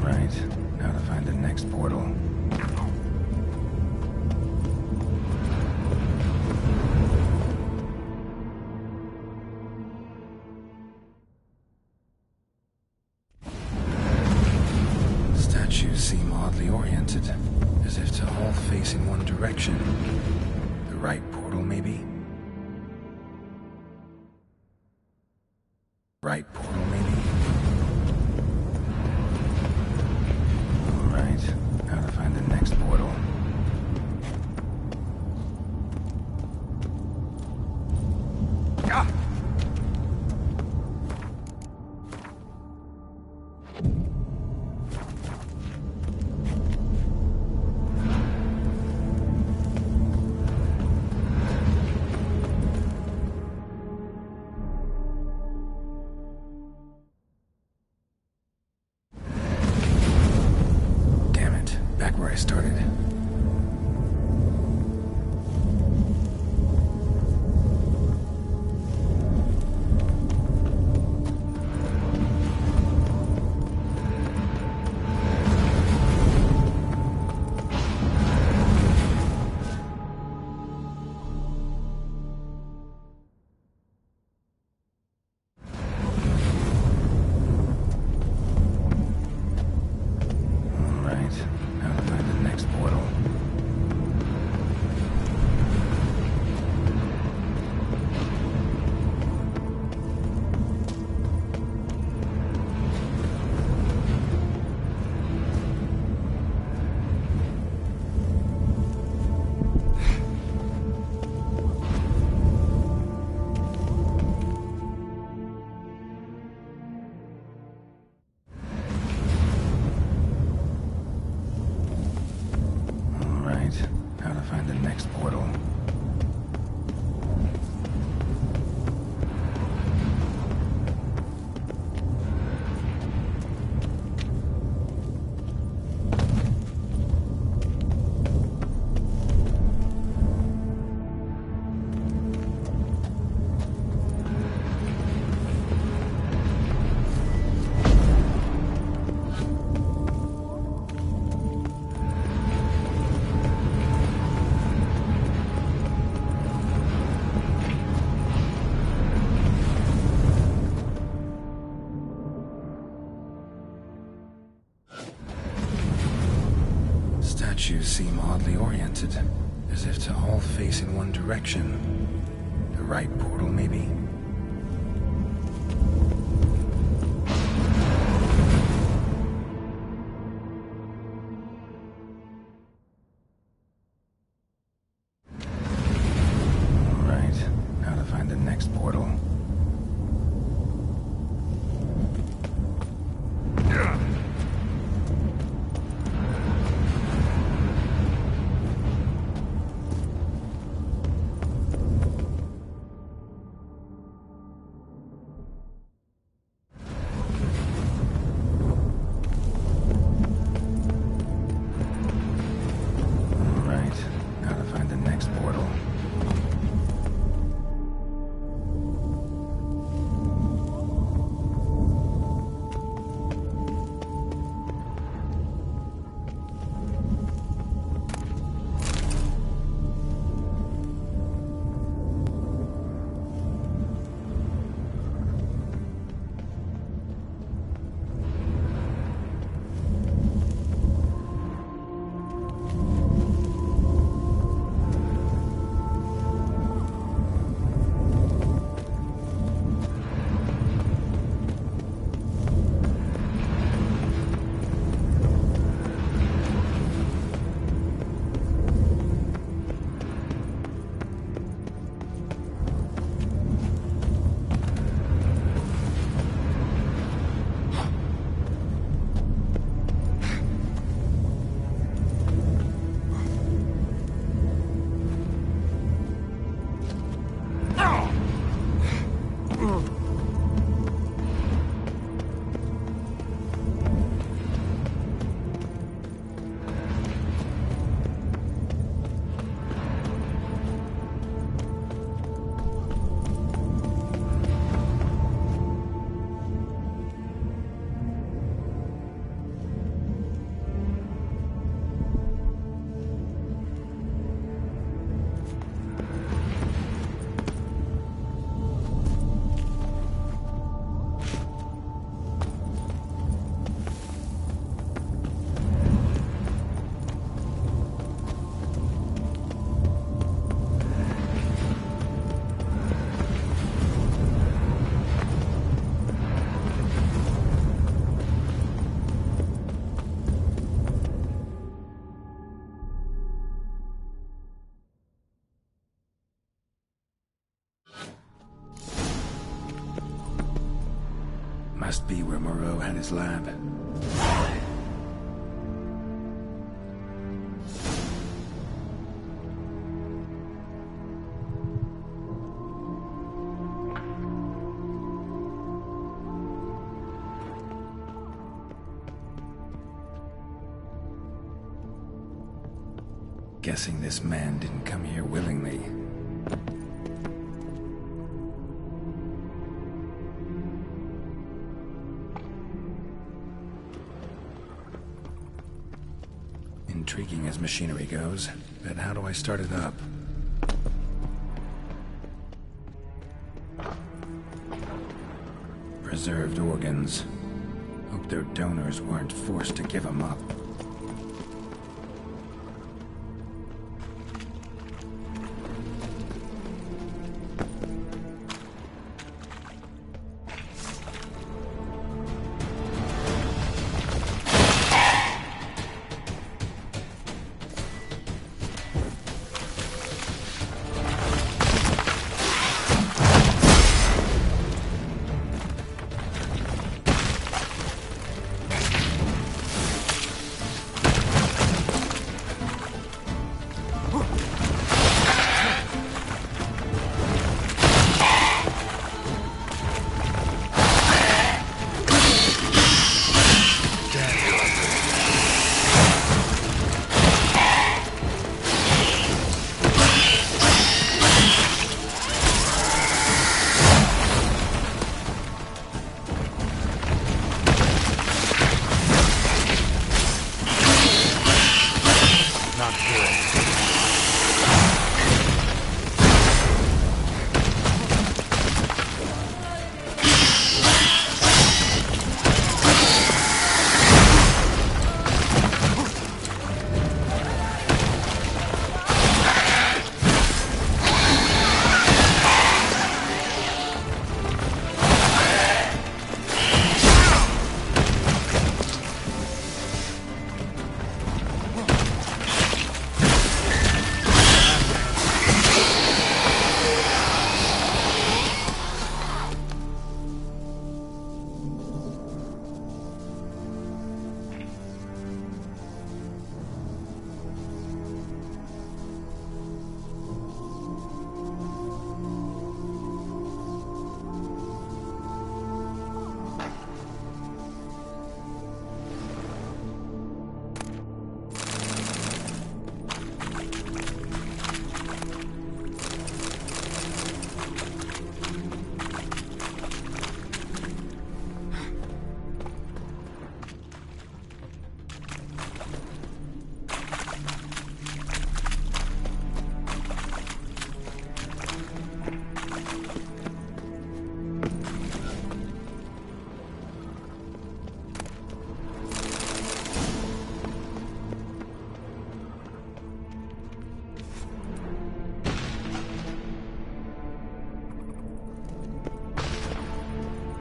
Alright, now to find the next portal. Statues seem oddly oriented, as if to all face in one direction. The right portal, maybe? Right portal, maybe? Alright, now to find the next portal. Ah! statues seem oddly oriented, as if to all face in one direction. The right portal, maybe? Must be where Moreau had his lab. Guessing this man didn't come here willingly. Intriguing as machinery goes, but how do I start it up? Preserved organs. Hope their donors weren't forced to give them up.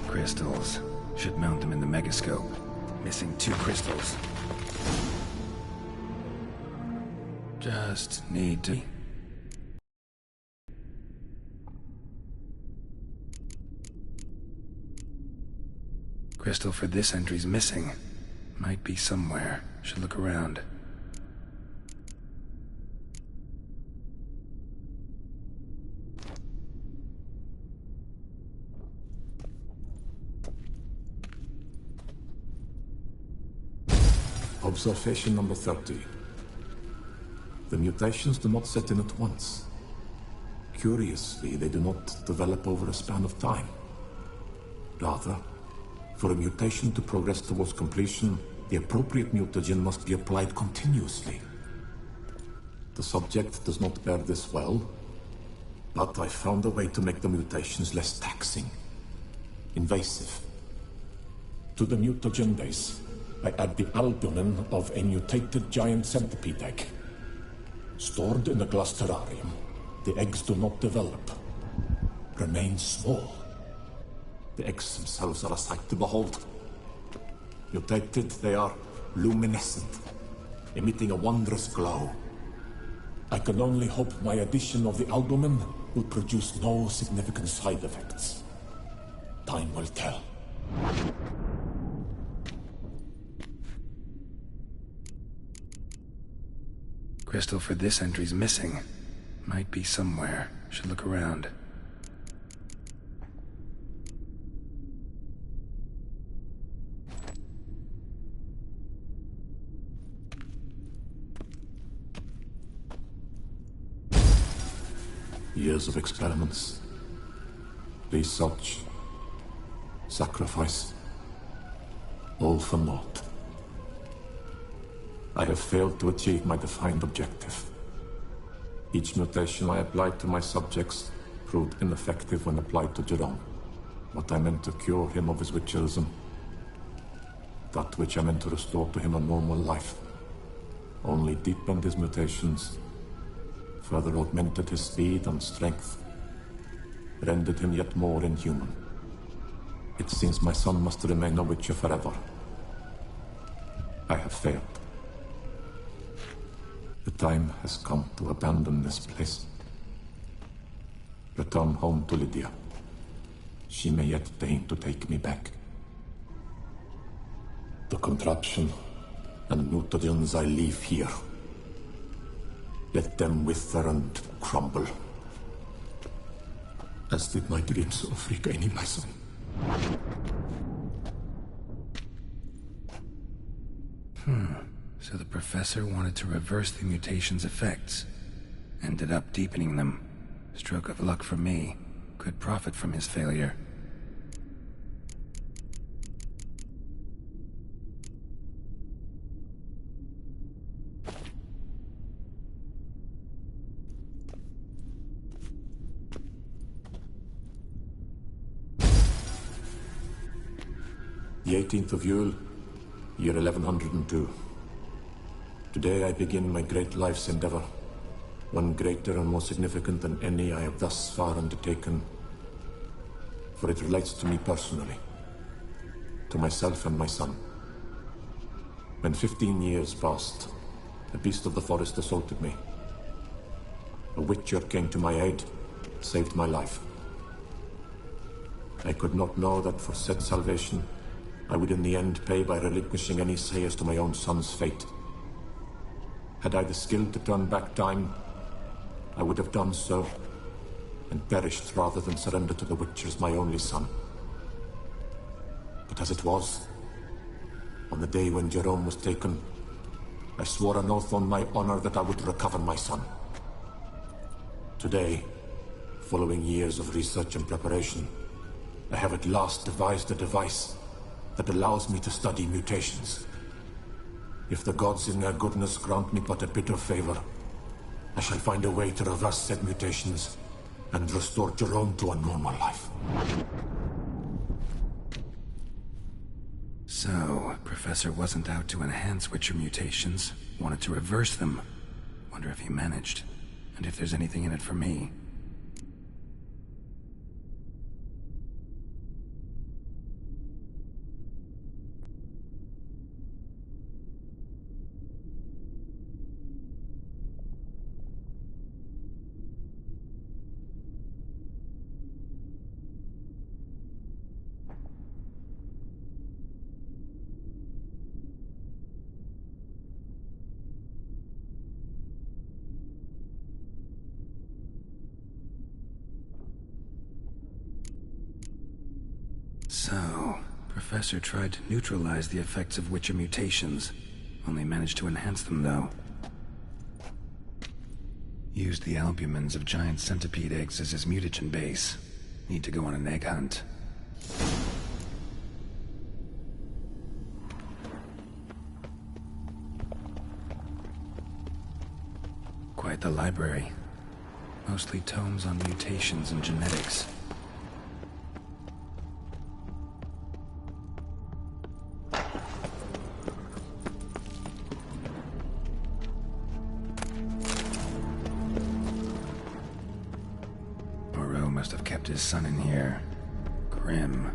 Crystals. Should mount them in the megascope. Missing 2 crystals. Just need to... Crystal for this entry's missing. Might be somewhere. Should look around. Observation number 30. The mutations do not set in at once. Curiously, they do not develop over a span of time. Rather, for a mutation to progress towards completion, the appropriate mutagen must be applied continuously. The subject does not bear this well, but I found a way to make the mutations less taxing, invasive. To the mutagen base, I add the albumin of a mutated giant centipede egg. Stored in a glass terrarium, the eggs do not develop, remain small. The eggs themselves are a sight to behold. Mutated, they are luminescent, emitting a wondrous glow. I can only hope my addition of the albumin will produce no significant side effects. Time will tell. Crystal for this entry's missing. Might be somewhere. Should look around. Years of experiments, research, sacrifice, all for naught. I have failed to achieve my defined objective. Each mutation I applied to my subjects proved ineffective when applied to Jerome. What I meant to cure him of his witcherism, that which I meant to restore to him a normal life, only deepened his mutations, further augmented his speed and strength, rendered him yet more inhuman. It seems my son must remain a witcher forever. I have failed. The time has come to abandon this place. Return home to Lydia. She may yet deign to take me back. The contraption and mutagens I leave here. Let them wither and crumble. As did my dreams of regaining my son. So the professor wanted to reverse the mutation's effects. Ended up deepening them. Stroke of luck for me. Could profit from his failure. The 18th of Yule, year 1102. Today I begin my great life's endeavor, one greater and more significant than any I have thus far undertaken, for it relates to me personally, to myself and my son. When 15 years passed, a beast of the forest assaulted me. A witcher came to my aid, saved my life. I could not know that for said salvation, I would in the end pay by relinquishing any say as to my own son's fate. Had I the skill to turn back time, I would have done so, and perished rather than surrender to the Witchers my only son. But as it was, on the day when Jerome was taken, I swore an oath on my honor that I would recover my son. Today, following years of research and preparation, I have at last devised a device that allows me to study mutations. If the gods in their goodness grant me but a bit of favor, I shall find a way to reverse said mutations and restore Jerome to a normal life. So, Professor wasn't out to enhance Witcher mutations, wanted to reverse them. Wonder if he managed, and if there's anything in it for me. So, Professor tried to neutralize the effects of Witcher mutations. Only managed to enhance them, though. Used the albumins of giant centipede eggs as his mutagen base. Need to go on an egg hunt. Quite the library. Mostly tomes on mutations and genetics. Moreau must have kept his son in here. Grim.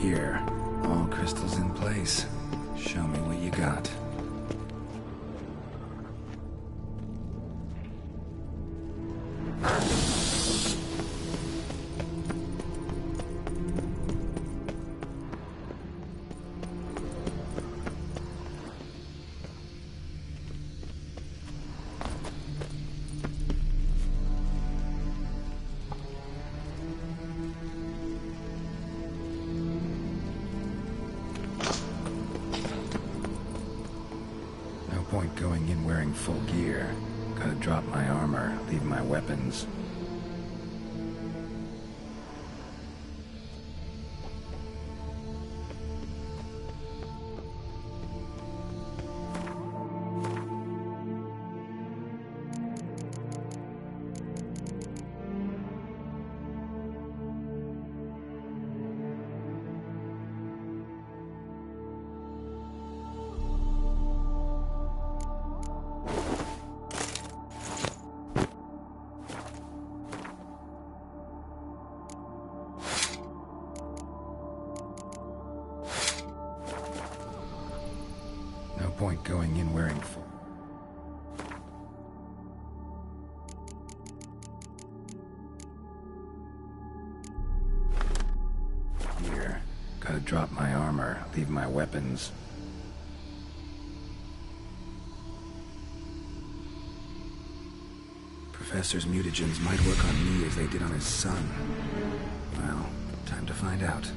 here. All crystals in place. Show me what you got. point going in wearing full gear. Gotta drop my armor, leave my weapons. Point going in wearing full. Here, gotta drop my armor, leave my weapons. Professor's mutagens might work on me as they did on his son. Well, time to find out.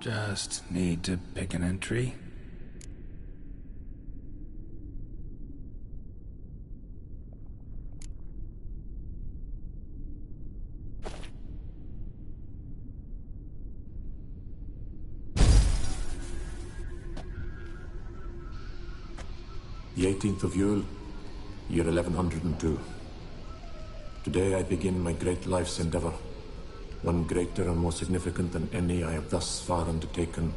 Just need to pick an entry. The 18th of Yule, year 1102. Today I begin my great life's endeavor. One greater and more significant than any I have thus far undertaken,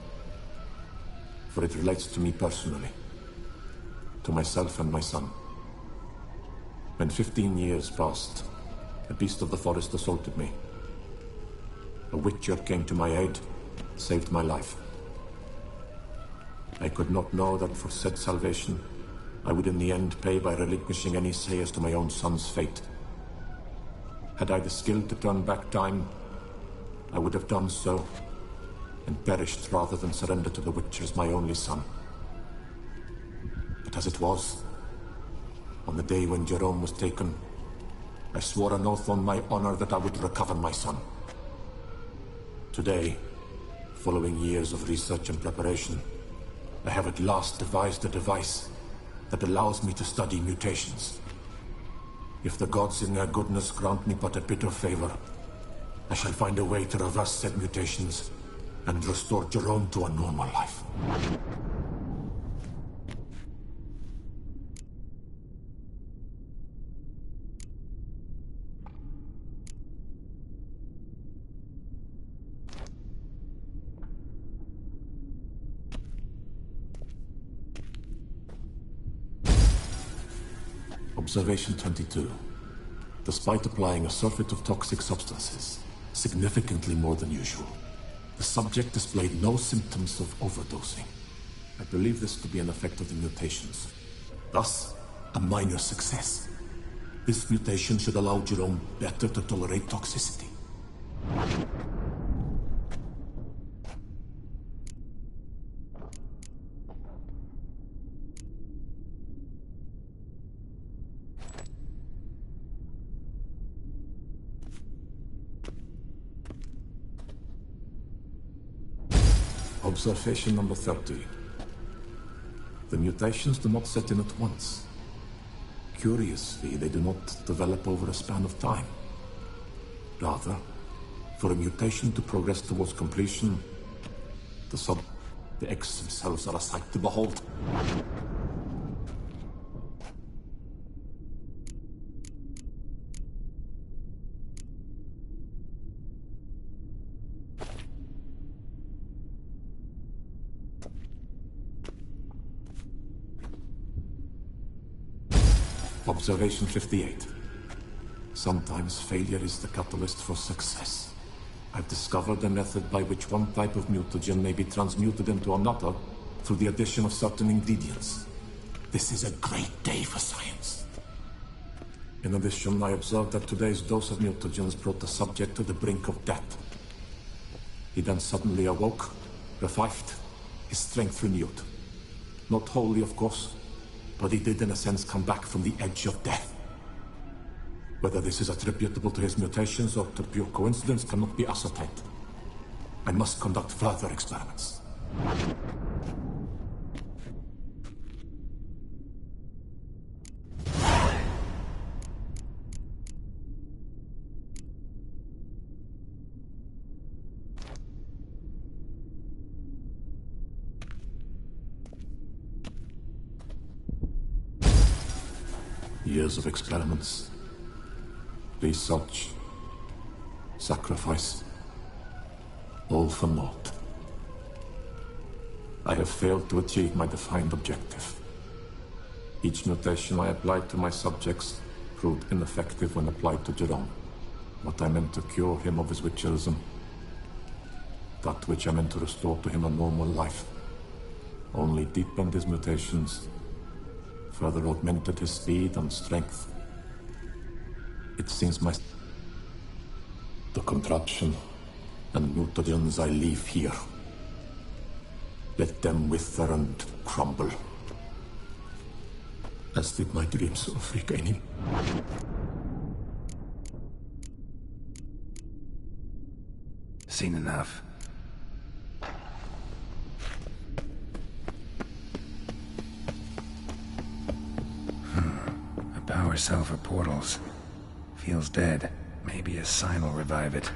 for it relates to me personally, to myself and my son. When 15 years passed, a beast of the forest assaulted me. A witcher came to my aid, saved my life. I could not know that for said salvation, I would in the end pay by relinquishing any say as to my own son's fate. Had I the skill to turn back time, I would have done so, and perished rather than surrender to the Witchers my only son. But as it was, on the day when Jerome was taken, I swore an oath on my honor that I would recover my son. Today, following years of research and preparation, I have at last devised a device that allows me to study mutations. If the gods in their goodness grant me but a bit of favor, I shall find a way to reverse said mutations and restore Jerome to a normal life. Observation 22. Despite applying a surfeit of toxic substances, significantly more than usual, the subject displayed no symptoms of overdosing. I believe this to be an effect of the mutations. Thus, a minor success. This mutation should allow Jerome better to tolerate toxicity. Observation number 30. The mutations do not set in at once. Curiously, they do not develop over a span of time. Rather, for a mutation to progress towards completion, the eggs themselves are a sight to behold. Observation 58. Sometimes failure is the catalyst for success. I've discovered a method by which one type of mutagen may be transmuted into another through the addition of certain ingredients. This is a great day for science. In addition, I observed that today's dose of mutagens brought the subject to the brink of death. He then suddenly awoke, revived, his strength renewed. Not wholly, of course, but he did in a sense come back from the edge of death. Whether this is attributable to his mutations or to pure coincidence cannot be ascertained. I must conduct further experiments. Years of experiments, research, sacrifice, all for naught. I have failed to achieve my defined objective. Each mutation I applied to my subjects proved ineffective when applied to Jerome. What I meant to cure him of his witcherism, that which I meant to restore to him a normal life, only deepened his mutations, further augmented his speed and strength. It seems the contraption and mutagens I leave here, let them wither and crumble, as did my dreams of regaining. Seen enough. Power cell for portals. Feels dead. Maybe a sign will revive it.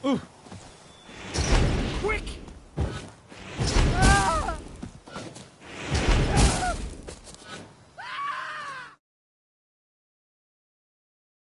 Ooh.